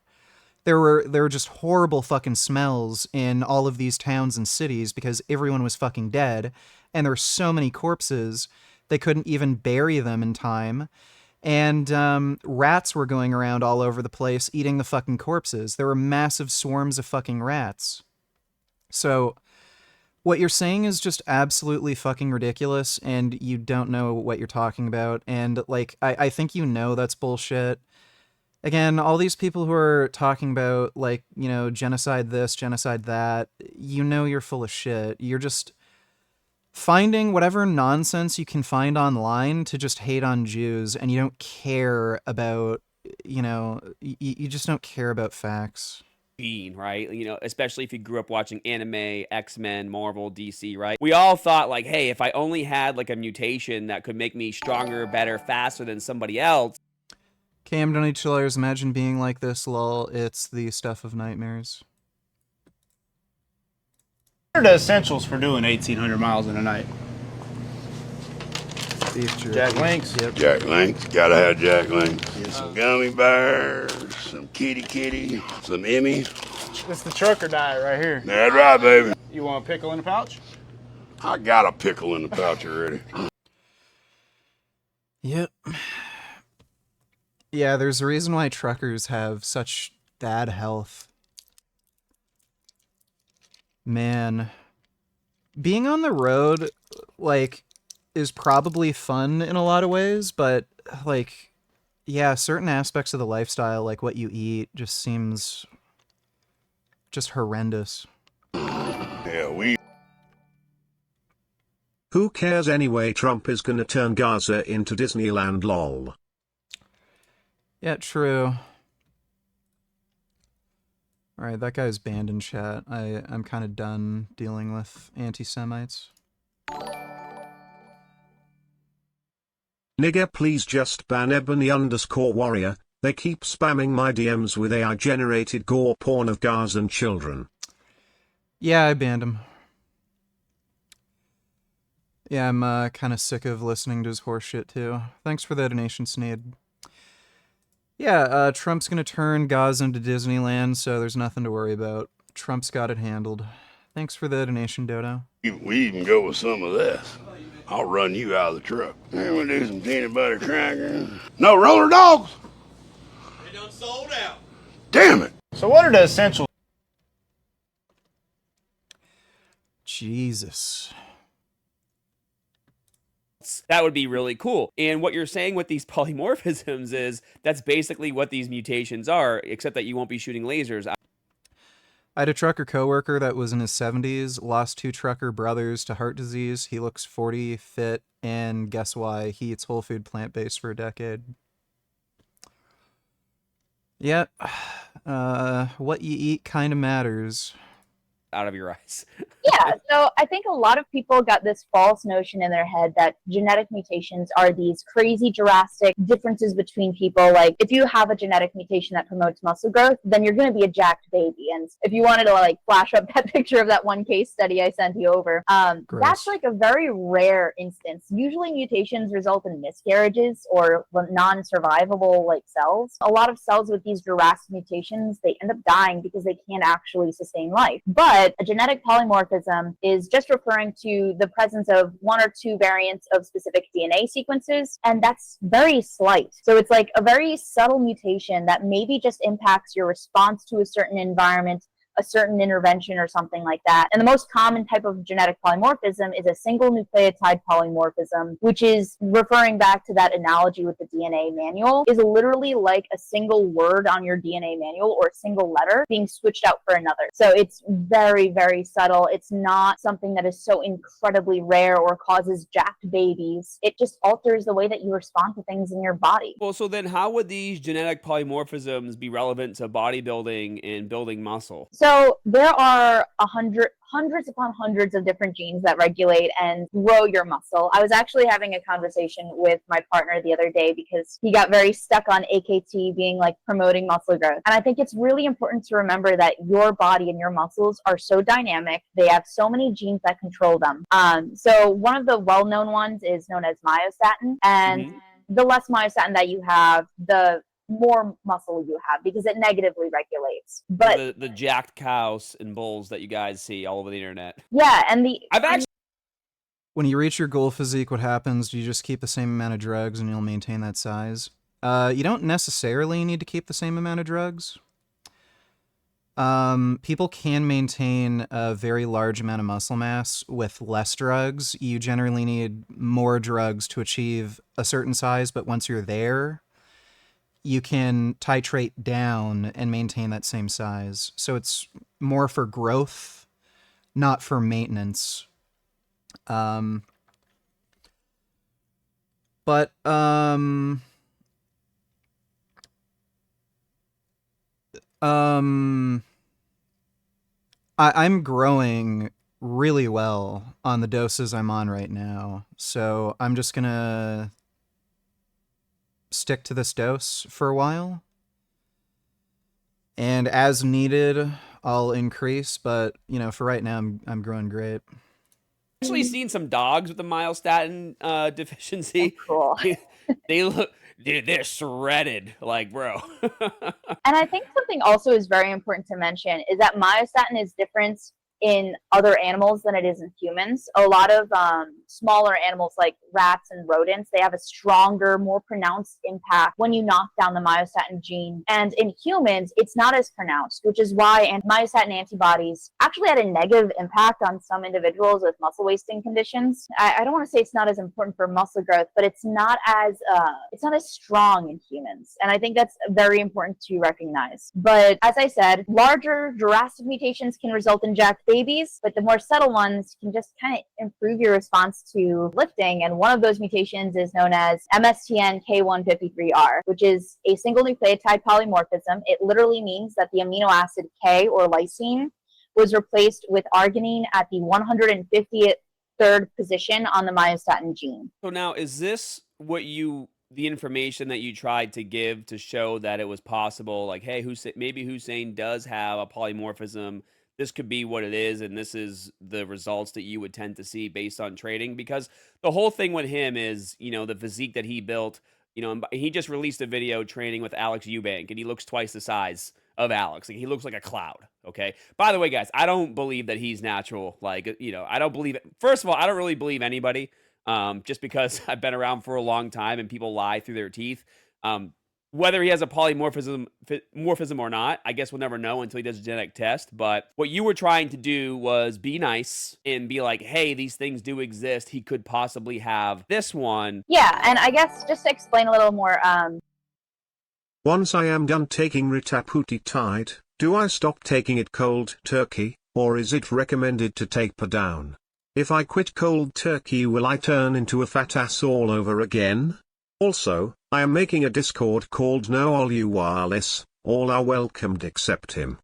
There were just horrible fucking smells in all of these towns and cities because everyone was fucking dead, and there were so many corpses they couldn't even bury them in time. And rats were going around all over the place eating the fucking corpses. There were massive swarms of fucking rats. So what you're saying is just absolutely fucking ridiculous, and you don't know what you're talking about. And like, I think that's bullshit. Again, all these people who are talking about like, genocide this, genocide that, you're full of shit. You're just finding whatever nonsense you can find online to just hate on Jews, and you don't care about, you just don't care about facts. Right? Especially if you grew up watching anime, X-Men, Marvel, DC, right? We all thought like, hey, if I only had like a mutation that could make me stronger, better, faster than somebody else. Cam, don't chillers, imagine being like this, lol. It's the stuff of nightmares. What are the essentials for doing 1,800 miles in a night? Beef jerky. Jack Links. Yep. Jack Links, gotta have Jack Links. Some gummy bears, some kitty, some Emmy. It's the trucker diet right here. That's right, baby. You want a pickle in a pouch? I got a pickle in the pouch already. Yep. Yeah, there's a reason why truckers have such bad health. Man, being on the road, like, is probably fun in a lot of ways, but, like, yeah, certain aspects of the lifestyle, like what you eat, just seems just horrendous. Yeah, Who cares anyway? Trump is gonna turn Gaza into Disneyland, lol. Yeah, true. Alright, that guy's banned in chat. I'm kind of done dealing with anti-Semites. Nigga, please just ban Ebony_warrior. They keep spamming my DMs with AI-generated gore porn of Gazan children. Yeah, I banned him. Yeah, I'm kind of sick of listening to his horseshit too. Thanks for the donation, Sneed. Yeah, Trump's gonna turn Gaza into Disneyland, so there's nothing to worry about. Trump's got it handled. Thanks for the donation, Dodo. We even go with some of this. I'll run you out of the truck. And we'll do some peanut butter crackers. No roller dogs? They done sold out. Damn it. So what are the essentials? Jesus. That would be really cool. And what you're saying with these polymorphisms is that's basically what these mutations are, except that you won't be shooting lasers. I had a trucker coworker that was in his 70s, lost 2 trucker brothers to heart disease. He looks 40, fit, and guess why? He eats whole food plant-based for a decade. Yep. What you eat kind of matters. Out of your eyes. Yeah, so I think a lot of people got this false notion in their head that genetic mutations are these crazy drastic differences between people. Like, if you have a genetic mutation that promotes muscle growth, then you're going to be a jacked baby. And if you wanted to like flash up that picture of that one case study I sent you over, that's like a very rare instance. Usually mutations result in miscarriages or non-survivable like cells. A lot of cells with these drastic mutations, they end up dying because they can't actually sustain life. But a genetic polymorphism is just referring to the presence of 1 or 2 variants of specific DNA sequences, and that's very slight. So it's like a very subtle mutation that maybe just impacts your response to a certain environment, a certain intervention or something like that. And the most common type of genetic polymorphism is a single nucleotide polymorphism, which is referring back to that analogy with the DNA manual, is literally like a single word on your DNA manual or a single letter being switched out for another. So it's very, very subtle. It's not something that is so incredibly rare or causes jacked babies. It just alters the way that you respond to things in your body. Well, so then how would these genetic polymorphisms be relevant to bodybuilding and building muscle? So So there are hundreds upon hundreds of different genes that regulate and grow your muscle. I was actually having a conversation with my partner the other day because he got very stuck on AKT being like promoting muscle growth. And I think it's really important to remember that your body and your muscles are so dynamic. They have so many genes that control them. So one of the well-known ones is known as myostatin. And the less myostatin that you have, the more muscle you have, because it negatively regulates. But the jacked cows and bulls that you guys see all over the internet. Yeah, and When you reach your goal physique, what happens? Do you just keep the same amount of drugs and you'll maintain that size? You don't necessarily need to keep the same amount of drugs. People can maintain a very large amount of muscle mass with less drugs. You generally need more drugs to achieve a certain size, but once you're there, you can titrate down and maintain that same size. So it's more for growth, not for maintenance. I I'm growing really well on the doses I'm on right now, so I'm just gonna stick to this dose for a while. And as needed, I'll increase, but you know, for right now, I'm growing great. Actually seen some dogs with the myostatin deficiency. Cool. They look, dude, they're shredded, like, bro. And I think something also is very important to mention is that myostatin is different in other animals than it is in humans. A lot of smaller animals like rats and rodents, they have a stronger, more pronounced impact when you knock down the myostatin gene. And in humans, it's not as pronounced, which is why myostatin antibodies actually had a negative impact on some individuals with muscle wasting conditions. I don't want to say it's not as important for muscle growth, but it's not as strong in humans. And I think that's very important to recognize. But as I said, larger drastic mutations can result in jacked babies, but the more subtle ones can just kind of improve your response to lifting. And one of those mutations is known as MSTN K153R, which is a single nucleotide polymorphism. It literally means that the amino acid K, or lysine, was replaced with arginine at the 153rd position on the myostatin gene. So now, is this the information that you tried to give to show that it was possible, like, hey, maybe Hussein does have a polymorphism, this could be what it is, and this is the results that you would tend to see based on trading? Because the whole thing with him is, you know, the physique that he built, you know, and he just released a video training with Alex Eubank, and he looks twice the size of Alex. Like, he looks like a cloud, okay? By the way, guys, I don't believe that he's natural. Like, you know, I don't believe it. First of all, I don't really believe anybody, just because I've been around for a long time and people lie through their teeth. Whether he has a polymorphism or not, I guess we'll never know until he does a genetic test. But what you were trying to do was be nice and be like, hey, these things do exist. He could possibly have this one. Yeah, and I guess just to explain a little more. Once I am done taking Ritaputitide, do I stop taking it cold turkey, or is it recommended to taper down? If I quit cold turkey, will I turn into a fat ass all over again? Also, I am making a Discord called No All You Wireless, all are welcomed except him.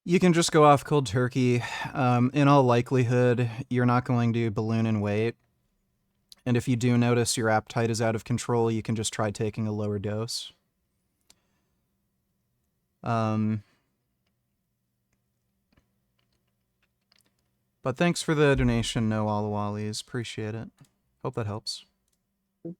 You can just go off cold turkey. In all likelihood, you're not going to balloon in weight. And if you do notice your appetite is out of control, you can just try taking a lower dose. But thanks for the donation, No All Wallies. Appreciate it. Hope that helps.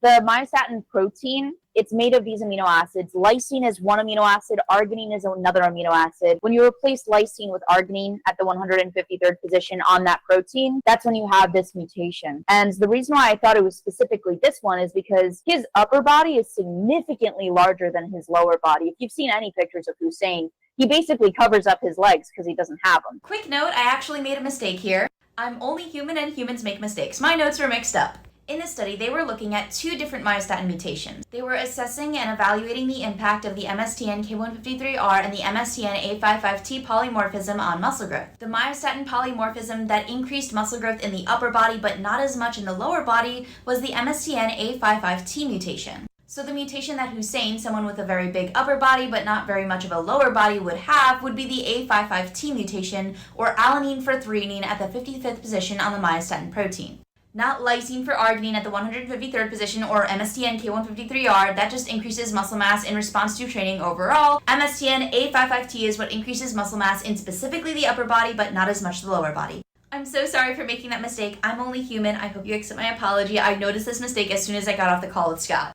The myostatin protein, it's made of these amino acids. Lysine is one amino acid, arginine is another amino acid. When you replace lysine with arginine at the 153rd position on that protein, that's when you have this mutation. And the reason why I thought it was specifically this one is because his upper body is significantly larger than his lower body. If you've seen any pictures of Hussein, he basically covers up his legs because he doesn't have them. Quick note, I actually made a mistake here. I'm only human and humans make mistakes. My notes are mixed up. In this study, they were looking at 2 different myostatin mutations. They were assessing and evaluating the impact of the MSTN K153R and the MSTN A55T polymorphism on muscle growth. The myostatin polymorphism that increased muscle growth in the upper body but not as much in the lower body was the MSTN A55T mutation. So the mutation that Hussein, someone with a very big upper body but not very much of a lower body, would have would be the A55T mutation, or alanine for threonine at the 55th position on the myostatin protein. Not lysine for arginine at the 153rd position, or MSTN K153R, that just increases muscle mass in response to training overall. MSTN A55T is what increases muscle mass in specifically the upper body but not as much the lower body. I'm so sorry for making that mistake. I'm only human. I hope you accept my apology. I noticed this mistake as soon as I got off the call with Scott.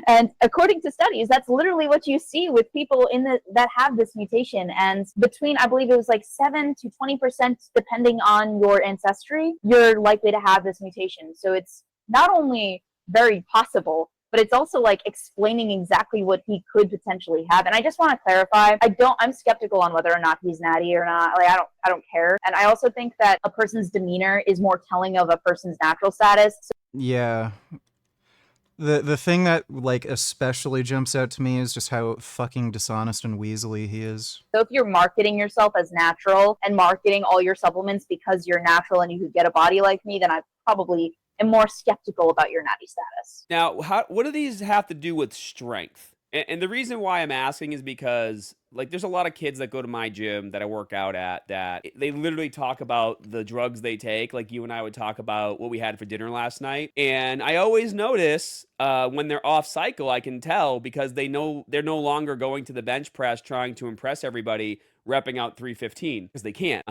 And according to studies, that's literally what you see with people that have this mutation. And between, I believe it was like 7 to 20%, depending on your ancestry, you're likely to have this mutation. So it's not only very possible, but it's also like explaining exactly what he could potentially have. And I just want to clarify, I'm skeptical on whether or not he's natty or not. Like, I don't care. And I also think that a person's demeanor is more telling of a person's natural status. Yeah. The thing that like especially jumps out to me is just how fucking dishonest and weaselly he is. So if you're marketing yourself as natural and marketing all your supplements because you're natural and you could get a body like me, then I probably am more skeptical about your natty status. Now, what do these have to do with strength? And the reason why I'm asking is because, like, there's a lot of kids that go to my gym that I work out at that they literally talk about the drugs they take. Like you and I would talk about what we had for dinner last night. And I always notice when they're off cycle, I can tell because they know they're no longer going to the bench press trying to impress everybody, repping out 315 because they can't.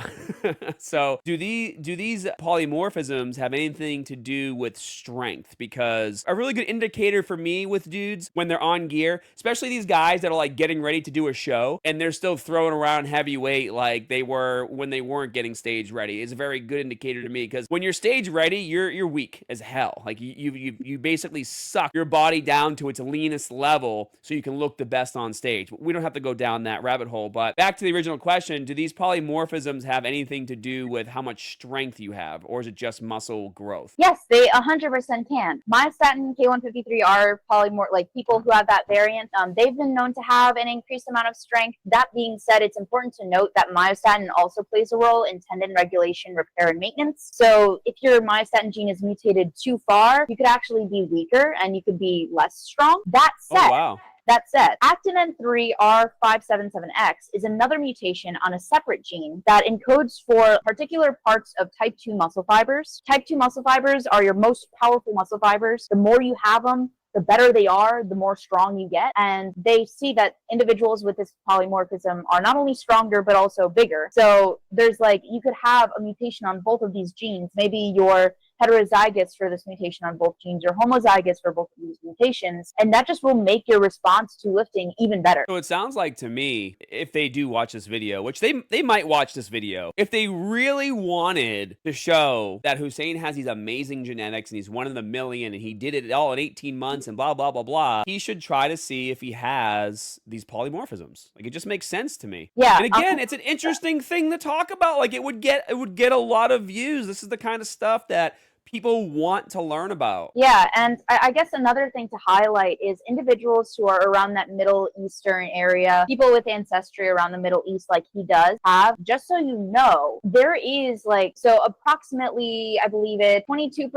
So do these polymorphisms have anything to do with strength? Because a really good indicator for me with dudes when they're on gear, especially these guys that are like getting ready to do a show and they're still throwing around heavy weight like they were when they weren't getting stage ready, is a very good indicator to me. Because when you're stage ready, you're weak as hell. Like you basically suck your body down to its leanest level so you can look the best on stage. We don't have to go down that rabbit hole. But back to the original question, do these polymorphisms have anything to do with how much strength you have, or is it just muscle growth? Yes, they 100% can. Myostatin K153R like people who have that variant, they've been known to have an increased amount of strength. That being said, it's important to note that myostatin also plays a role in tendon regulation, repair, and maintenance. So if your myostatin gene is mutated too far, you could actually be weaker and you could be less strong. That said, actinin 3R577X is another mutation on a separate gene that encodes for particular parts of type 2 muscle fibers. Type 2 muscle fibers are your most powerful muscle fibers. The more you have them, the better they are, the more strong you get. And they see that individuals with this polymorphism are not only stronger, but also bigger. So there's like, you could have a mutation on both of these genes. Maybe you're heterozygous for this mutation on both genes, or homozygous for both of these mutations, and that just will make your response to lifting even better. So it sounds like to me, if they do watch this video, which they might watch this video, if they really wanted to show that Hussein has these amazing genetics and he's one in a million and he did it all in 18 months and blah, blah, blah, blah, he should try to see if he has these polymorphisms. Like, it just makes sense to me. Yeah. And again, it's an interesting thing to talk about. Like, it would get a lot of views. This is the kind of stuff that people want to learn about. Yeah, and I guess another thing to highlight is individuals who are around that Middle Eastern area, people with ancestry around the Middle East like he does have, just so you know, there is like, so approximately, I believe it, 22%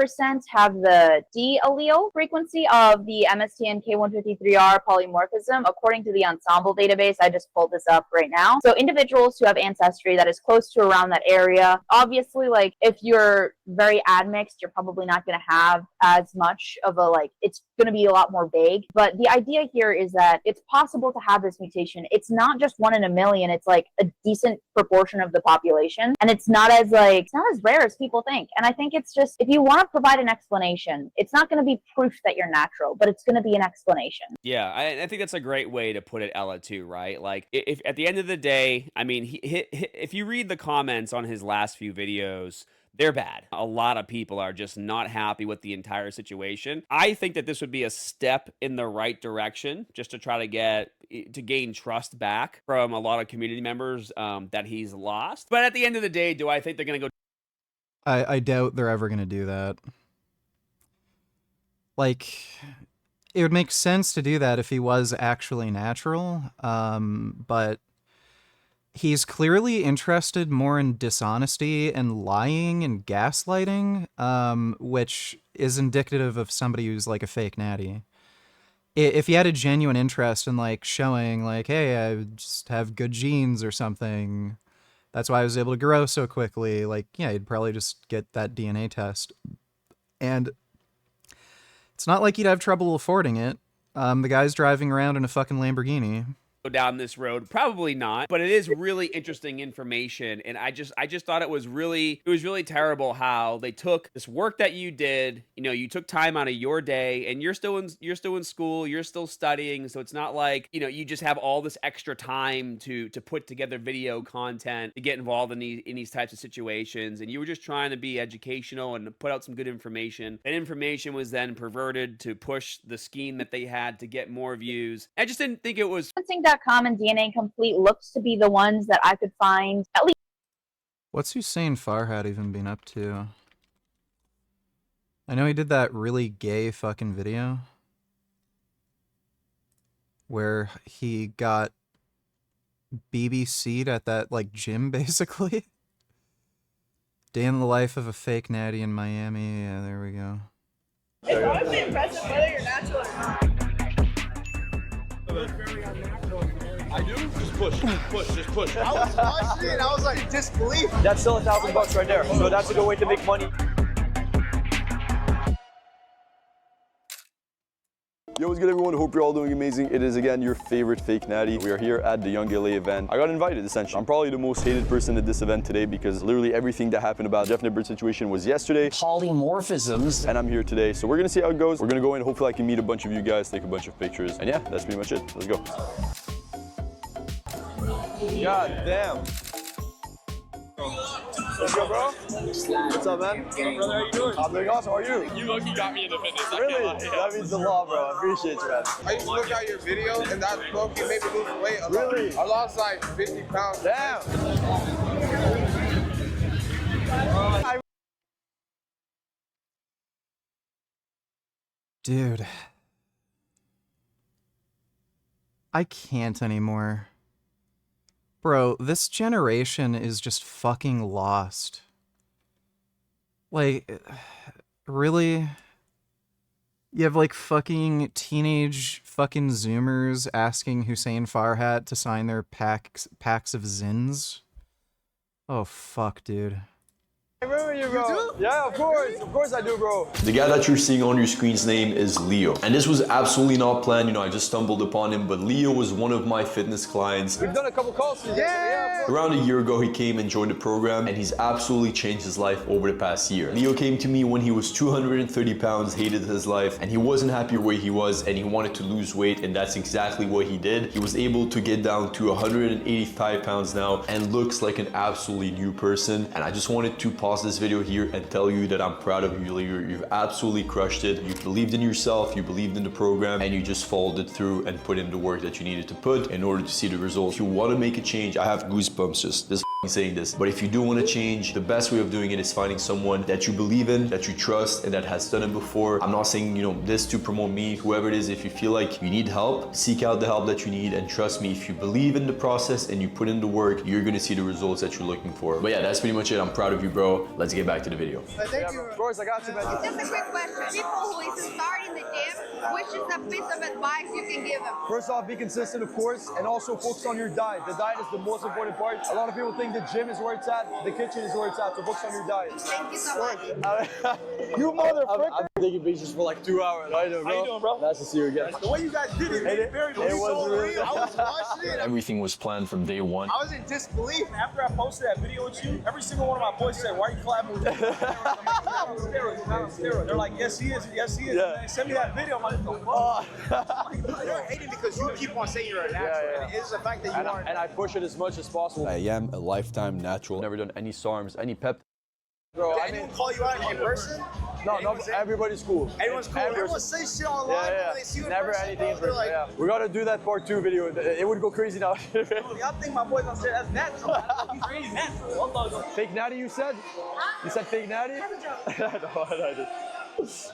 have the D allele frequency of the MSTN K153R polymorphism, according to the Ensemble database. I just pulled this up right now. So individuals who have ancestry that is close to around that area, obviously, like, if you're very admixed, you're probably not going to have as much of a, like, it's going to be a lot more vague. But the idea here is that it's possible to have this mutation. It's not just 1 in a million. It's like a decent proportion of the population. And it's not as rare as people think. And I think it's just, if you want to provide an explanation, it's not going to be proof that you're natural, but it's going to be an explanation. Yeah, I think that's a great way to put it, Ella, too, right? Like, if at the end of the day, I mean, if you read the comments on his last few videos, they're bad. A lot of people are just not happy with the entire situation. I think that this would be a step in the right direction just to try to gain trust back from a lot of community members that he's lost. But at the end of the day, do I think they're going to go? I doubt they're ever going to do that. Like, it would make sense to do that if he was actually natural, but he's clearly interested more in dishonesty and lying and gaslighting, which is indicative of somebody who's like a fake natty. if he had a genuine interest in like showing like, hey, I just have good genes or something, that's why I was able to grow so quickly, like, yeah, he'd probably just get that DNA test. And it's not like he'd have trouble affording it. The guy's driving around in a fucking Lamborghini. Down this road, probably not, but it is really interesting information, and I just thought it was really terrible how they took this work that you did. You know, you took time out of your day, and you're still in school, you're still studying, so it's not like, you know, you just have all this extra time to put together video content to get involved in these types of situations, and you were just trying to be educational and put out some good information. That information was then perverted to push the scheme that they had to get more views. I just didn't think it was. Sequencing.com and DNA Complete looks to be the ones that I could find at least. What's Hussein Farhad even been up to? I know he did that really gay fucking video where he got BBC'd at that like gym basically. Day in the life of a fake natty in Miami. Yeah, there we go. It's honestly impressive whether you're natural or not. I do? Just push, just push. I was watching it and I was like, disbelief. That's still $1,000 right there. So that's a good way to make money. Yo, what's good everyone? Hope you're all doing amazing. It is again your favorite fake natty. We are here at the Young LA event. I got invited essentially. I'm probably the most hated person at this event today because literally everything that happened about Jeff Nippard's situation was yesterday. Polymorphisms. And I'm here today. So we're gonna see how it goes. We're gonna go in, hopefully I can meet a bunch of you guys, take a bunch of pictures. And yeah, that's pretty much it. Let's go. God damn. Let's go, bro. What's up, man? Brother, how you doing? I'm doing awesome. How are you? You low-key got me into fitness. Really? That means a lot, bro. I appreciate you, man. I used to look at your videos and that low-key made me lose weight a lot. Really? I lost like 50 pounds. Damn. Dude. I can't anymore. Bro, this generation is just fucking lost. Like, really? You have like fucking teenage fucking Zoomers asking Hussein Farhat to sign their packs of Zins? Oh fuck, dude. I remember you, bro. Yeah, of course I do, bro. The guy that you're seeing on your screen's name is Leo. And this was absolutely not planned, you know, I just stumbled upon him, but Leo was one of my fitness clients. We've done a couple calls today. Yeah. Around a year ago, he came and joined the program, and he's absolutely changed his life over the past year. Leo came to me when he was 230 pounds, hated his life, and he wasn't happy where he was, and he wanted to lose weight, and that's exactly what he did. He was able to get down to 185 pounds now, and looks like an absolutely new person. And I just wanted to pause this video here and tell you that I'm proud of you, Leo. You've absolutely crushed it. You believed in yourself, you believed in the program, and you just followed it through and put in the work that you needed to put in order to see the results. If you want to make a change, I have goosebumps just saying this, but if you do want to change, the best way of doing it is finding someone that you believe in, that you trust, and that has done it before. I'm not saying, you know, this to promote me, whoever it is. If you feel like you need help, seek out the help that you need, and trust me, if you believe in the process and you put in the work, you're going to see the results that you're looking for. But yeah, that's pretty much it. I'm proud of you, bro. Let's get back to the video. Thank you. Of course, I got you, man. Just a quick question. People who is starting the gym, which is a piece of advice you can give them? First off, be consistent, of course, and also focus on your diet. The diet is the most important part. A lot of people think the gym is where it's at, the kitchen is where it's at, so focus on your diet. Thank you so much. You motherfucker! I've been taking pictures for like 2 hours. How you doing, bro? How you doing, bro? Nice to see you again. The way you guys did it made it very real. I was watching it. Everything was planned from day one. I was in disbelief. After I posted that video with you, every single one of my boys said, why are you collabing with me? They're like, yes, he is. Yes, he is. Yeah. They send me that video. I'm like, oh. They're hating because you keep on saying you're a natural. And it is the fact that you aren't. And I push it as much as possible. I am a lifetime natural. Never done any SARMs, any pep. Bro, did anyone call you out in person? No, everybody's cool. Everyone's cool. Everyone say shit online when they see you in Never person. anything in person. Like, yeah. We're gonna do that part 2 video. It would go crazy now. Y'all think my boy's gonna say that's natural. He's really natural. Fake natty, you said? You said fake natty? No, I didn't.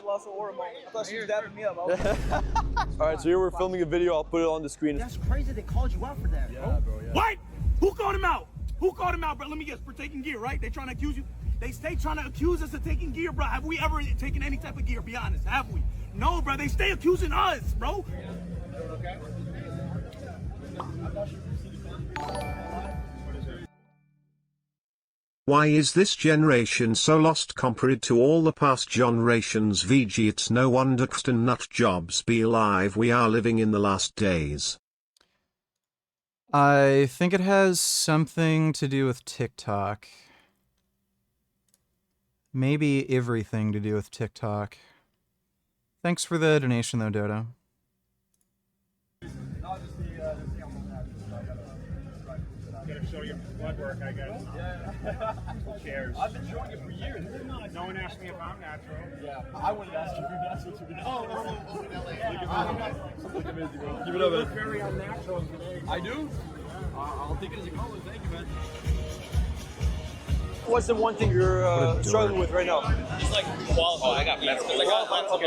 Lost an aura moment. I thought she was dabbing me up. Alright, so here we're filming a video. I'll put it on the screen. That's crazy they called you out for that, bro. Yeah, bro, yeah. What? Who called him out? Who called him out, bro? Let me guess, for taking gear, right? They trying to accuse you? They stay trying to accuse us of taking gear, bro. Have we ever taken any type of gear? Be honest, have we? No, bro, they stay accusing us, bro. Why is this generation so lost compared to all the past generations? VG, it's no wonder Xton nut jobs be alive. We are living in the last days. I think it has something to do with TikTok. Maybe everything to do with TikTok. Thanks for the donation though, Dodo. Gotta show your blood work, I guess. Who cares? I've been showing it for years. No one asked me if I'm natural. Yeah, I wouldn't ask you if you're natural to be natural. In LA. Look amazing, bro. Keep it up, man. You look very unnatural today. I do? I'll take it as a compliment. Thank you, man. What's the one thing you're struggling with right now? Just like qualifying. I got meds because I got lots of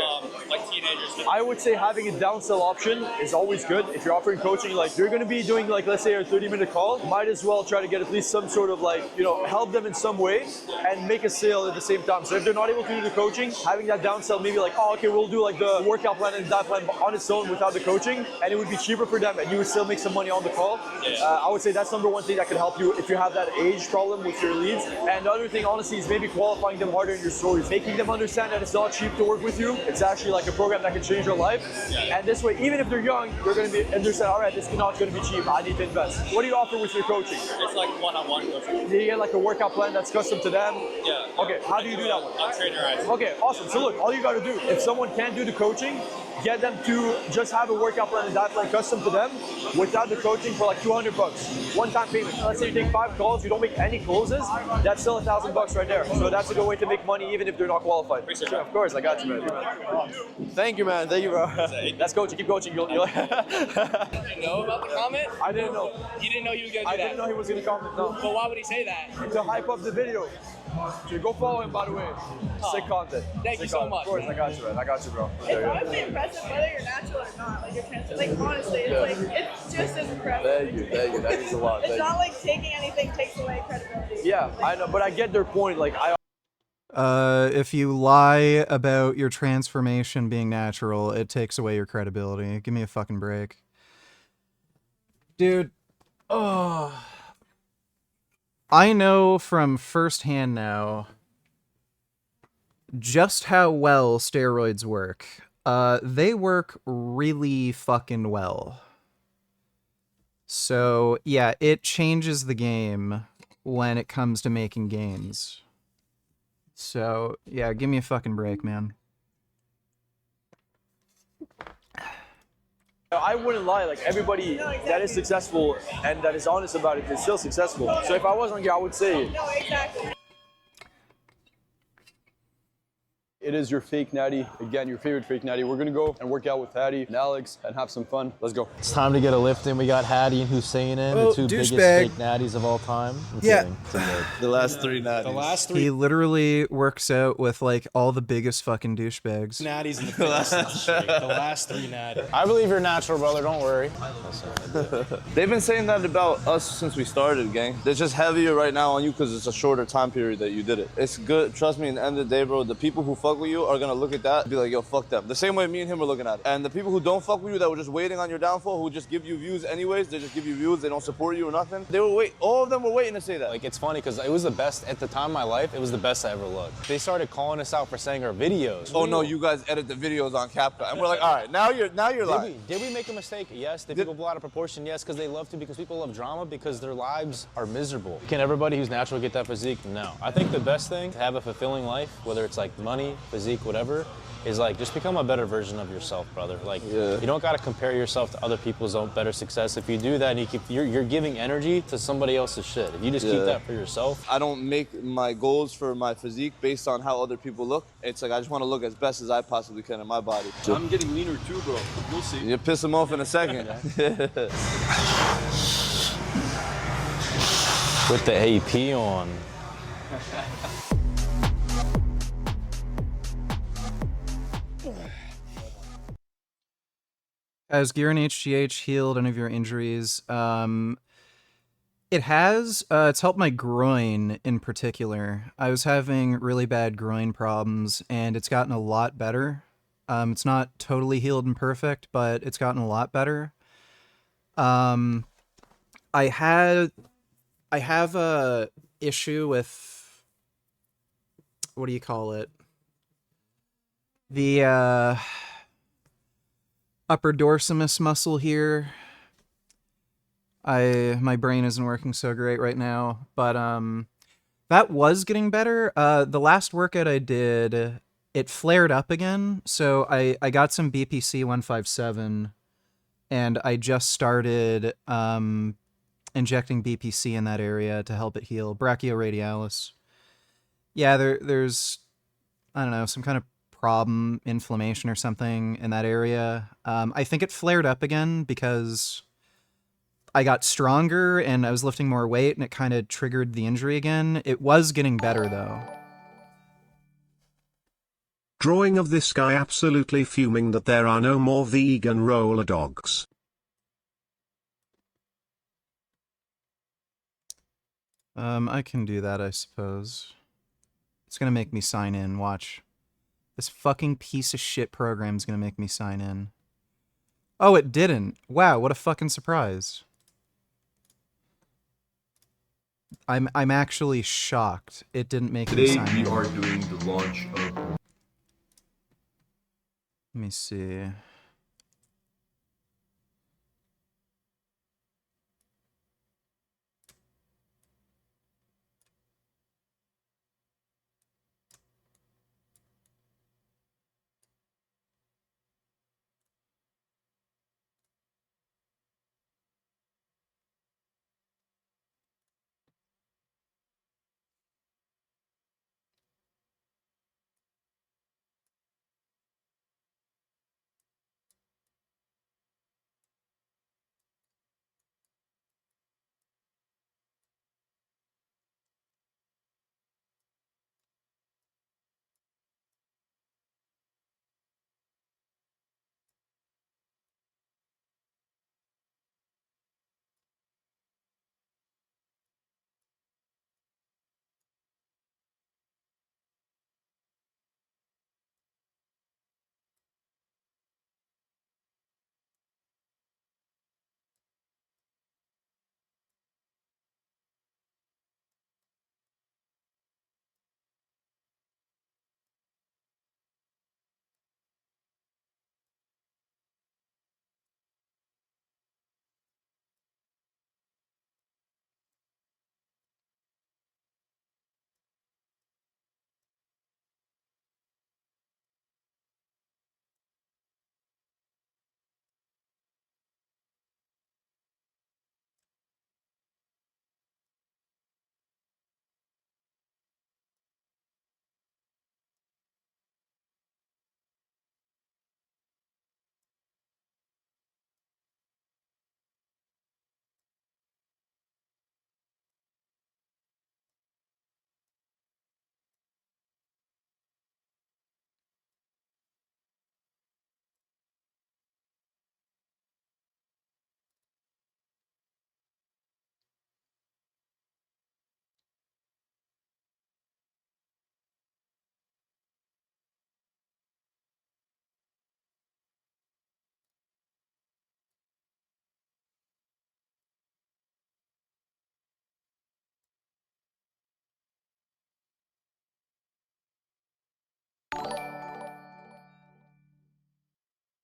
like teenagers. I would say having a downsell option is always good. If you're offering coaching, like you're going to be doing like, let's say a 30-minute call, might as well try to get at least some sort of like, you know, help them in some way and make a sale at the same time. So if they're not able to do the coaching, having that downsell, maybe like, oh, okay, we'll do like the workout plan and diet plan on its own without the coaching, and it would be cheaper for them and you would still make some money on the call. I would say that's number one thing that can help you if you have that age problem with your leads. And the other thing, honestly, is maybe qualifying them harder in your stories, making them understand that it's not cheap to work with you. It's actually like a program that can change your life. And this way, even if they're young, they're going to be understand, all right, this is not going to be cheap. I need to invest. What do you offer with your coaching? It's like one-on-one coaching. Do you get like a workout plan that's custom to them? Yeah. Okay, how do you do that one? I'm trainer eyes. Okay, awesome. So look, all you got to do, if someone can't do the coaching, get them to just have a workout plan and diet plan custom to them without the coaching for like $200. One-time payment. Let's say you take 5 calls, you don't make any closes, that's still $1,000 right there. So that's a good way to make money even if they're not qualified. Sure, of course, I got you, man. Thank you, man. Thank you, bro. That's coaching. Keep coaching. You know about the comment? I didn't know. You didn't know he was gonna do that? I didn't know he was gonna comment. No. But why would he say that? To hype up the video. So go follow him, by the way. Sick content. Thank you so much. Of course, I got you, man. I got you, bro. It's honestly impressive whether you're natural or not. Like you're like honestly, it's like it's just as impressive. Thank you. That means a lot. It's not like taking anything takes away credibility. Yeah, I know, but I get their point. Like If you lie about your transformation being natural, it takes away your credibility. Give me a fucking break. Dude, I know from firsthand now just how well steroids work. They work really fucking well. So, yeah, it changes the game when it comes to making gains. So, yeah, give me a fucking break, man. I wouldn't lie, like everybody that is successful and that is honest about it is still successful. So if I wasn't here, I would say No, exactly. it is your fake natty. Again, your favorite fake natty. We're gonna go and work out with Hattie and Alex and have some fun. Let's go. It's time to get a lift in. We got Hattie and Hussein in, Oh, the two biggest douchebag. fake natties of all time. I'm Yeah. kidding. The last 3 natties. The last 3 He literally works out with, like, all the biggest fucking douchebags. natties in the fitness industry. The last 3 natties. I believe you're natural, brother. Don't worry. They've been saying that about us since we started, gang. They're just heavier right now on you because it's a shorter time period that you did it. It's good. Trust me, in the end of the day, bro, the people who fuck with you are gonna look at that and be like, yo, fuck them. The same way me and him are looking at it. And the people who don't fuck with you, that were just waiting on your downfall, who just give you views anyways, they just give you views, they don't support you or nothing. They were all of them were waiting to say that. Like, it's funny because it was the best, at the time of my life, it was the best I ever looked. They started calling us out for saying our videos. Oh no, you guys edit the videos on CapCut. And we're like, all right, now you're lying. Did we make a mistake? Yes. Did people blow out of proportion? Yes, because they love to, because people love drama, because their lives are miserable. Can everybody who's natural get that physique? No. I think the best thing to have a fulfilling life, whether it's like money, physique, whatever, is like just become a better version of yourself, brother. Like, you don't gotta compare yourself to other people's own better success. If you do that, and you're giving energy to somebody else's shit. If you just keep that for yourself. I don't make my goals for my physique based on how other people look. It's like I just want to look as best as I possibly can in my body. I'm getting leaner too, bro. We'll see. You piss them off in a second. With the AP on. Has Gear and HGH healed any of your injuries? It has. It's helped my groin in particular. I was having really bad groin problems, and it's gotten a lot better. It's not totally healed and perfect, but it's gotten a lot better. I have a issue with, what do you call it? The upper dorsimus muscle here. My brain isn't working so great right now, but that was getting better. The last workout I did, it flared up again, so I got some BPC 157, and I just started injecting BPC in that area to help it heal. Brachioradialis. Yeah, there's, I don't know, some kind of problem, inflammation or something in that area. I think it flared up again because I got stronger and I was lifting more weight, and it kind of triggered the injury again. It was getting better, though. Drawing of this guy absolutely fuming that there are no more vegan roller dogs. I can do that, I suppose. It's gonna make me sign in, watch. This fucking piece of shit program's gonna make me sign in. Oh, it didn't. Wow, what a fucking surprise. I'm actually shocked. It didn't make me sign in. Today we are doing the launch of... Let me see.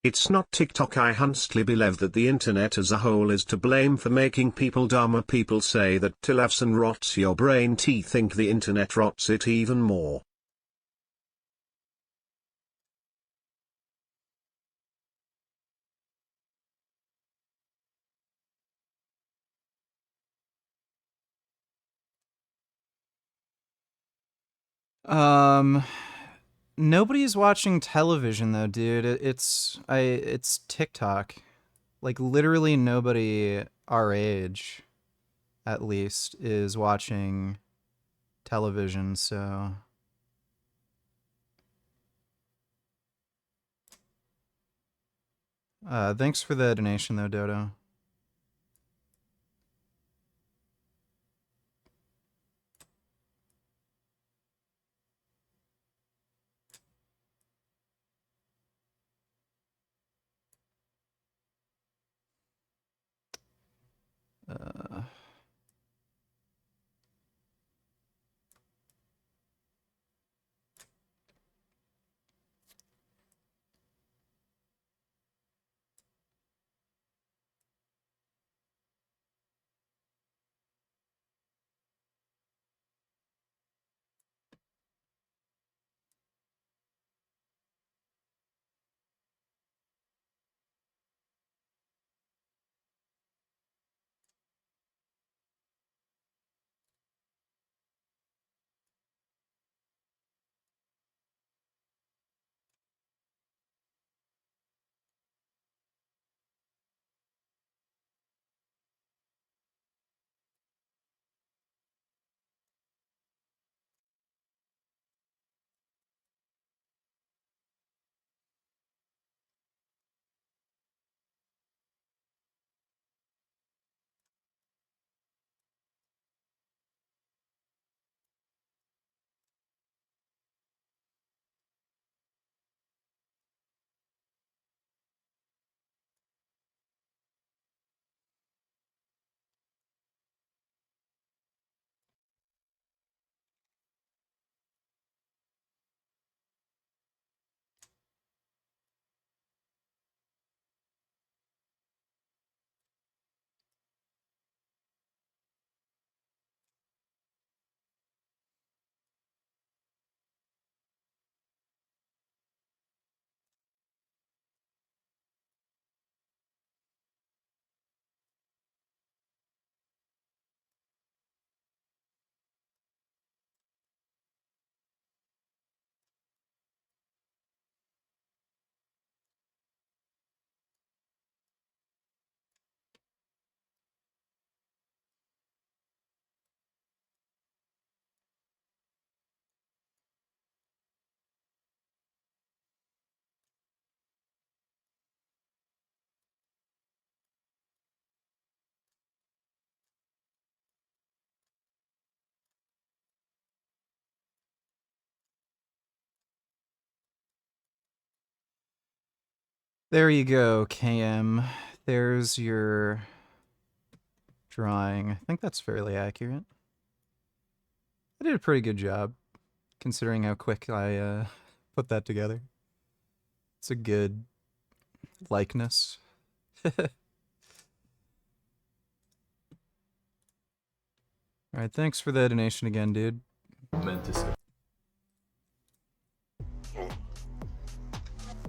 It's not TikTok. I honestly believe that the internet as a whole is to blame for making people dumber. People say that Tilafson rots your brain. Think the internet rots it even more. Nobody's watching television though, dude. It's TikTok. Like literally nobody our age, at least, is watching television, so thanks for the donation though, Dodo. There you go, KM. There's your drawing. I think that's fairly accurate. I did a pretty good job, considering how quick I put that together. It's a good likeness. Alright, thanks for the donation again, dude. Meant to say.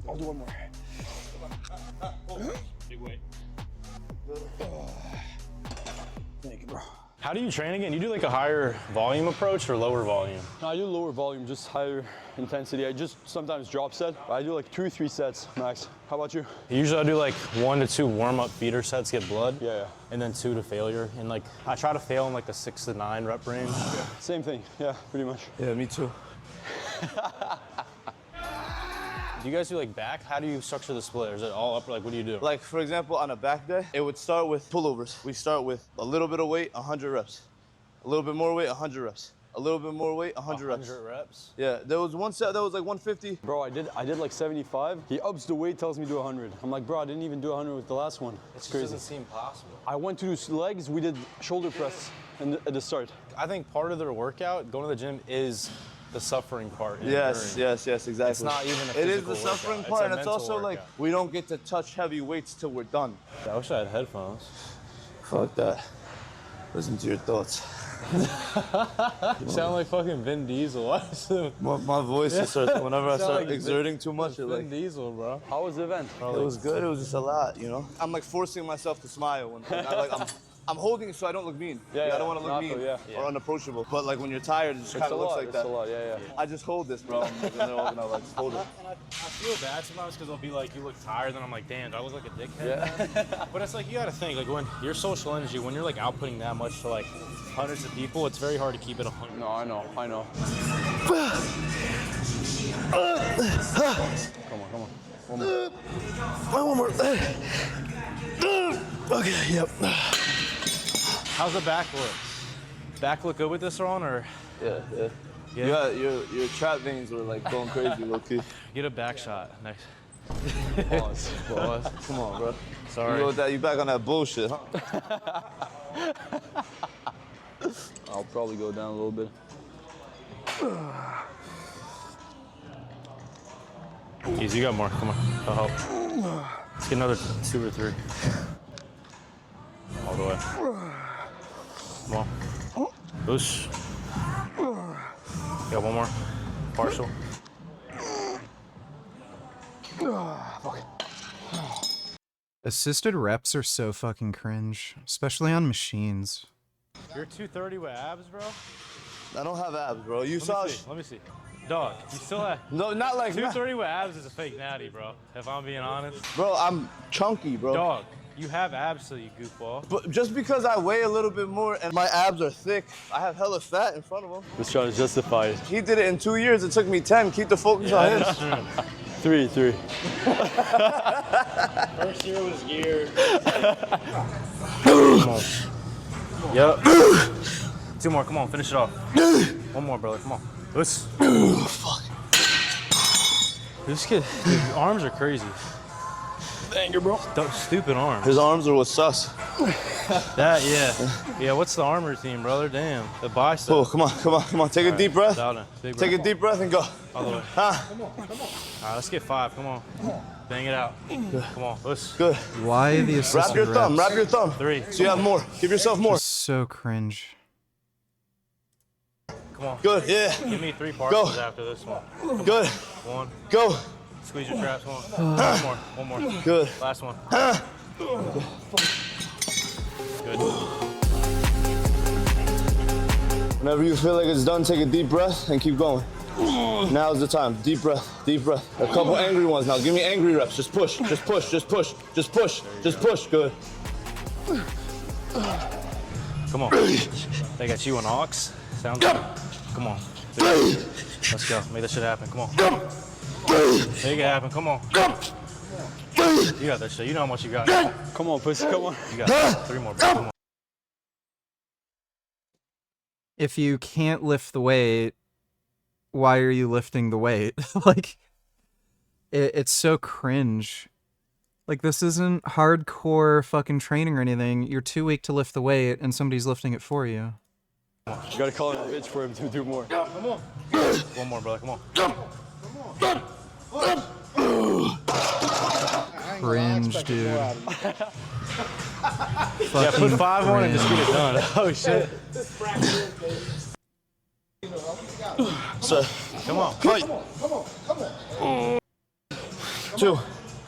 I'll do one more. Big weight. Thank you, bro. How do you train again? You do like a higher volume approach or lower volume? No, I do lower volume, just higher intensity. I just sometimes drop set. I do like 2 or 3 sets max. How about you? Usually I do like 1 to 2 warm-up feeder sets, get blood. Yeah. And then 2 to failure. And like, I try to fail in like the 6 to 9 rep range. Same thing, yeah, pretty much. Yeah, me too. Do you guys do like back? How do you structure the split? Or is it all up? Like, what do you do? Like, for example, on a back day, it would start with pullovers. We start with a little bit of weight, 100 reps. A little bit more weight, 100 reps. A little bit more weight, 100 reps. 100 reps? Yeah, there was one set that was like 150. Bro, I did like 75. He ups the weight, tells me to do 100. I'm like, bro, I didn't even do 100 with the last one. It's crazy. It doesn't seem possible. I went to do legs, we did shoulder press at the start. I think part of their workout, going to the gym, is the suffering part. Yes, exactly. It's not even a It is physical the suffering workout. part, It's a and it's mental also like, workout. we don't get to touch heavy weights till we're done. I wish I had headphones. Fuck that. Listen to your thoughts. You sound like fucking Vin Diesel. My voice just starts, whenever I Sound start like exerting too much, it Vin like, Diesel, bro. How was the event? it was good, it was just a lot, you know? I'm like forcing myself to smile when I'm holding it so I don't look mean. Yeah, I don't want to look yeah. mean Yeah. or unapproachable. But like when you're tired, it just It's kind a of looks lot, like it's that. a lot, yeah. I just hold this, bro. And they're all gonna like hold it. I feel bad sometimes because they'll be like, you look tired, and I'm like, damn, do I look like a dickhead? Yeah. But it's like, you gotta think, like when your social energy, when you're like outputting that much to like hundreds of people, it's very hard to keep it 100. No, I know. Come on. One more. Okay, yep. How's the back look? Back look good with this on, or? Yeah. You got your trap veins were like going crazy, low key. Get a back shot next. Pause. Come on, bro. Sorry. You back on that bullshit, huh? I'll probably go down a little bit. Easy, you got more. Come on, I'll help. Let's get another 2 or 3. All the way. Come on. Push. Got one more. Partial. Assisted reps are so fucking cringe, especially on machines. You're 230 with abs, bro? I don't have abs, bro. Let me see. Dog, you still have... No, not like 230 with abs is a fake natty, bro. If I'm being honest. Bro, I'm chunky, bro. Dog, you have abs, so you goofball. But just because I weigh a little bit more and my abs are thick, I have hella fat in front of them. Let's try to justify it. He did it in 2 years. It took me 10. Keep the focus on his. That's true. 3. First year was gear. Come on. Yep. 2 more, come on, finish it off. 1 more, brother, come on. Let's. Fuck. This kid, dude, arms are crazy. Banger, bro. Stupid arms. His arms are what's sus. That, yeah. Yeah, what's the arm routine, brother? Damn. The bicep. Oh, come on. Take a deep breath. Take a deep breath and go. All the way. Huh? All right, let's get 5, come on. Bang it out. Come on, let's. Good. Why the assisted reps? Wrap your thumb. 3. So you have more. Give yourself more. Just so cringe. Come on. Good, yeah. Give me 3 partials after this one. Good. 1. Go. Squeeze your traps. 1 more. Good. Last one. Good. Whenever you feel like it's done, take a deep breath and keep going. Now's the time. Deep breath. A couple angry ones now. Give me angry reps. Just push. Good. Come on. They got you an ox. Sounds good. Come on. Let's go. Make that shit happen. Come on. Make it happen. Come on. You got that shit. You know how much you got. Come on, pussy. Come on. You got 3 more, bro. Come on. If you can't lift the weight, why are you lifting the weight? Like, it's so cringe Like, this isn't hardcore fucking training or anything. You're too weak to lift the weight, and somebody's lifting it for you. You gotta call him a bitch for him to do more. Come on. One more, brother. Come on. Cringe, dude. Yeah, put 5 on and just get it done. Oh, shit. Sir. Come on. Fight. Two.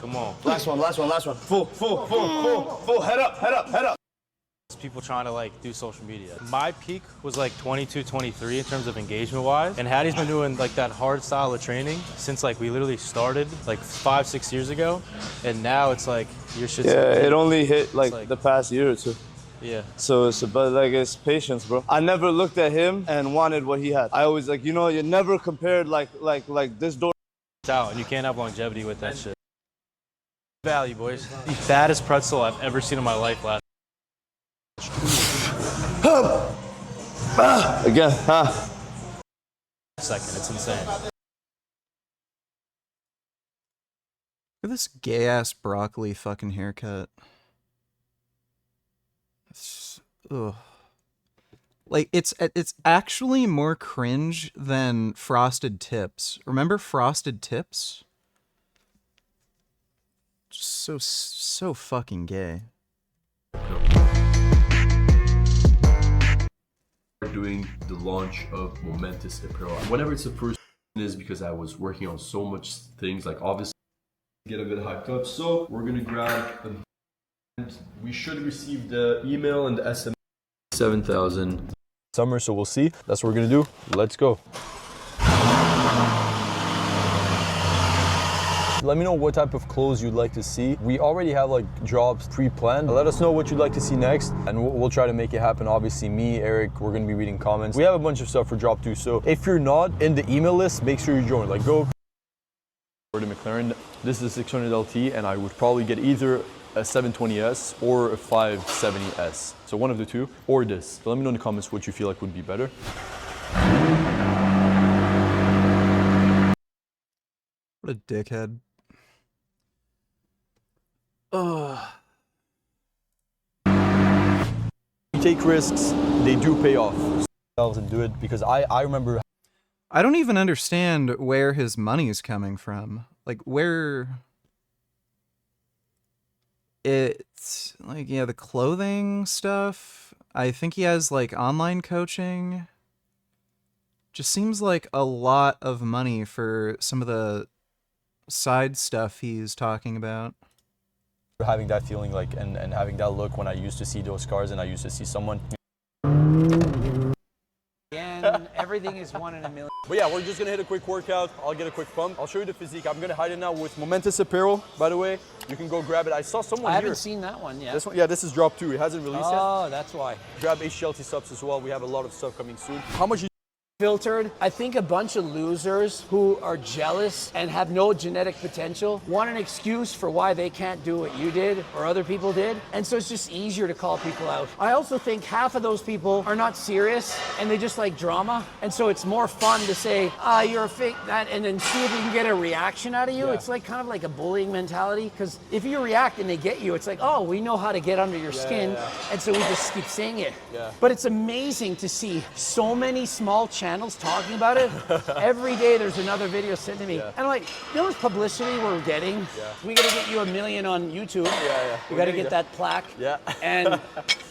Come on. Last one. Full. Head up. People trying to like do social media. My peak was like 22, 23 in terms of engagement wise. And Hattie's been doing like that hard style of training since like we literally started like 5-6 years ago. And now it's like your shit's It only hit like the past year or two. Yeah. So it's patience, bro. I never looked at him and wanted what he had. I always like, you never compared like this door out, and you can't have longevity with that shit. Value, boys. The fattest pretzel I've ever seen in my life last. Again, Second, it's insane. Look at this gay ass broccoli fucking haircut. Ugh. Like, it's actually more cringe than Frosted Tips. Remember Frosted Tips? Just so fucking gay. Doing the launch of Momentous Apparel. Whenever it's the first is because I was working on so much things, like obviously get a bit hyped up. So we're gonna grab and we should receive the email and the SMS 7,000 Summer, so we'll see. That's what we're gonna do. Let's go. Let me know what type of clothes you'd like to see. We already have like drops pre-planned. Let us know what you'd like to see next and we'll try to make it happen. Obviously me, Eric, we're gonna be reading comments. We have a bunch of stuff for drop 2. So if you're not in the email list, make sure you join. Like go for the McLaren. This is a 600 LT and I would probably get either a 720S or a 570S. So one of the two or this. So let me know in the comments what you feel like would be better. What a dickhead. Ugh. You take risks, they do pay off. And do it because I remember. I don't even understand where his money is coming from. Like, where... It's, like, yeah, the clothing stuff. I think he has, like, online coaching. Just seems like a lot of money for some of the side stuff he's talking about. Having that feeling like and having that look when I used to see those cars and I used to see someone. And everything is 1 in a million. But yeah, we're just gonna hit a quick workout. I'll get a quick pump. I'll show you the physique. I'm gonna hide it now with Momentous Apparel, by the way. You can go grab it. I saw someone I here. haven't seen that one yet. This one, yeah, this is drop 2. It hasn't released yet. Oh, that's why. Grab HLT subs as well. We have a lot of stuff coming soon. How much? Filtered. I think a bunch of losers who are jealous and have no genetic potential want an excuse for why they can't do what you did or other people did. And so it's just easier to call people out. I also think half of those people are not serious and they just like drama. And so it's more fun to say, you're a fake that, and then see if you can get a reaction out of you. Yeah. It's like kind of like a bullying mentality, because if you react and they get you, it's like, oh, we know how to get under your skin. Yeah. And so we just keep saying it. Yeah. But it's amazing to see so many small channels talking about it. Every day there's another video sent to me. Yeah. And I'm like, you know how much publicity we're getting? Yeah. We gotta get you 1 million on YouTube. Yeah. We gotta get that plaque. Yeah. And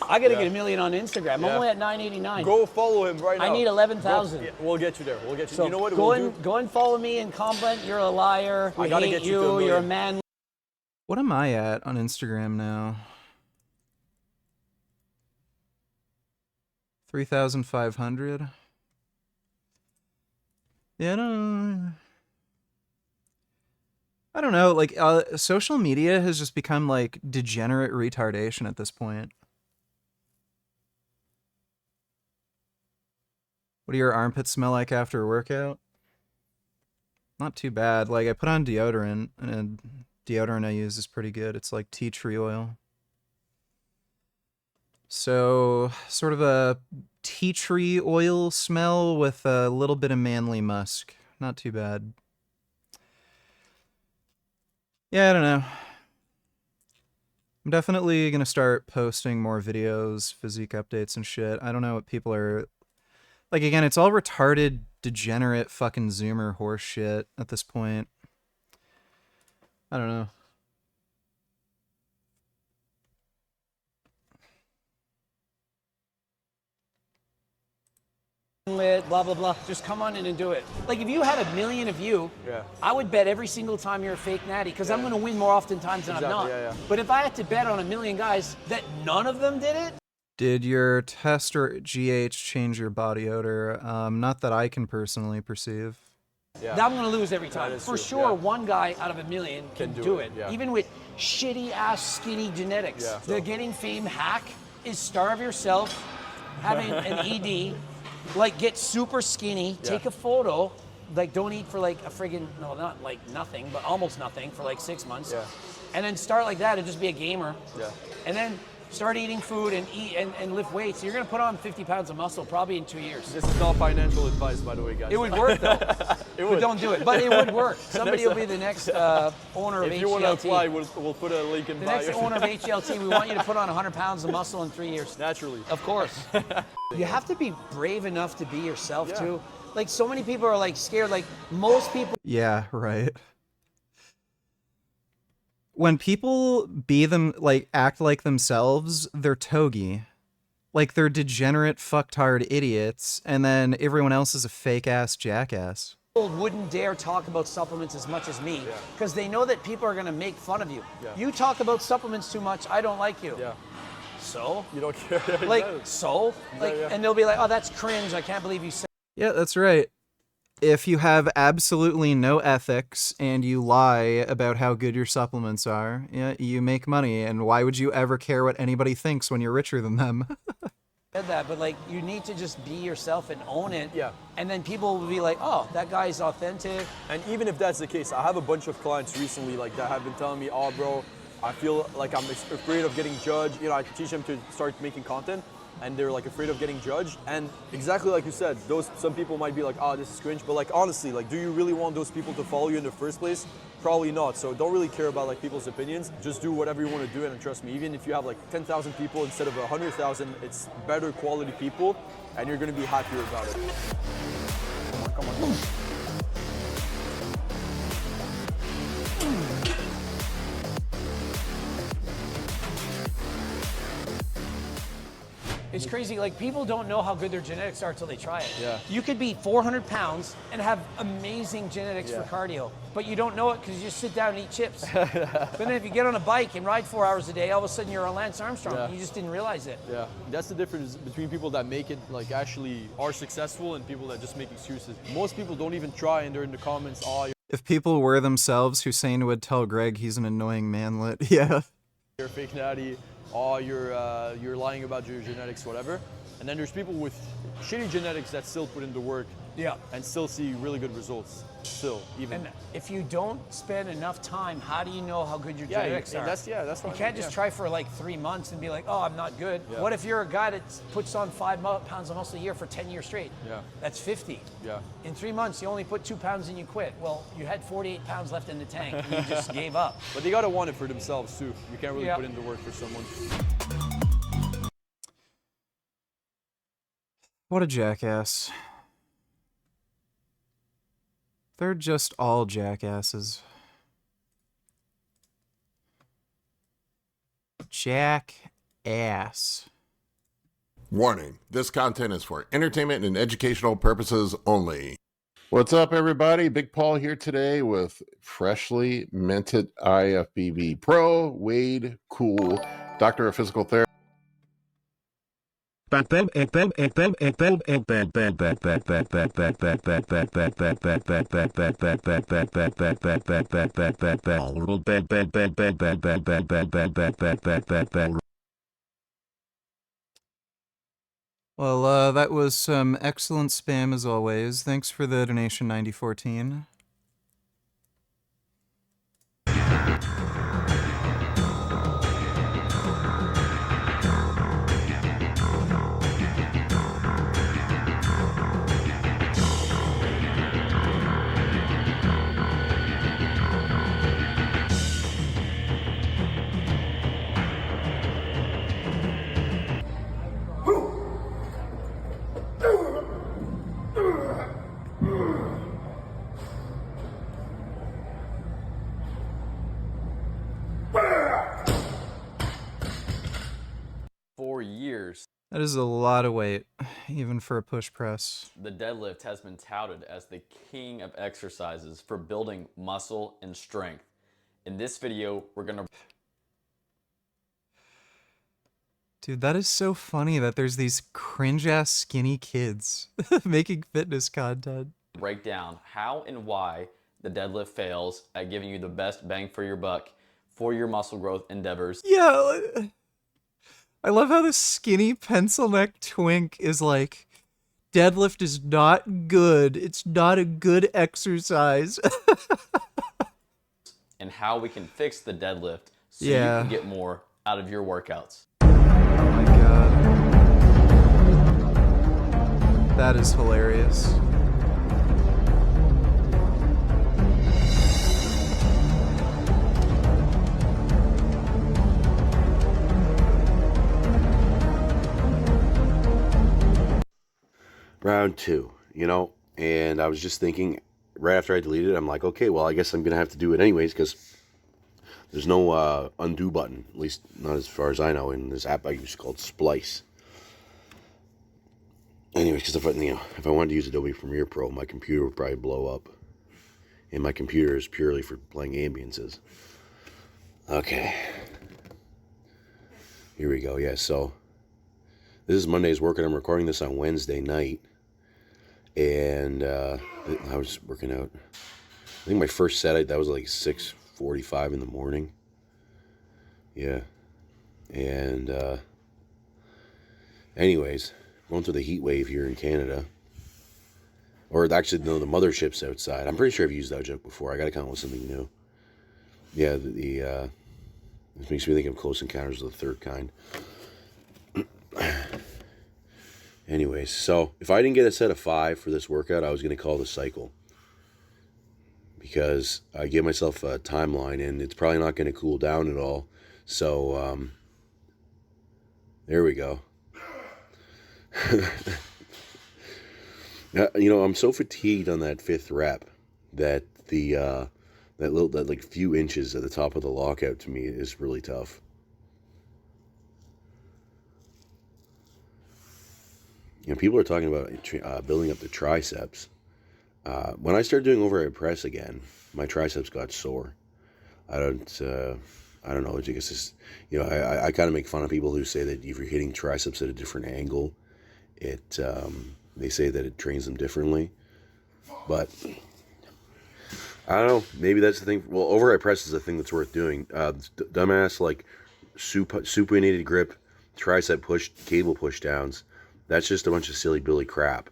I gotta get 1 million on Instagram. I'm only at 989. Go follow him right now. I need 11,000. We'll get you there. We'll get you. So you know what? Go and follow me and comment. You're a liar. We hate you. You're a man. What am I at on Instagram now? 3,500. Yeah, I don't know, like, social media has just become, like, degenerate retardation at this point. What do your armpits smell like after a workout? Not too bad. Like, I put on deodorant, and deodorant I use is pretty good. It's like tea tree oil. So, sort of a tea tree oil smell with a little bit of manly musk. Not too bad. Yeah, I don't know. I'm definitely gonna start posting more videos, physique updates and shit. I don't know what people are... Like, again, it's all retarded, degenerate fucking Zoomer horse shit at this point. I don't know. Lit, blah blah blah. Just come on in and do it. Like if you had 1 million of you, I would bet every single time you're a fake natty because I'm going to win more oftentimes than I'm not. But if I had to bet on 1 million guys that none of them did it. Did your test or GH change your body odor? Not that I can personally perceive. I'm going to lose every time. For sure, one guy out of 1 million can do it. Even with shitty ass skinny genetics. The getting fame hack is starve yourself, having an ED. Like get super skinny, take a photo, like don't eat for like a friggin', no, not like nothing, but almost nothing for like 6 months. And then start like that and just be a gamer. And then start eating food and eat and lift weights. You're gonna put on 50 pounds of muscle probably in 2 years. This is not financial advice, by the way, guys. It would work though. But don't do it. But it would work. Somebody will be the next owner of HGLT. If you want to apply, we'll put a link in bio. The next owner of HGLT, we want you to put on 100 pounds of muscle in 3 years. Naturally. Of course. You have to be brave enough to be yourself too. Like so many people are like scared, like most people. Yeah, right. When people act like themselves, they're togy. Like they're degenerate fucktard idiots, and then everyone else is a fake ass jackass. People wouldn't dare talk about supplements as much as me because they know that people are going to make fun of you. You talk about supplements too much, I don't like you. So? You don't care. Like, so? Like, and they'll be like, oh, that's cringe. I can't believe you said. Yeah, that's right. If you have absolutely no ethics and you lie about how good your supplements are, you make money. And why would you ever care what anybody thinks when you're richer than them? That, but like, you need to just be yourself and own it. And then people will be like, oh, that guy's authentic. And even if that's the case, I have a bunch of clients recently like that have been telling me, oh, bro, I feel like I'm afraid of getting judged. You know, I teach them to start making content and they're like afraid of getting judged. And exactly like you said, some people might be like, oh, this is cringe. But like, honestly, like, do you really want those people to follow you in the first place? Probably not. So don't really care about like people's opinions. Just do whatever you want to do. And trust me, even if you have like 10,000 people instead of 100,000, it's better quality people and you're going to be happier about it. Come on, come on. It's crazy, like people don't know how good their genetics are until they try it. You could be 400 pounds and have amazing genetics for cardio, but you don't know it because you just sit down and eat chips. But then if you get on a bike and ride 4 hours a day, all of a sudden you're on Lance Armstrong and you just didn't realize it. That's the difference between people that make it, like actually are successful and people that just make excuses. Most people don't even try and they're in the comments, oh, If people were themselves, Hussein would tell Greg he's an annoying manlet. Yeah. you're a fake natty, oh, you're lying about your genetics, whatever. And then there's people with shitty genetics that still put in the work and still see really good results. Still, even. And if you don't spend enough time, how do you know how good your genetics are? That's You can't just try for like 3 months and be like, oh, I'm not good. What if you're a guy that puts on 5 pounds of muscle a year for 10 years straight? That's 50. In 3 months, you only put 2 pounds and you quit. Well, you had 48 pounds left in the tank and you just gave up. But they gotta want it for themselves too. You can't really put in the work for someone. What a jackass. They're just all jackasses. Jackass. Warning, this content is for entertainment and educational purposes only. What's up, everybody? Big Paul here today with freshly minted IFBB Pro, Wade Cool, Doctor of Physical Therapy. Well, that was some excellent spam as always. Thanks for the donation, 9014. That is a lot of weight, even for a push press. The deadlift has been touted as the king of exercises for building muscle and strength. In this video, we're gonna... Dude, that is so funny that there's these cringe-ass skinny kids making fitness content. break down how and why the deadlift fails at giving you the best bang for your buck for your muscle growth endeavors. Yeah, I love how this skinny pencil neck twink is like, deadlift is not good. It's not a good exercise. And how we can fix the deadlift so you Yeah. can get more out of your workouts. Oh my god. That is hilarious. Round 2, you know, and I was just thinking, right after I deleted it, I'm like, okay, well, I guess I'm going to have to do it anyways, because there's no undo button, at least not as far as I know, in this app I use called Splice. Anyways, because if I wanted to use Adobe Premiere Pro, my computer would probably blow up. And my computer is purely for playing ambiences. Okay. Here we go, yeah, so this is Monday's workout. I'm recording this on Wednesday night. And I was working out. I think my first set, that was like 6:45 in the morning. Yeah. And anyways, going through the heat wave here in Canada. Or actually, no, the mothership's outside. I'm pretty sure I've used that joke before. I gotta come up with something new. Yeah, this makes me think of Close Encounters of the Third Kind. Anyways, so if I didn't get a set of 5 for this workout, I was going to call the cycle. Because I gave myself a timeline, and it's probably not going to cool down at all. So, there we go. You know, I'm so fatigued on that 5th rep that that like few inches at the top of the lockout to me is really tough. You know, people are talking about building up the triceps. When I started doing overhead press again, my triceps got sore. I don't know. I guess it's, you know, I kind of make fun of people who say that if you're hitting triceps at a different angle, they say that it trains them differently. But I don't know. Maybe that's the thing. Well, overhead press is a thing that's worth doing. Dumbass like supinated grip, tricep push, cable push downs. That's just a bunch of silly Billy crap.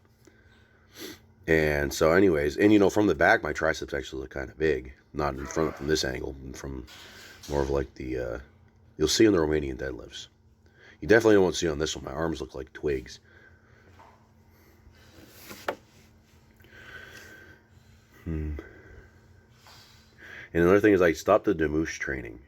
And so anyways, and you know, from the back, my triceps actually look kind of big. Not in front from this angle, from more of like the, you'll see in the Romanian deadlifts. You definitely won't see on this one. My arms look like twigs. And another thing is I stopped the Demouche training.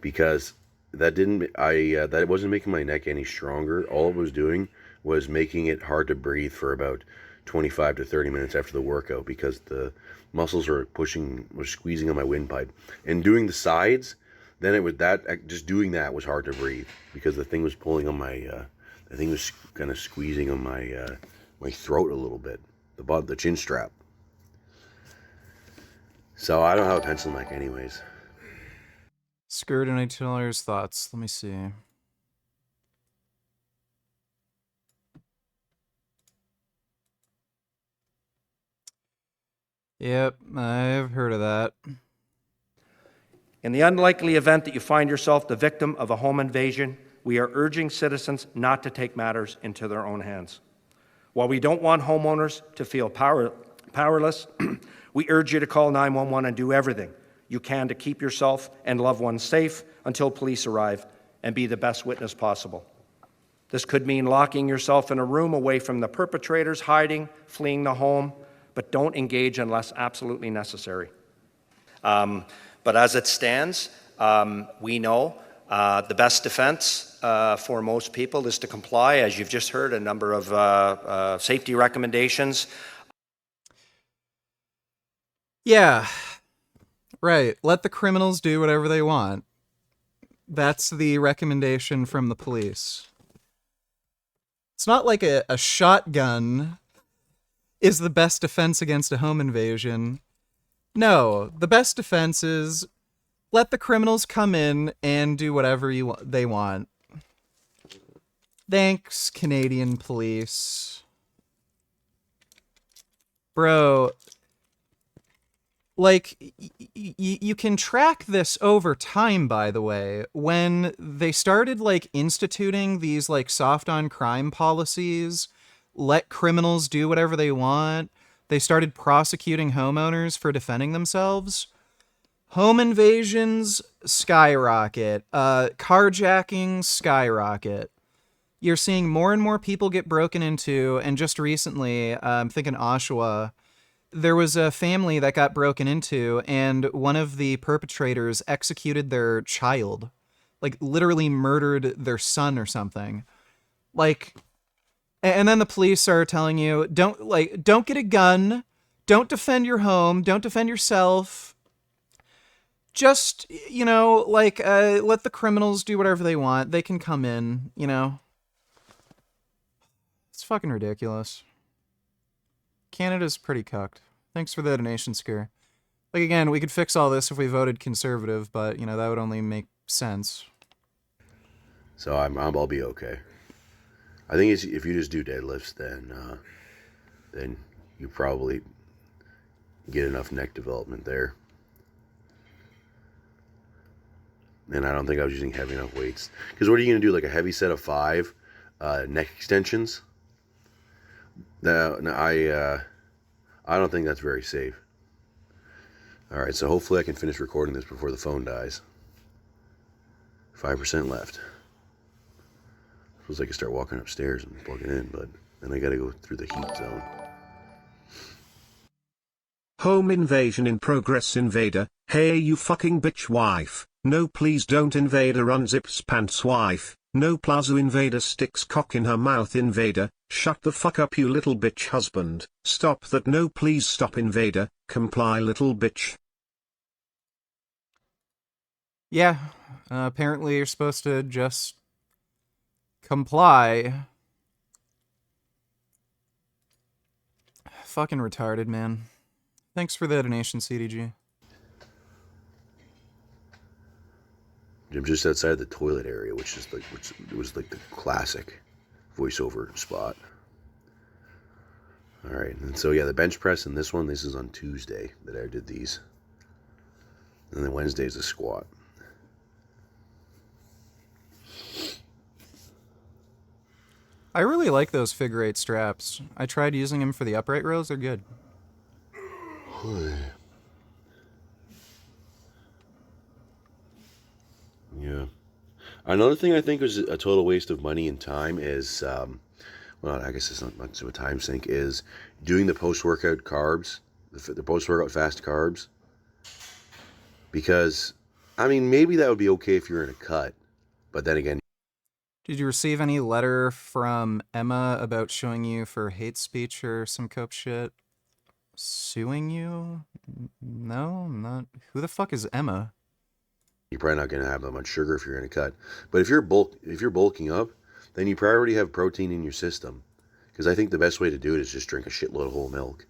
Because that wasn't making my neck any stronger. All it was doing was making it hard to breathe for about 25 to 30 minutes after the workout, because the muscles were squeezing on my windpipe. And doing the sides, then just doing that was hard to breathe, because the thing was pulling on the thing was kind of squeezing on my throat a little bit, the chin strap. So I don't have a pencil neck anyways. Skirt and $18 thoughts. Let me see. Yep, I've heard of that. In the unlikely event that you find yourself the victim of a home invasion, we are urging citizens not to take matters into their own hands. While we don't want homeowners to feel powerless, we urge you to call 911 and do everything you can to keep yourself and loved ones safe until police arrive, and be the best witness possible. This could mean locking yourself in a room away from the perpetrators, hiding, fleeing the home, but don't engage unless absolutely necessary. But as it stands, we know the best defense for most people is to comply, as you've just heard, a number of safety recommendations. Yeah, right. Let the criminals do whatever they want. That's the recommendation from the police. It's not like a shotgun is the best defense against a home invasion. No, the best defense is let the criminals come in and do whatever they want. Thanks, Canadian police. Bro, like, you can track this over time, by the way. When they started, like, instituting these, like, soft-on-crime policies, let criminals do whatever they want, they started prosecuting homeowners for defending themselves. Home invasions skyrocket. Carjacking skyrocket. You're seeing more and more people get broken into, and just recently, I'm thinking Oshawa, there was a family that got broken into, and one of the perpetrators executed their child. Like, literally murdered their son or something. Like, and then the police are telling you, don't get a gun, don't defend your home, don't defend yourself. Just, let the criminals do whatever they want. They can come in, It's fucking ridiculous. Canada's pretty cucked. Thanks for the donation, Scare. Like, again, we could fix all this if we voted conservative, but, that would only make sense. So I'll be okay. I think if you just do deadlifts, then you probably get enough neck development there. And I don't think I was using heavy enough weights. Because what are you going to do, like a heavy set of 5 neck extensions? No, I don't think that's very safe. All right, so hopefully I can finish recording this before the phone dies. 5% left. Feels like I start walking upstairs and plug it in, but then I gotta go through the heat zone. Home invasion in progress. Invader, hey you fucking bitch wife, no please don't. Invader unzips pants wife, no plaza. Invader sticks cock in her mouth. Invader, shut the fuck up you little bitch. Husband, stop that. No please stop. Invader, comply little bitch. Yeah, apparently you're supposed to just comply. Fucking retarded, man. Thanks for the donation, CDG. I'm just outside the toilet area, which was like the classic voiceover spot. All right, and so yeah, the bench press and this is on Tuesday that I did these. And then Wednesday is the squat. I really like those figure 8 straps. I tried using them for the upright rows. They're good. Yeah. Another thing I think was a total waste of money and time is, well, I guess it's not much of a time sink, is doing the post-workout carbs, the post-workout fast carbs. Because, I mean, maybe that would be okay if you're in a cut, but then again... Did you receive any letter from Emma about showing you for hate speech or some cope shit? Suing you? No, I'm not. Who the fuck is Emma? You're probably not going to have that much sugar if you're in a cut. But if you're bulking up, then you probably already have protein in your system. Because I think the best way to do it is just drink a shitload of whole milk.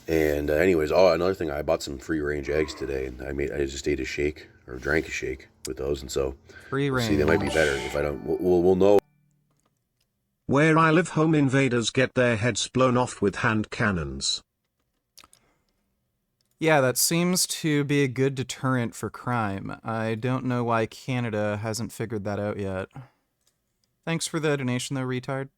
And anyways, another thing, I bought some free-range eggs today, and I just ate a shake, or drank a shake with those, and so... Free-range. See, they might be better if I don't... We'll know. Where I live, home invaders get their heads blown off with hand cannons. Yeah, that seems to be a good deterrent for crime. I don't know why Canada hasn't figured that out yet. Thanks for the donation, though, retard.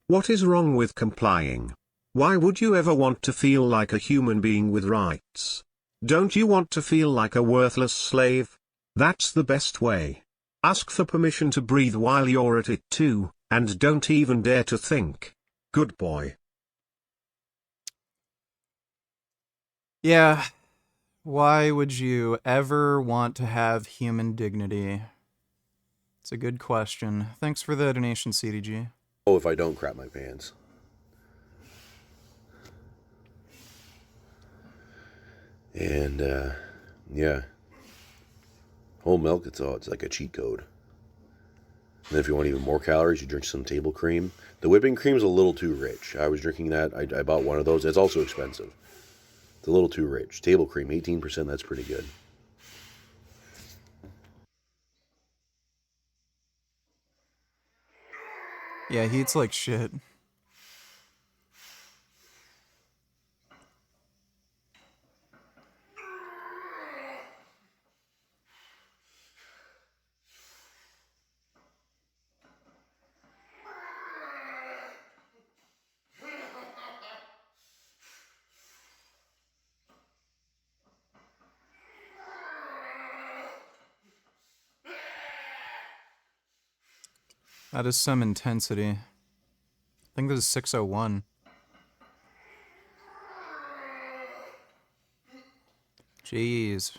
What is wrong with complying? Why would you ever want to feel like a human being with rights? Don't you want to feel like a worthless slave? That's the best way. Ask for permission to breathe while you're at it too, and don't even dare to think. Good boy. Yeah, why would you ever want to have human dignity? It's a good question. Thanks for the donation, CDG. Oh, if I don't crap my pants. And, yeah. Whole milk, it's like a cheat code. And then if you want even more calories, you drink some table cream. The whipping cream's a little too rich. I was drinking that. I bought one of those. It's also expensive. It's a little too rich. Table cream, 18%, that's pretty good. Yeah, he eats like shit. That is some intensity. I think this is 601. Jeez.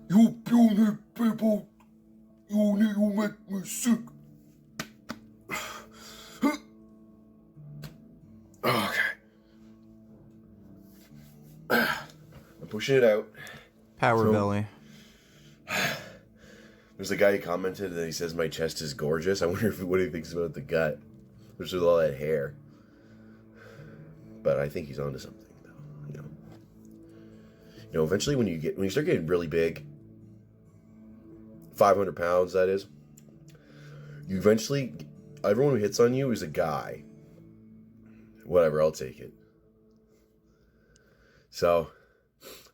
You puny people, you make me sick. Okay. I'm pushing it out. Power belly. There's a guy who commented that he says my chest is gorgeous. I wonder what he thinks about the gut. There's with all that hair. But I think he's onto something, though. You know, eventually when you start getting really big, 500 pounds, that is, you eventually, everyone who hits on you is a guy. Whatever, I'll take it. So,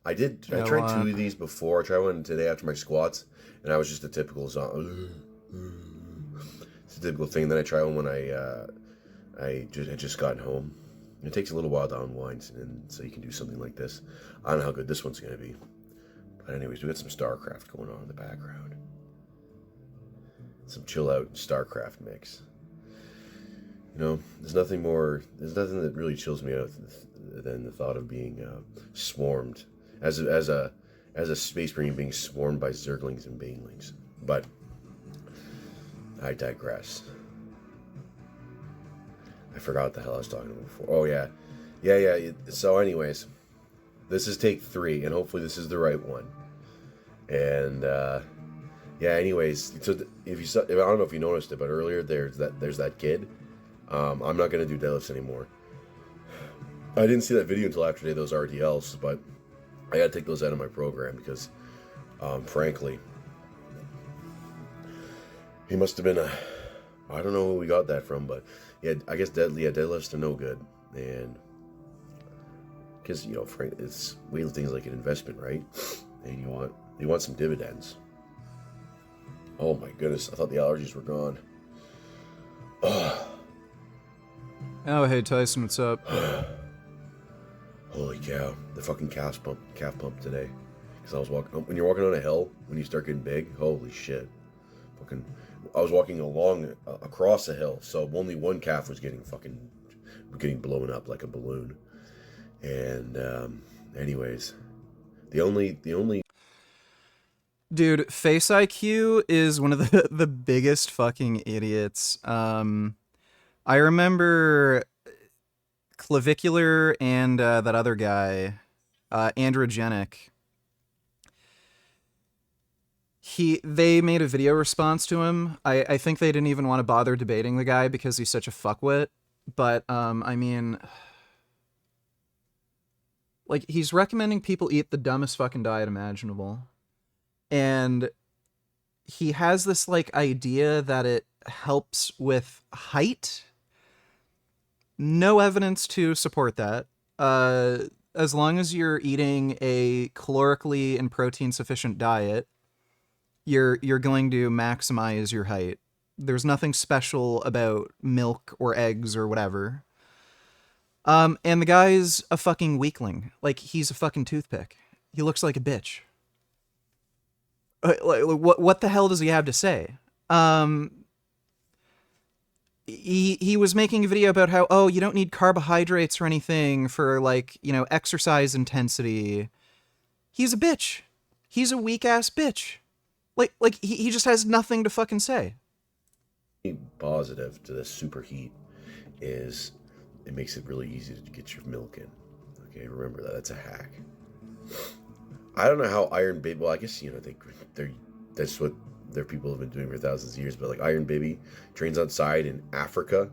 I tried 2 of these before. I tried one today after my squats, and I was just a typical zombie. It's a typical thing. Then I tried one when I had just gotten home. It takes a little while to unwind, and so you can do something like this. I don't know how good this one's going to be. But anyways, we got some StarCraft going on in the background. Some chill out StarCraft mix. You know, there's nothing that really chills me out than the thought of being swarmed as a space marine being swarmed by zerglings and banelings. But I digress. I forgot what the hell I was talking about before. Oh yeah. So anyways, this is take 3, and hopefully this is the right one. And yeah. Anyways, so I don't know if you noticed it, but earlier there's that kid. I'm not gonna do deadlifts anymore. I didn't see that video until after I did those RDLs, but I gotta take those out of my program because, frankly, he must have been I don't know who we got that from, but yeah, I guess deadlifts are no good, and because weightlifting like an investment, right? And you want some dividends. Oh my goodness, I thought the allergies were gone. Oh, hey Tyson, what's up? Holy cow, the fucking calf pump today. Because I was walking, when you're walking on a hill, when you start getting big, holy shit. I was walking across a hill, so only one calf was getting blown up like a balloon. And anyways, the only Dude, Face IQ is one of the biggest fucking idiots. I remember Clavicular and that other guy, Androgenic. They made a video response to him. I think they didn't even want to bother debating the guy because he's such a fuckwit. But I mean, like, he's recommending people eat the dumbest fucking diet imaginable. And he has this like idea that it helps with height. No evidence to support that. As long as you're eating a calorically and protein sufficient diet, you're going to maximize your height. There's nothing special about milk or eggs or whatever. And the guy's a fucking weakling. Like, he's a fucking toothpick. He looks like a bitch. What the hell does he have to say? He was making a video about how, oh, you don't need carbohydrates or anything for, like, exercise intensity. He's a bitch. He's a weak ass bitch. Like he just has nothing to fucking say. Positive to the superheat is it makes it really easy to get your milk in. Okay, remember that. That's a hack. I don't know how Iron Baby. Well, I guess they're that's what their people have been doing for thousands of years. But like Iron Baby trains outside in Africa.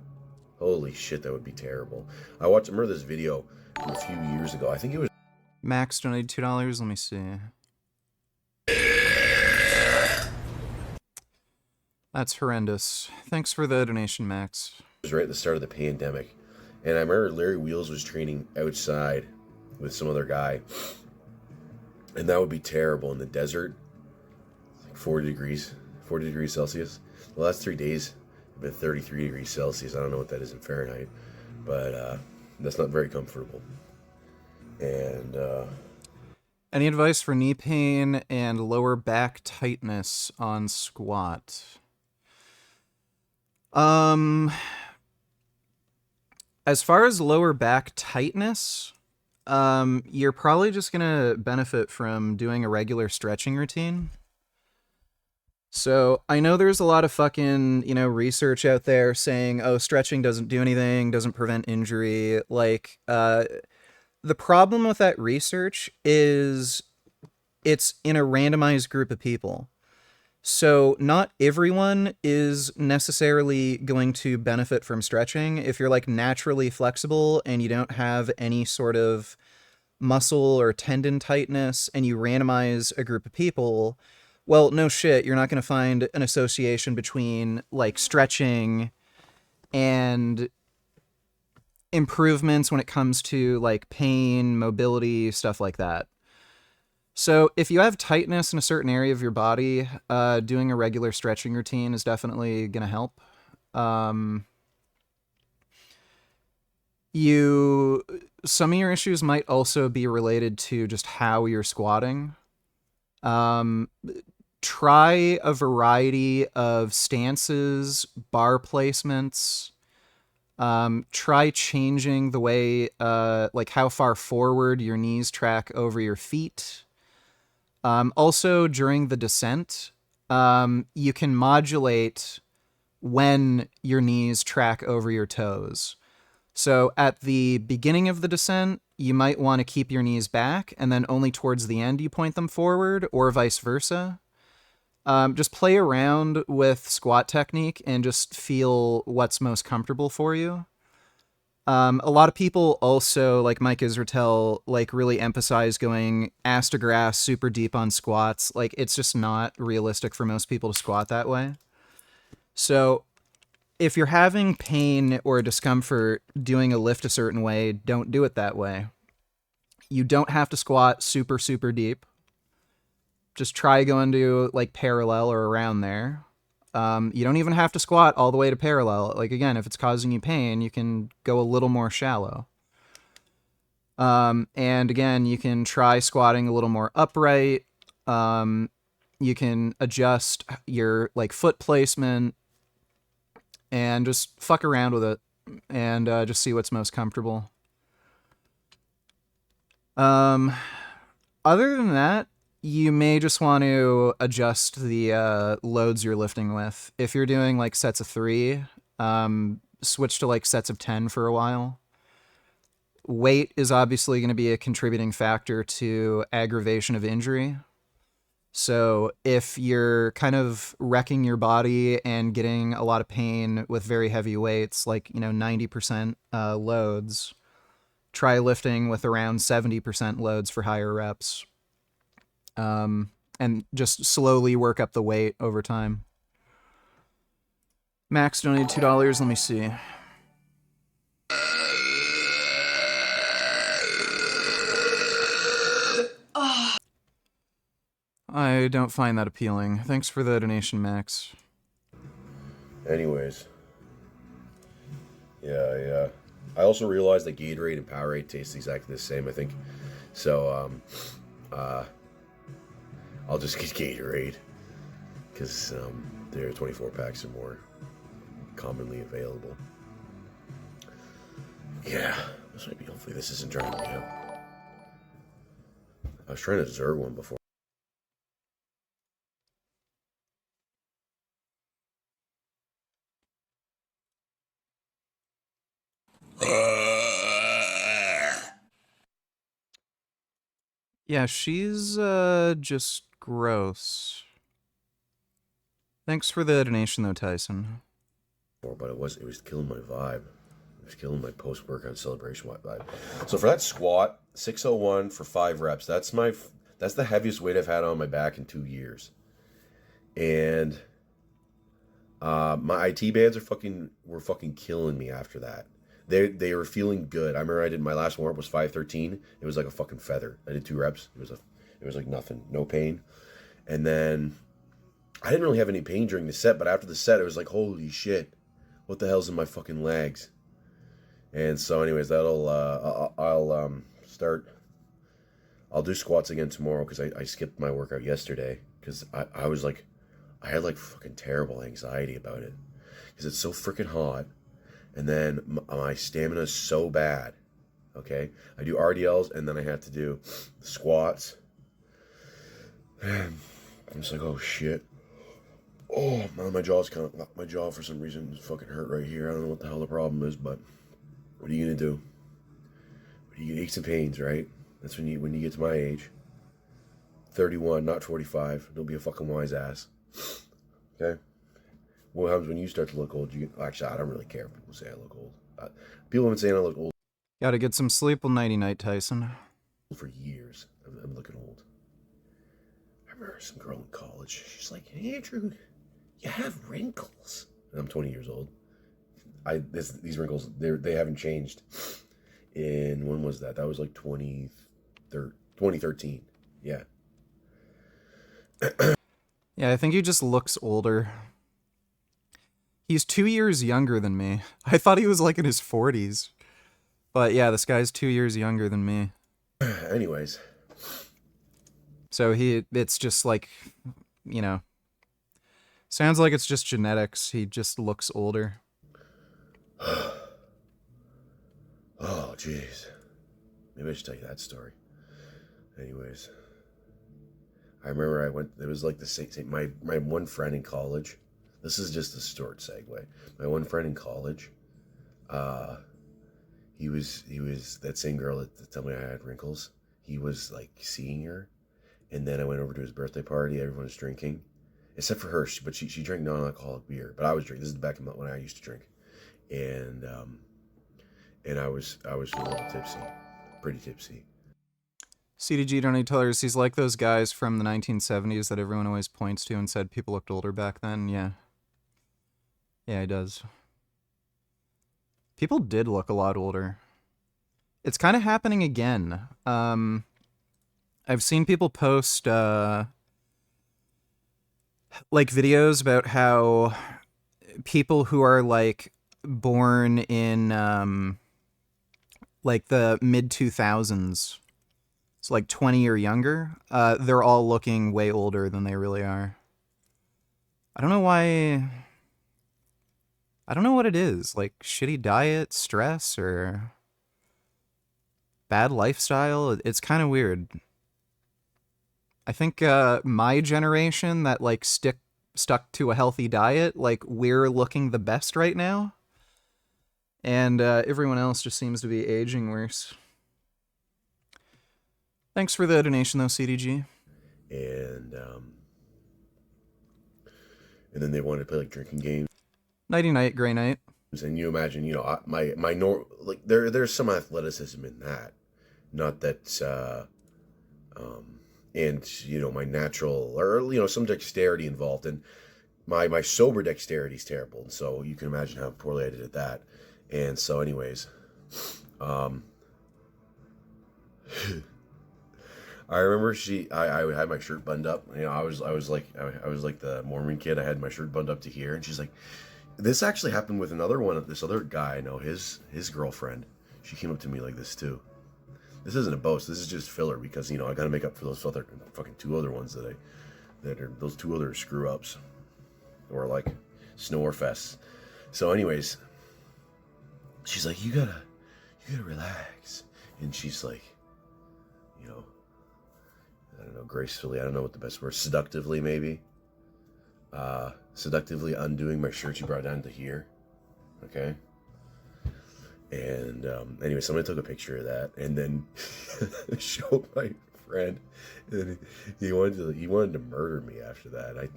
Holy shit, that would be terrible. I remember this video from a few years ago. I think it was Max donated $2. Let me see. That's horrendous. Thanks for the donation, Max. It was right at the start of the pandemic, and I remember Larry Wheels was training outside with some other guy, and that would be terrible in the desert, like 40 degrees Celsius. The last 3 days have been 33 degrees Celsius. I don't know what that is in Fahrenheit, but that's not very comfortable. And any advice for knee pain and lower back tightness on squat? As far as lower back tightness, you're probably just gonna benefit from doing a regular stretching routine. So I know there's a lot of fucking, research out there saying, oh, stretching doesn't do anything, doesn't prevent injury. Like, the problem with that research is it's in a randomized group of people. So not everyone is necessarily going to benefit from stretching. If you're like naturally flexible and you don't have any sort of muscle or tendon tightness and you randomize a group of people, well, no shit, you're not going to find an association between like stretching and improvements when it comes to like pain, mobility, stuff like that. So if you have tightness in a certain area of your body, doing a regular stretching routine is definitely going to help. Some of your issues might also be related to just how you're squatting. Try a variety of stances, bar placements. Try changing the way, like how far forward your knees track over your feet. Also, during the descent, you can modulate when your knees track over your toes. So at the beginning of the descent, you might want to keep your knees back, and then only towards the end you point them forward, or vice versa. Just play around with squat technique and just feel what's most comfortable for you. A lot of people also, like Mike Israetel, like really emphasize going ass to grass super deep on squats. Like, it's just not realistic for most people to squat that way. So if you're having pain or discomfort doing a lift a certain way, don't do it that way. You don't have to squat super, super deep. Just try going to like parallel or around there. You don't even have to squat all the way to parallel. Like, again, if it's causing you pain, you can go a little more shallow. And again, you can try squatting a little more upright. You can adjust your like foot placement and just fuck around with it and just see what's most comfortable. Other than that, you may just want to adjust the loads you're lifting with. If you're doing like sets of 3, switch to like sets of 10 for a while. Weight is obviously going to be a contributing factor to aggravation of injury. So if you're kind of wrecking your body and getting a lot of pain with very heavy weights, like, 90% loads, try lifting with around 70% loads for higher reps. And just slowly work up the weight over time. Max donated $2. Let me see. I don't find that appealing. Thanks for the donation, Max. anyways, yeah. I also realized that Gatorade and Powerade taste exactly the same, I think. So, I'll just get Gatorade because their 24 packs are more commonly available. Yeah, hopefully this isn't driving me out. I was trying to observe one before. Yeah, she's just gross. Thanks for the donation though, Tyson. But it was killing my vibe. It was killing my post-workout celebration vibe. So for that squat, 601 for 5 reps. That's the heaviest weight I've had on my back in 2 years. And my IT bands were fucking killing me after that. They were feeling good. I remember I did my last warm up was 513. It was like a fucking feather. I did 2 reps. It was like nothing, no pain. And then I didn't really have any pain during the set, but after the set, it was like, holy shit, what the hell's in my fucking legs? And so, anyways, I'll do squats again tomorrow because I skipped my workout yesterday because I had like fucking terrible anxiety about it because it's so freaking hot, and then my stamina is so bad. Okay, I do RDLs and then I have to do squats. And I'm just like, oh shit. Oh man, my jaw for some reason is fucking hurt right here. I don't know what the hell the problem is, but what are you gonna do? You get aches and pains, right? That's when you get to my age. 31, not 45. Don't be a fucking wise ass. Okay? What happens when you start to look old? Actually, I don't really care if people say I look old. People have been saying I look old Gotta get some sleep all nighty night, Tyson. for years. I'm looking old. I remember some girl in college. She's like, hey, Andrew, you have wrinkles. And I'm 20 years old. These wrinkles, they haven't changed. And when was that? That was like 2013. Yeah. Yeah, I think he just looks older. He's 2 years younger than me. I thought he was like in his 40s. But yeah, this guy's 2 years younger than me. Anyways. So it's just like, you know, sounds like it's just genetics. He just looks older. Oh, jeez. Maybe I should tell you that story. Anyways. I remember it was like the same, my one friend in college. This is just a short segue. My one friend in college, he was that same girl that told me I had wrinkles. He was like seeing her, and then I went over to his birthday party. Everyone was drinking, except for her. But she drank non-alcoholic beer, but I was drinking. This is back when I used to drink, and I was a little tipsy, pretty tipsy. CDG Donny Tellers, he's like those guys from the 1970s that everyone always points to and said people looked older back then. Yeah. Yeah, he does. People did look a lot older. It's kind of happening again. I've seen people post like videos about how people who are like born in like the mid 2000s, so like 20 or younger, they're all looking way older than they really are. I don't know why. I don't know what it is, like shitty diet, stress, or bad lifestyle. It's kind of weird. I think my generation that like stuck to a healthy diet, like we're looking the best right now. And everyone else just seems to be aging worse. Thanks for the donation though, CDG. And then they wanted to play like drinking games. Nighty night, gray night. And you imagine, you know, my like there's some athleticism in that, not that, and you know my natural or you know some dexterity involved, and my sober dexterity is terrible, and so you can imagine how poorly I did at that. And so, anyways, I remember I had my shirt buttoned up. You know, I was like the Mormon kid. I had my shirt buttoned up to here, and she's like, this actually happened with this other guy I know, his girlfriend. She came up to me like this too. This isn't a boast. This is just filler because, you know, I got to make up for those fucking 2 other ones that are those 2 other screw ups or like snore fests. So, anyways, she's like, you gotta relax, and she's like, you know, I don't know, gracefully. I don't know what the best word. Seductively, maybe. Seductively undoing my shirt she brought down to here. Okay. And anyway, somebody took a picture of that and then showed my friend. And he wanted to murder me after that. I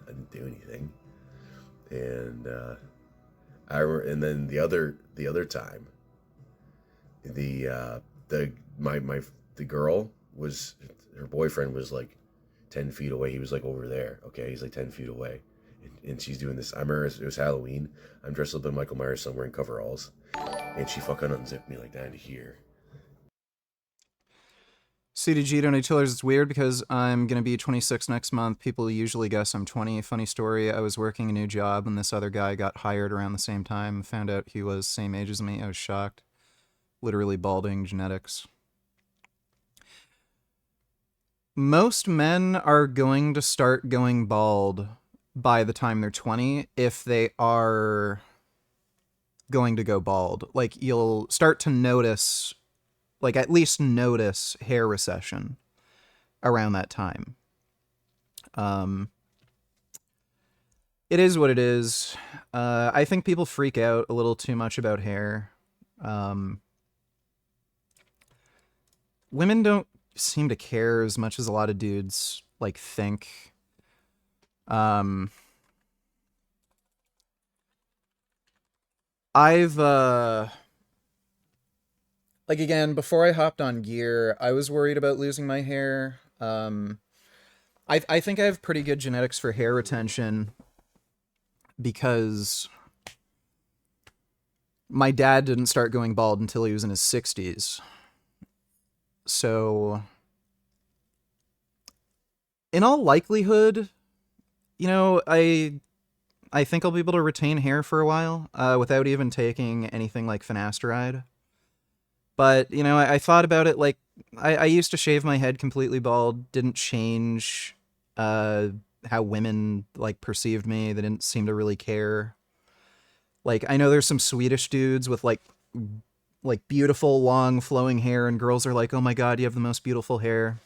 didn't do anything. And I remember, and then the other time, the girl was, her boyfriend was like 10 feet away. He was like over there. Okay, he's like 10 feet away, and she's doing this. I remember it was Halloween. I'm dressed up in Michael Myers somewhere in coveralls, and she fucking unzipped me like down to here. CDG Donate Chillers, it's weird because I'm going to be 26 next month. People usually guess I'm 20. Funny story, I was working a new job and this other guy got hired around the same time. Found out he was same age as me. I was shocked. Literally balding genetics. Most men are going to start going bald by the time they're 20 if they are going to go bald. Like, you'll start to notice, like, at least notice hair recession around that time. It is what it is. I think people freak out a little too much about hair. Women don't seem to care as much as a lot of dudes, like, think. I've, like, again, before I hopped on gear, I was worried about losing my hair. I think I have pretty good genetics for hair retention because my dad didn't start going bald until he was in his 60s. So, in all likelihood, you know, I think I'll be able to retain hair for a while without even taking anything like finasteride. But, you know, I thought about it, like, I used to shave my head completely bald, didn't change how women, like, perceived me. They didn't seem to really care. Like, I know there's some Swedish dudes with, like beautiful, long, flowing hair, and girls are like, oh my god, you have the most beautiful hair.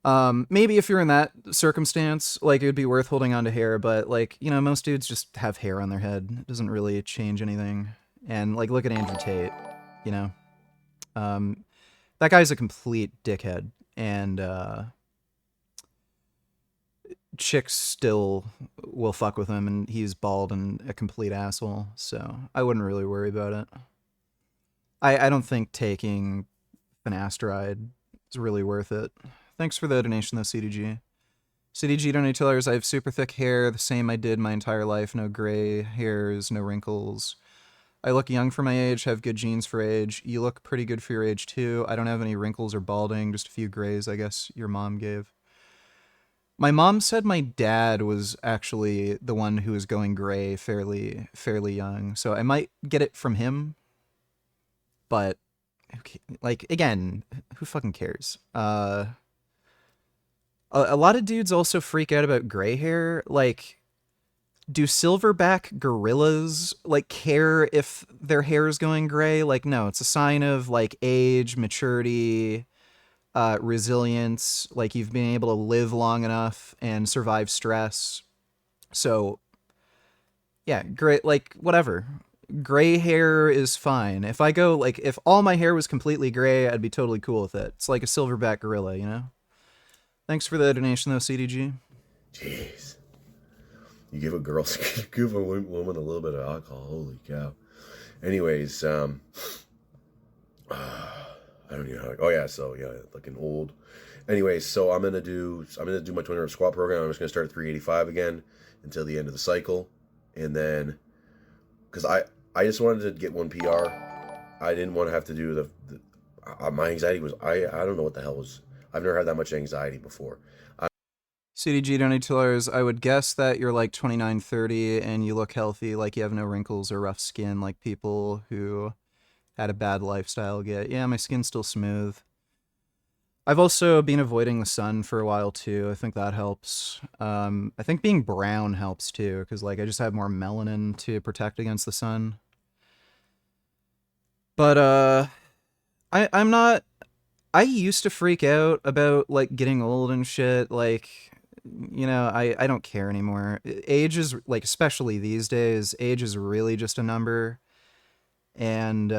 Maybe if you're in that circumstance, like, it would be worth holding on to hair, but, like, you know, most dudes just have hair on their head. It doesn't really change anything. And, like, look at Andrew Tate, you know? That guy's a complete dickhead, and, chicks still will fuck with him, and he's bald and a complete asshole, so I wouldn't really worry about it. I don't think taking finasteride is really worth it. Thanks for the donation, though, CDG. CDG donators, I have super thick hair, the same I did my entire life, no gray hairs, no wrinkles. I look young for my age, have good genes for age. You look pretty good for your age, too. I don't have any wrinkles or balding, just a few grays, I guess your mom gave. My mom said my dad was actually the one who was going gray fairly young, so I might get it from him. But, like, again, who fucking cares? A lot of dudes also freak out about gray hair. Like, do silverback gorillas, like, care if their hair is going gray? Like, no, it's a sign of, like, age, maturity, resilience. Like, you've been able to live long enough and survive stress. So, yeah, gray, like, whatever. Gray hair is fine. If I go, like, if all my hair was completely gray, I'd be totally cool with it. It's like a silverback gorilla, you know? Thanks for the donation, though, CDG. Jeez. You give a girl, give a woman a little bit of alcohol. Holy cow. Anyways, I don't know how. Oh yeah, so yeah, like an old. Anyways, so I'm gonna do my 20 rep squat program. I'm just gonna start at 385 again until the end of the cycle, and then because I just wanted to get one PR. I didn't want to have to do my anxiety was I don't know what the hell was. I've never had that much anxiety before. CDG donators, I would guess that you're like 29, 30 and you look healthy, like you have no wrinkles or rough skin like people who had a bad lifestyle get. Yeah, my skin's still smooth. I've also been avoiding the sun for a while too. I think that helps. I think being brown helps too, because like I just have more melanin to protect against the sun. But I'm not. I used to freak out about like getting old and shit. Like, you know, I don't care anymore. Age is like, especially these days, age is really just a number. And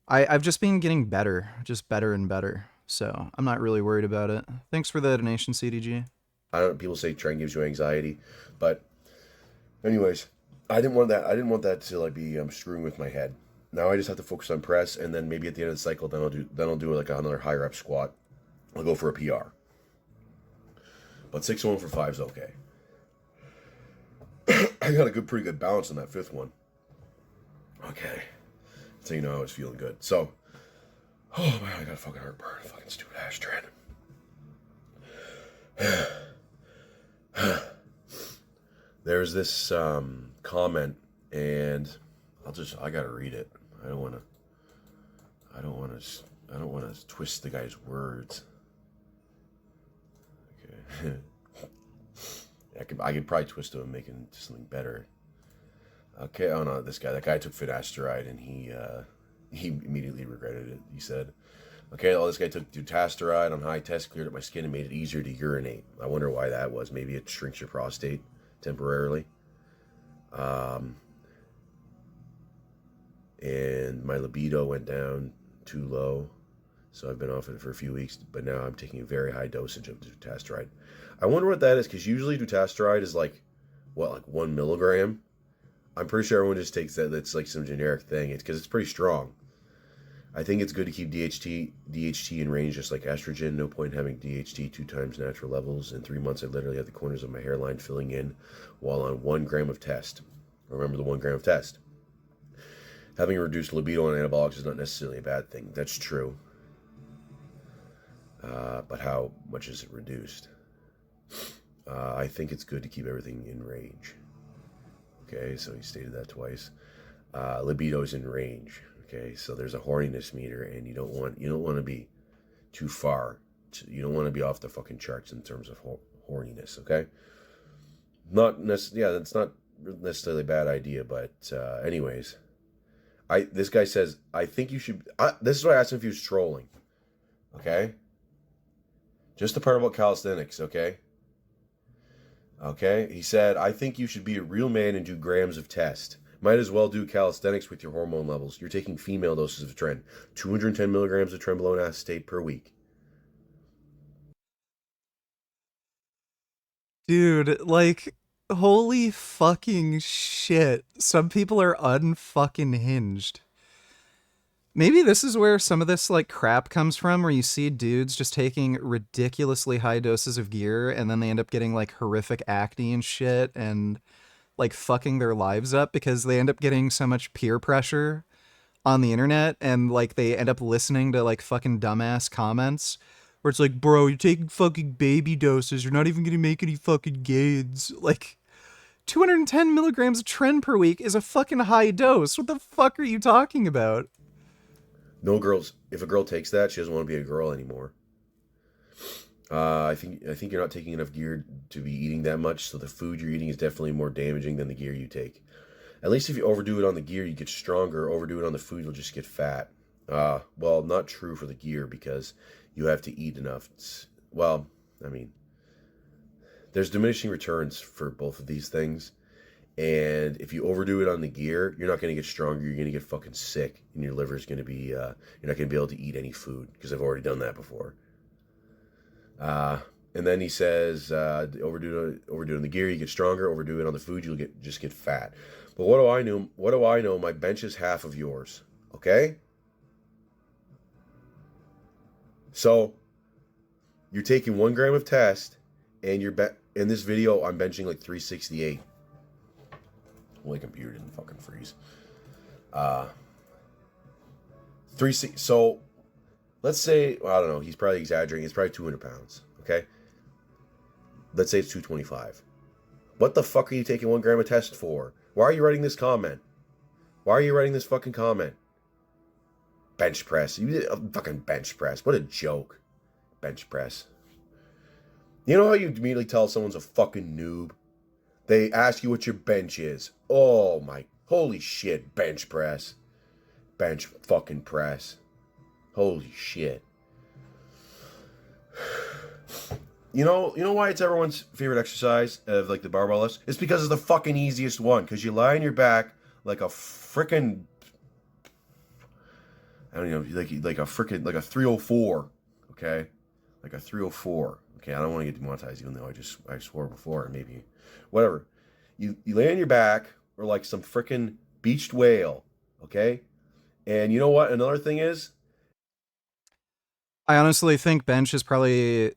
I've just been getting better, just better and better. So I'm not really worried about it. Thanks for the donation, CDG. I don't. People say tren gives you anxiety, but anyways, I didn't want that. I didn't want that to like be screwing with my head. Now I just have to focus on press, and then maybe at the end of the cycle, then I'll do like another high rep squat. I'll go for a PR. But 6-1 for 5 is okay. I got a pretty good balance on that 5th one. Okay. So you know I was feeling good. So, oh man, I got a fucking heartburn. Fucking stupid ass trend. There's this comment, and I gotta read it. I don't want to twist the guy's words. Okay. I could probably twist him and make it into something better. Okay, oh no, that guy took finasteride and he immediately regretted it. He said, okay, this guy took dutasteride on high test, cleared up my skin and made it easier to urinate. I wonder why that was. Maybe it shrinks your prostate temporarily. And my libido went down too low, so I've been off it for a few weeks, but now I'm taking a very high dosage of dutasteride. I wonder what that is, because usually dutasteride is like 1 milligram? I'm pretty sure everyone just takes that. That's like some generic thing. It's because it's pretty strong. I think it's good to keep DHT in range, just like estrogen. No point in having DHT 2 times natural levels. In 3 months, I literally had the corners of my hairline filling in while on 1 gram of test. Remember the 1 gram of test. Having a reduced libido on anabolics is not necessarily a bad thing. That's true. But how much is it reduced? I think it's good to keep everything in range. Okay, so he stated that twice. Libido's in range. Okay, so there's a horniness meter, and you don't want to be too far. You don't want to be off the fucking charts in terms of horniness. Okay, that's not necessarily a bad idea, but anyways, this guy says I think you should. This is why I asked him if he was trolling. Okay, just the part about calisthenics. Okay, he said, I think you should be a real man and do grams of test. Might as well do calisthenics with your hormone levels. You're taking female doses of tren. 210 milligrams of trenbolone acetate per week. Dude, like, holy fucking shit. Some people are unfucking hinged. Maybe this is where some of this like crap comes from, where you see dudes just taking ridiculously high doses of gear and then they end up getting like horrific acne and shit and like fucking their lives up because they end up getting so much peer pressure on the internet and like they end up listening to like fucking dumbass comments where it's like, bro, you're taking fucking baby doses. You're not even gonna make any fucking gains. Like 210 milligrams of tren per week is a fucking high dose. What the fuck are you talking about? No girls. If a girl takes that, she doesn't want to be a girl anymore. I think you're not taking enough gear to be eating that much, so the food you're eating is definitely more damaging than the gear you take. At least if you overdo it on the gear, you get stronger. Overdo it on the food, you'll just get fat. Well, not true for the gear because you have to eat enough. Well, I mean, there's diminishing returns for both of these things. And if you overdo it on the gear, you're not going to get stronger. You're going to get fucking sick, and your liver's going to be. You're not going to be able to eat any food because I've already done that before. And then he says, overdo it on the gear, you get stronger. Overdo it on the food, you'll just get fat. But what do I know? What do I know? My bench is half of yours. Okay. So you're taking 1 gram of test, and in this video, I'm benching like 368. My computer didn't fucking freeze. So let's say, well, I don't know, he's probably exaggerating. It's probably 200 pounds. Okay. Let's say it's 225. What the fuck are you taking 1 gram of test for? Why are you writing this comment? Why are you writing this fucking comment? Bench press. You did a fucking bench press. What a joke. Bench press. You know how you immediately tell someone's a fucking noob? They ask you what your bench is. Oh my, holy shit, bench press. Bench fucking press. Holy shit. You know why it's everyone's favorite exercise of like the barbell lifts? It's because it's the fucking easiest one. Because you lie on your back like a frickin'... I don't know, like a freaking, like a 304, okay? Like a 304. Okay, I don't want to get demonetized, even though I swore before, maybe. Whatever. You lay on your back, or like some freaking beached whale, okay? And you know what another thing is? I honestly think bench is probably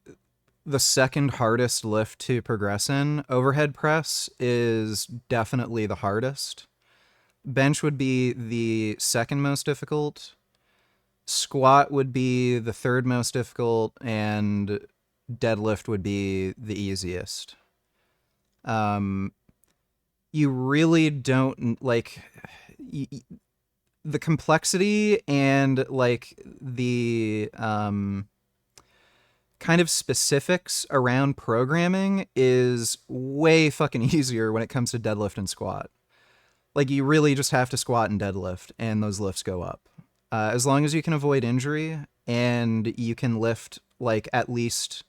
the second hardest lift to progress in. Overhead press is definitely the hardest. Bench would be the second most difficult. Squat would be the third most difficult, and deadlift would be the easiest. You really don't like the complexity and like the kind of specifics around programming is way fucking easier when it comes to deadlift and squat. Like, you really just have to squat and deadlift, and those lifts go up. As long as you can avoid injury and you can lift, like, at least,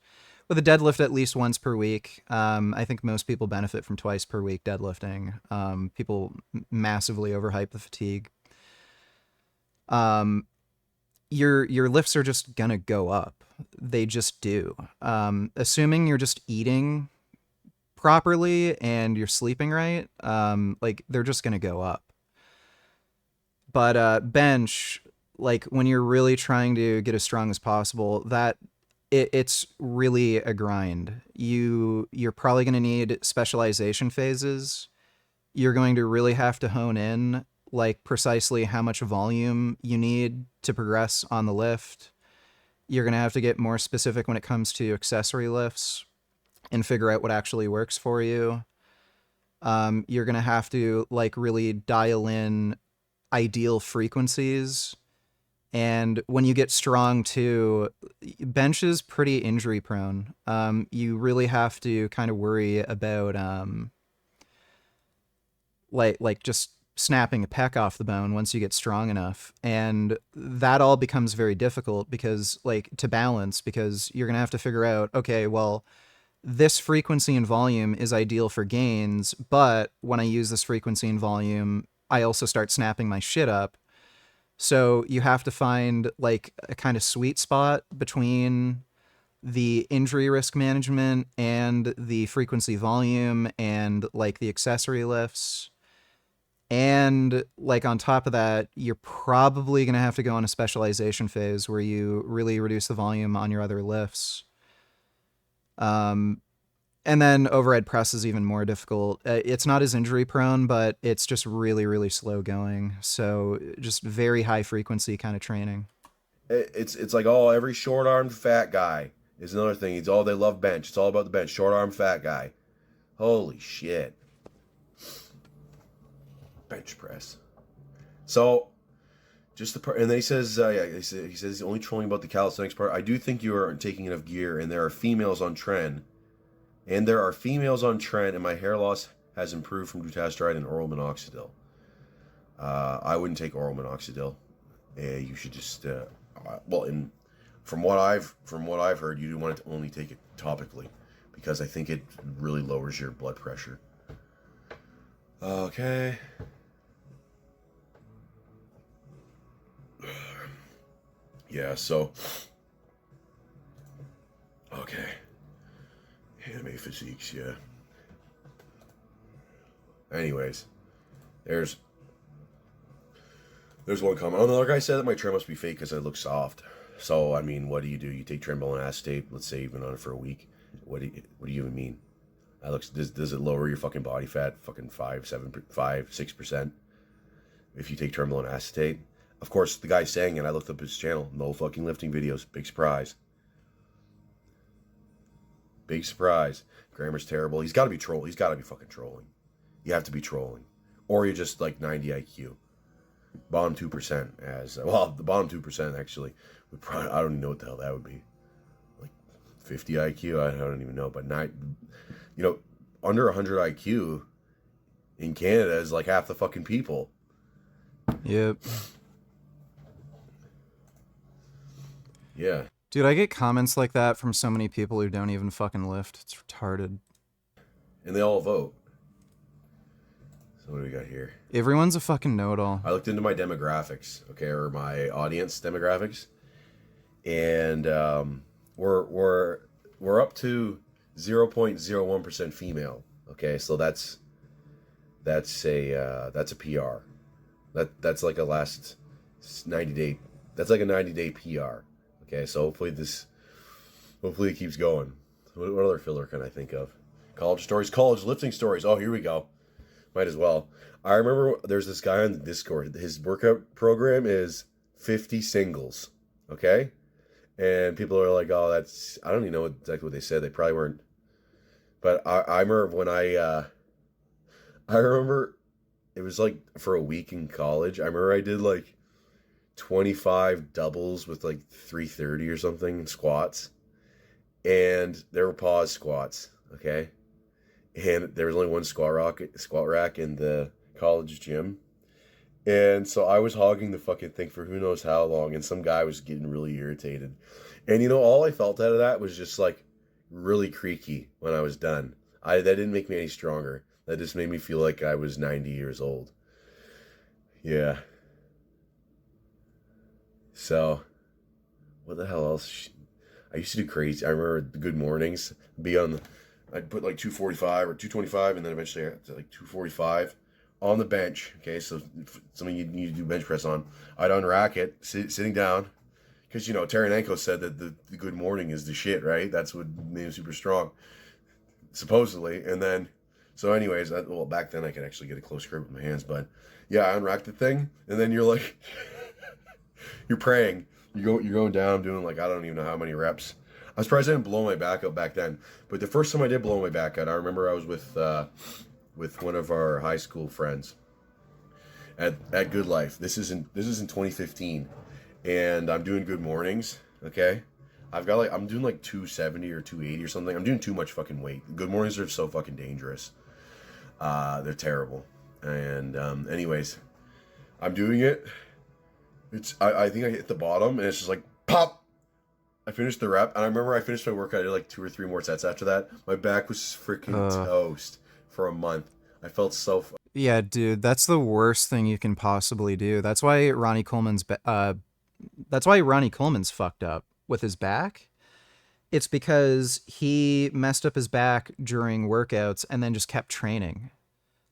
with a deadlift at least once per week. I think most people benefit from twice per week deadlifting. People massively overhype the fatigue. Your lifts are just gonna go up. They just do. Assuming you're just eating properly and you're sleeping right, like, they're just gonna go up. But bench, like, when you're really trying to get as strong as possible, it's really a grind. You're probably gonna need specialization phases. You're going to really have to hone in, like, precisely how much volume you need to progress on the lift. You're gonna have to get more specific when it comes to accessory lifts and figure out what actually works for you. You're going to have to, like, really dial in ideal frequencies. And when you get strong too, bench is pretty injury prone. You really have to kind of worry about like just snapping a pec off the bone once you get strong enough. And that all becomes very difficult because, like, to balance, because you're going to have to figure out, okay, well, this frequency and volume is ideal for gains, but when I use this frequency and volume, I also start snapping my shit up. So you have to find, like, a kind of sweet spot between the injury risk management and the frequency volume and, like, the accessory lifts. And, like, on top of that, you're probably going to have to go on a specialization phase where you really reduce the volume on your other lifts. And then overhead press is even more difficult. It's not as injury prone, but it's just really, really slow going. So just very high frequency kind of training. It's like, oh, every short-armed fat guy is another thing. They love bench. It's all about the bench. Short-armed fat guy. Holy shit. Bench press. So, just the part, and then he says, he says he's only trolling about the calisthenics part. I do think you are taking enough gear, and there are females on trend. And my hair loss has improved from dutasteride and oral minoxidil. I wouldn't take oral minoxidil. You should just, from what I've heard, you do want to only take it topically, because I think it really lowers your blood pressure. Okay. Yeah, so, okay. Anime physiques, yeah. Anyways, there's one comment. Oh, another guy said that my trim must be fake because I look soft. So, I mean, what do? You take trenbolone acetate, let's say you've been on it for a week. What do you even mean? Does it lower your fucking body fat fucking 6%? If you take trenbolone acetate? Of course, the guy's saying it. I looked up his channel. No fucking lifting videos. Big surprise. Big surprise. Grammar's terrible. He's got to be trolling. He's got to be fucking trolling. You have to be trolling. Or you're just like 90 IQ. Bottom 2% the bottom 2% actually would probably, I don't even know what the hell that would be. Like 50 IQ? I don't even know. But under 100 IQ in Canada is like half the fucking people. Yep. Yeah. Dude, I get comments like that from so many people who don't even fucking lift. It's retarded. And they all vote. So what do we got here? Everyone's a fucking know-it-all. I looked into my demographics, okay, or my audience demographics, and we're up to 0.01% female. Okay, so that's a PR. That's like a last 90-day. That's like a 90-day PR. Okay, so hopefully it keeps going. What other filler can I think of? College stories, college lifting stories. Oh, here we go. Might as well. I remember there's this guy on the Discord. His workout program is 50 singles. Okay? And people are like, oh, that's... I don't even know exactly what they said. They probably weren't... But I remember when I remember it was like for a week in college. I remember I did like 25 doubles with like 330 or something in squats. And there were pause squats. Okay? And there was only one squat rack in the college gym. And so I was hogging the fucking thing for who knows how long, and some guy was getting really irritated. And all I felt out of that was just like really creaky when I was done. That didn't make me any stronger. That just made me feel like I was 90 years old. Yeah. So, what the hell else? I used to do crazy. I remember the good mornings, I'd put like 245 or 225, and then eventually I got to like 245 on the bench. Okay, so something you need to do bench press on. I'd unrack it, sitting down, because Tarasenko said that the good morning is the shit, right? That's what made him super strong, supposedly. And then, so anyways, well, back then I could actually get a close grip with my hands, but yeah, I unracked the thing, and then you're like, you're praying. You're going down, doing like I don't even know how many reps. I was surprised I didn't blow my back out back then. But the first time I did blow my back out, I remember I was with one of our high school friends at Good Life. This is in 2015, and I'm doing good mornings. Okay, I'm doing like 270 or 280 or something. I'm doing too much fucking weight. Good mornings are so fucking dangerous. They're terrible. And anyways, I'm doing it. I think I hit the bottom, and it's just like pop. I finished the rep, and I remember I finished my workout. I did like 2 or 3 more sets after that. My back was freaking toast for a month. I felt so... Yeah, dude, that's the worst thing you can possibly do. That's why Ronnie Coleman's fucked up with his back. It's because he messed up his back during workouts and then just kept training,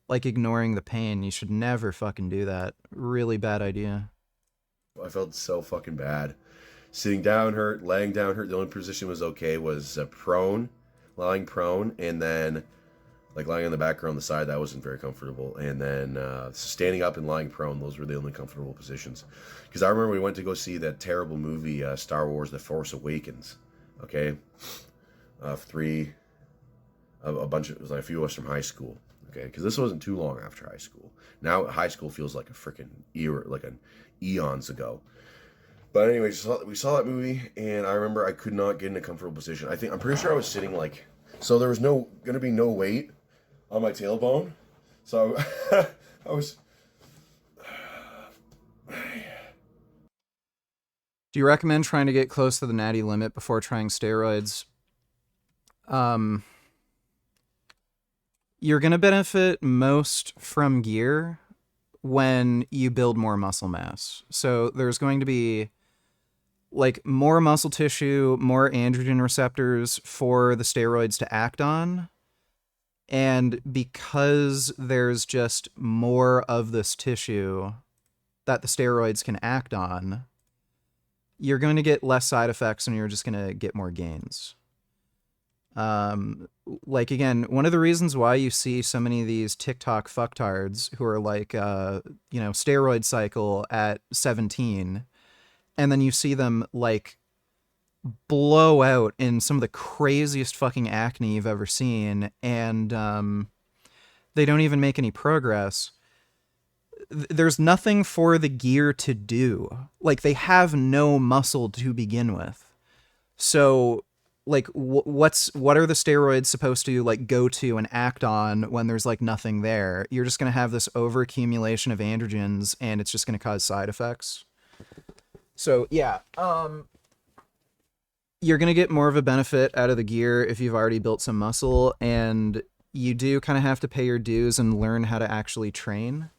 like ignoring the pain. You should never fucking do that. Really bad idea. I felt so fucking bad. Sitting down hurt, laying down hurt. The only position was okay was prone, lying prone, and then like lying on the back or on the side. That wasn't very comfortable. And then standing up and lying prone. Those were the only comfortable positions. Because I remember we went to go see that terrible movie, Star Wars: The Force Awakens. Okay, a bunch of it was like a few of us from high school. Okay, because this wasn't too long after high school. Now high school feels like a freaking era, like an eons ago. But anyways, we saw that movie, and I remember I could not get in a comfortable position. I'm pretty sure I was sitting like, so there was gonna be no weight on my tailbone, so I was. Do you recommend trying to get close to the natty limit before trying steroids? You're gonna benefit most from gear when you build more muscle mass. So there's going to be like more muscle tissue, more androgen receptors for the steroids to act on. And because there's just more of this tissue that the steroids can act on, you're going to get less side effects and you're just going to get more gains. Like, again, one of the reasons why you see so many of these TikTok fucktards who are like, steroid cycle at 17, and then you see them like blow out in some of the craziest fucking acne you've ever seen, and they don't even make any progress. There's nothing for the gear to do. Like, they have no muscle to begin with. So like what are the steroids supposed to like go to and act on when there's like nothing there? You're just going to have this overaccumulation of androgens, and it's just going to cause side effects. So yeah, you're going to get more of a benefit out of the gear if you've already built some muscle, and you do kind of have to pay your dues and learn how to actually train.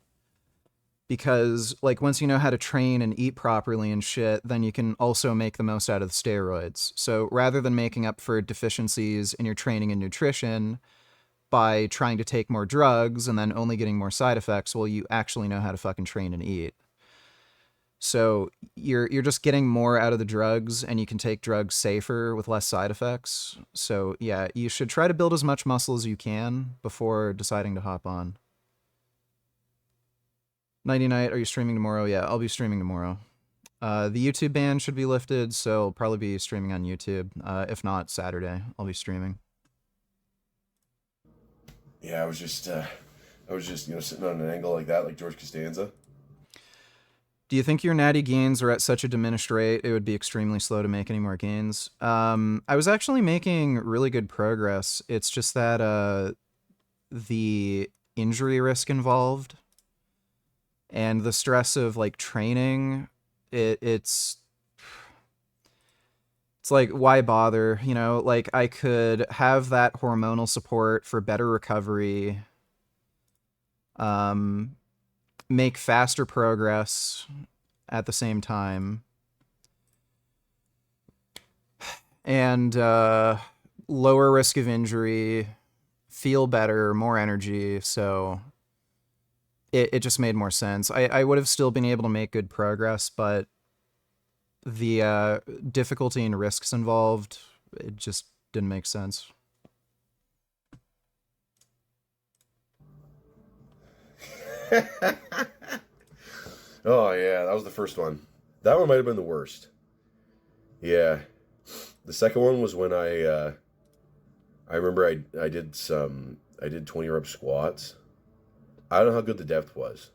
Because, like, once you know how to train and eat properly and shit, then you can also make the most out of the steroids. So rather than making up for deficiencies in your training and nutrition by trying to take more drugs and then only getting more side effects, well, you actually know how to fucking train and eat. So you're just getting more out of the drugs, and you can take drugs safer with less side effects. So yeah, you should try to build as much muscle as you can before deciding to hop on. Nighty night, are you streaming tomorrow? Yeah, I'll be streaming tomorrow. The YouTube ban should be lifted, so I'll probably be streaming on YouTube. If not, Saturday, I'll be streaming. Yeah, I was just sitting on an angle like that, like George Costanza. Do you think your natty gains are at such a diminished rate it would be extremely slow to make any more gains? I was actually making really good progress. It's just that the injury risk involved and the stress of like training, it's like, why bother? You know, like I could have that hormonal support for better recovery, make faster progress at the same time, and lower risk of injury, feel better, more energy. So it just made more sense. I would have still been able to make good progress, but the difficulty and risks involved, it just didn't make sense. Oh yeah, that was the first one. That one might have been the worst. Yeah, the second one was when I remember I did 20 rep squats. I don't know how good the depth was,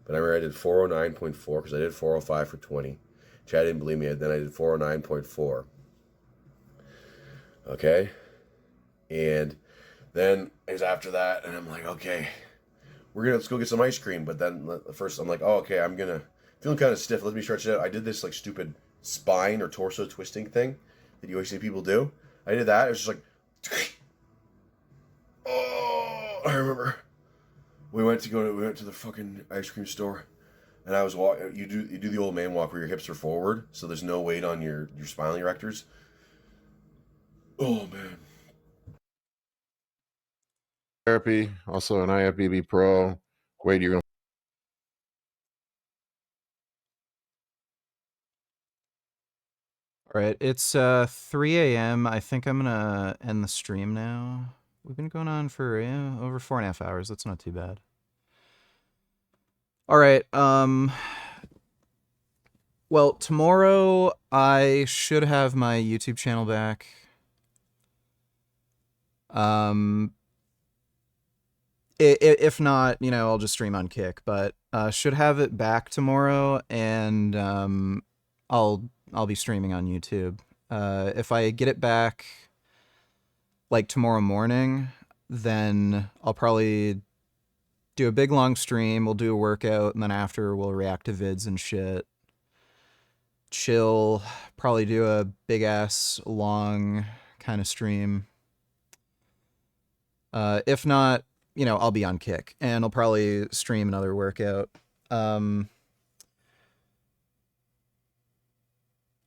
but I remember I did 409.4 because I did 405 for 20. Chad didn't believe me. Then I did 409.4. Okay, and then it was after that, and I'm like, okay, let's go get some ice cream. But then first I'm like, oh, okay, feeling kind of stiff. Let me stretch it out. I did this like stupid spine or torso twisting thing that you always see people do. I did that. It was just like, oh, I remember we went to the fucking ice cream store, and I was walking. You do the old man walk where your hips are forward, so there's no weight on your spinal erectors. Oh man. Therapy, also an IFBB Pro. Wait, you're going. All right, it's 3 a.m. I think I'm gonna end the stream now. We've been going on for over 4.5 hours. That's not too bad. All right. Well, tomorrow I should have my YouTube channel back. If not, you know, I'll just stream on Kick. But should have it back tomorrow, and I'll be streaming on YouTube. If I get it back like tomorrow morning, then I'll probably do a big long stream. We'll do a workout, and then after we'll react to vids and shit. Chill, probably do a big ass long kind of stream. If not, you know, I'll be on Kick, and I'll probably stream another workout.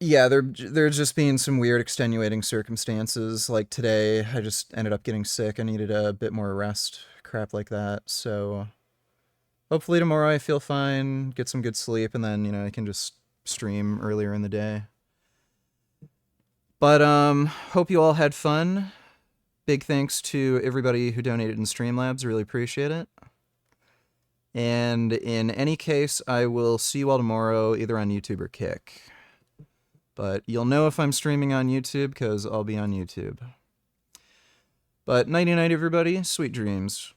Yeah, there's just been some weird extenuating circumstances. Like today, I just ended up getting sick. I needed a bit more rest, crap like that. So hopefully tomorrow I feel fine, get some good sleep, and then, you know, I can just stream earlier in the day. But hope you all had fun. Big thanks to everybody who donated in Streamlabs. Really appreciate it. And in any case, I will see you all tomorrow, either on YouTube or Kick. But you'll know if I'm streaming on YouTube, because I'll be on YouTube. But nighty-night, everybody. Sweet dreams.